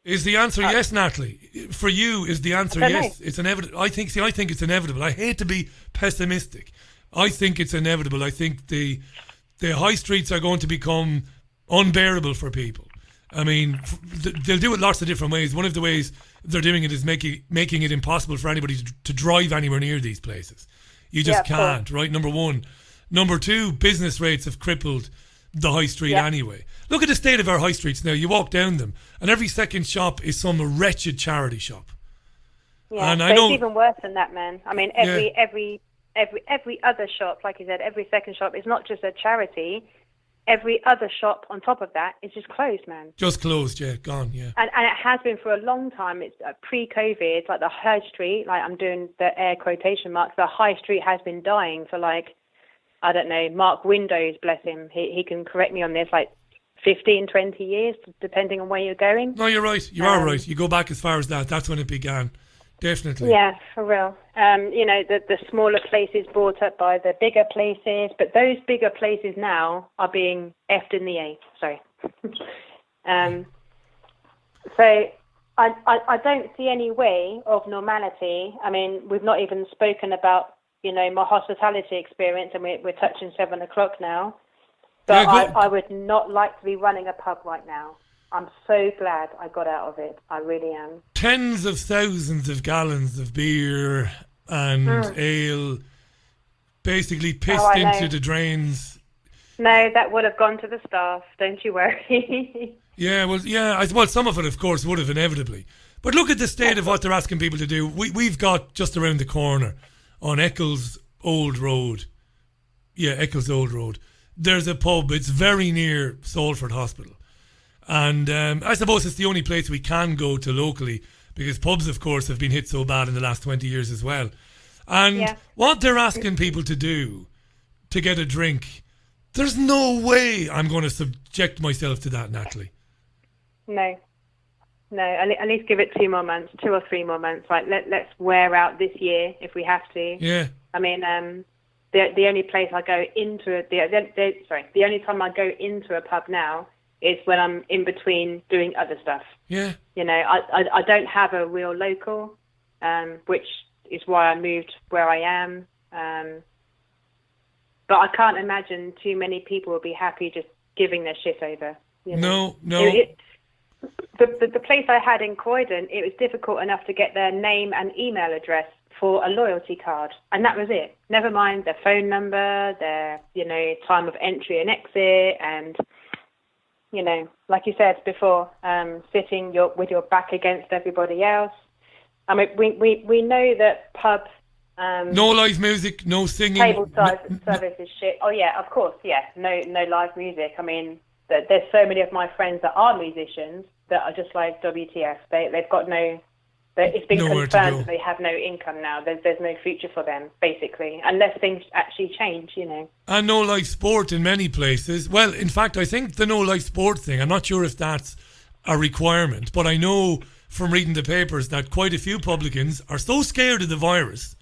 Is the answer yes, Natalie? For you, is the answer yes? It's inevitable. I think it's inevitable. I hate to be pessimistic. I think it's inevitable. I think the high streets are going to become unbearable for people. I mean, they'll do it lots of different ways. One of the ways they're doing it is making it impossible for anybody to drive anywhere near these places. You just can't, right? Number one. Number two, business rates have crippled the high street anyway. Look at the state of our high streets now. You walk down them, and every second shop is some wretched charity shop. Yeah, and I know it's even worse than that, man. I mean, every other shop, like you said, every second shop is not just a charity. Every other shop on top of that is just closed, man. Just closed, gone, And it has been for a long time. It's pre-COVID, like the high street, like I'm doing the air quotation marks, the high street has been dying for like, I don't know, Mark Windows, bless him. He can correct me on this, like 15, 20 years, depending on where you're going. No, you're right. You are right. You go back as far as that. That's when it began. Definitely. Yeah, for real. The smaller places brought up by the bigger places, but those bigger places now are being effed in the A. Sorry. So I don't see any way of normality. I mean, we've not even spoken about, my hospitality experience, and we're touching 7 o'clock now. But I would not like to be running a pub right now. I'm so glad I got out of it. I really am. Tens of thousands of gallons of beer and ale basically pissed into the drains. No, that would have gone to the staff. Don't you worry. Well, some of it, of course, would have inevitably. But look at the state of what they're asking people to do. We've got just around the corner on Eccles Old Road. Yeah, Eccles Old Road. There's a pub. It's very near Salford Hospital. And I suppose it's the only place we can go to locally, because pubs, of course, have been hit so bad in the last 20 years as well. And what they're asking people to do to get a drink, there's no way I'm going to subject myself to that, Natalie. No. At least give it 2 more months, 2 or 3 more months. Like let's wear out this year if we have to. Yeah. I mean, the only place I go into the only time I go into a pub now is when I'm in between doing other stuff. Yeah. I don't have a real local, which is why I moved where I am. But I can't imagine too many people will be happy just giving their shit over. No. The place I had in Croydon, it was difficult enough to get their name and email address for a loyalty card, and that was it. Never mind their phone number, their time of entry and exit, and like you said before, sitting with your back against everybody else. I mean, we know that pubs. No live music, no singing. Table service is shit. Oh yeah, of course, yeah. No live music. I mean, there's so many of my friends that are musicians that are just like WTF. They've got no. It's been confirmed that they have no income now. There's no future for them, basically, unless things actually change, And no live sport in many places. Well, in fact, I think the no live sport thing, I'm not sure if that's a requirement, but I know from reading the papers that quite a few publicans are so scared of the virus.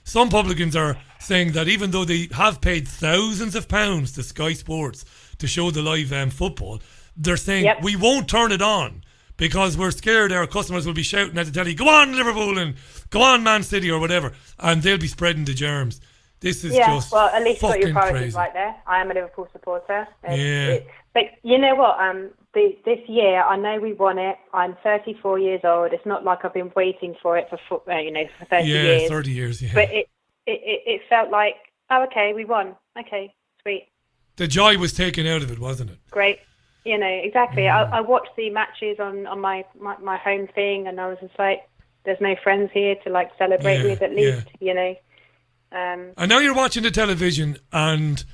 Some publicans are saying that even though they have paid thousands of pounds to Sky Sports to show the live football, they're saying we won't turn it on because we're scared our customers will be shouting at the telly, go on Liverpool and go on Man City or whatever, and they'll be spreading the germs. This is just well, at least you got your priorities crazy. right there. I am a Liverpool supporter. Yeah. But you know what? This year, I know we won it. I'm 34 years old. It's not like I've been waiting for it for 30 years. Yeah, 30 years, yeah. But it felt like, oh, okay, we won. Okay, sweet. The joy was taken out of it, wasn't it? Great. Exactly. I watched the matches on my home thing, and I was just like, there's no friends here to like celebrate with at least, And now you're watching the television and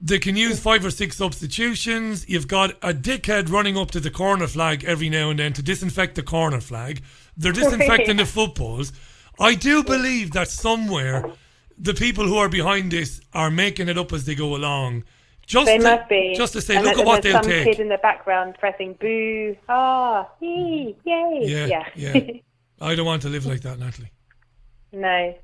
they can use 5 or 6 substitutions. You've got a dickhead running up to the corner flag every now and then to disinfect the corner flag. They're disinfecting the footballs. I do believe that somewhere the people who are behind this are making it up as they go along. Must be. Just to say, look at what they'll take. Some kid in the background pressing boo, yay. Yeah. I don't want to live like that, Natalie. No.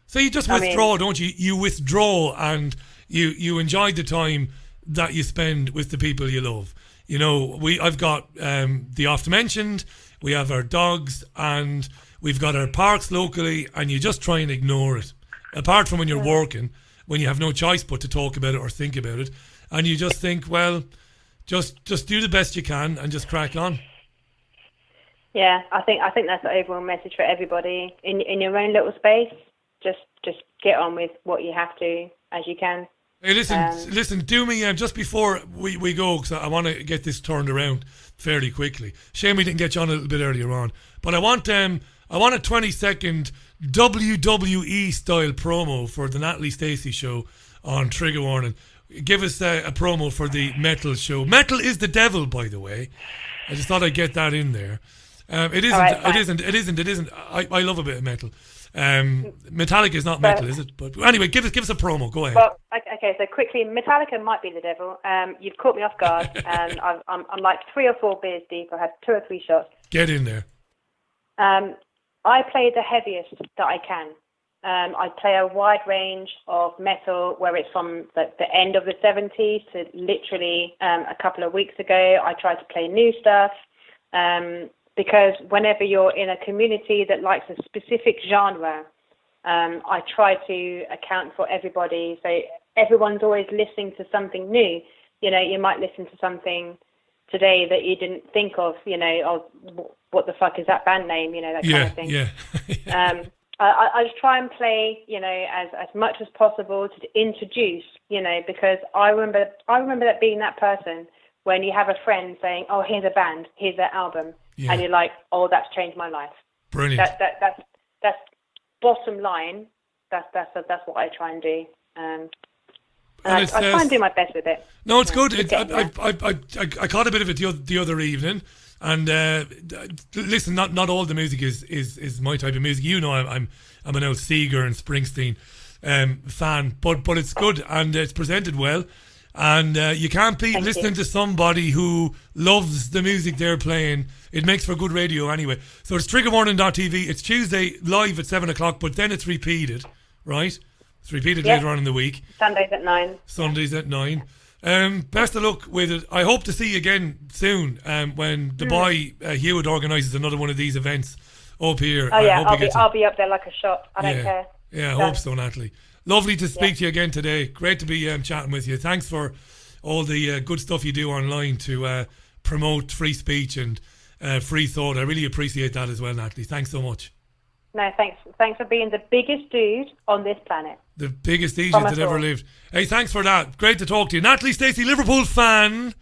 So you just withdraw, don't you? You withdraw and you enjoy the time that you spend with the people you love. I've got the oft mentioned, we have our dogs, and we've got our parks locally, and you just try and ignore it. Apart from when you're working, when you have no choice but to talk about it or think about it, and you just think, well, just do the best you can and just crack on. Yeah, I think that's the overall message for everybody in your own little space. Just get on with what you have to as you can. Hey, listen. Do me just before we go, because I want to get this turned around fairly quickly. Shame we didn't get you on a little bit earlier on, but I want a 20-second WWE style promo for the Natalie Stacey show on Trigger Warning. Give us a promo for the metal show. Metal is the devil, by the way. I just thought I'd get that in there. It isn't. Right, it isn't. I love a bit of metal. Metallica is not metal, is it? But anyway, give us a promo. Go ahead. Well, okay. So quickly, Metallica might be the devil. You've caught me off guard, and I'm like 3 or 4 beers deep. I had 2 or 3 shots. Get in there. I play the heaviest that I can. I play a wide range of metal, where it's from the end of the 70s to literally a couple of weeks ago. I try to play new stuff. Because whenever you're in a community that likes a specific genre, I try to account for everybody. So everyone's always listening to something new. You might listen to something today that you didn't think of, what the fuck is that band name, that kind of thing. Yeah. I just try and play, as much as possible to introduce, because I remember that being that person when you have a friend saying, oh, here's a band, here's their album. Yeah. And you're like, oh, that's changed my life. Brilliant. That's bottom line. That's what I try and do. I try and do my best with it. No, it's good. I caught a bit of it the other evening, and listen, not all the music is my type of music. I'm an old Seeger and Springsteen fan, but it's good and it's presented well. And you can't beat listening to somebody who loves the music they're playing. It makes for good radio anyway. So it's triggerwarning.tv. It's Tuesday live at 7 o'clock, but then it's repeated, right? It's repeated later on in the week. Sundays at 9. Sundays at 9. Best of luck with it. I hope to see you again soon when the boy Hewitt organises another one of these events up here. Oh, yeah, I'll be up there like a shot. I don't care. Yeah, I hope so, Natalie. Lovely to speak to you again today. Great to be chatting with you. Thanks for all the good stuff you do online to promote free speech and free thought. I really appreciate that as well, Natalie. Thanks so much. No, thanks for being the biggest dude on this planet. The biggest Egypt that ever lived. Hey, thanks for that. Great to talk to you. Natalie Stacey, Liverpool fan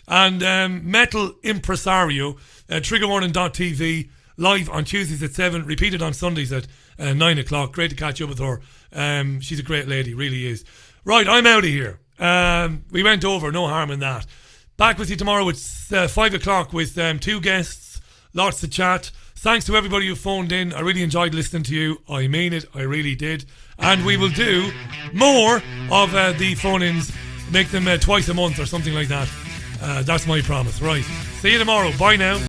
and metal impresario. Triggerwarning.tv, live on Tuesdays at 7, repeated on Sundays at 9 o'clock. Great to catch up with her. She's a great lady, really is. Right, I'm out of here. We went over, no harm in that. Back with you tomorrow at 5 o'clock with 2 guests. Lots to chat. Thanks to everybody who phoned in. I really enjoyed listening to you. I mean it. I really did. And we will do more of the phone-ins. Make them twice a month or something like that. That's my promise. Right. See you tomorrow. Bye now.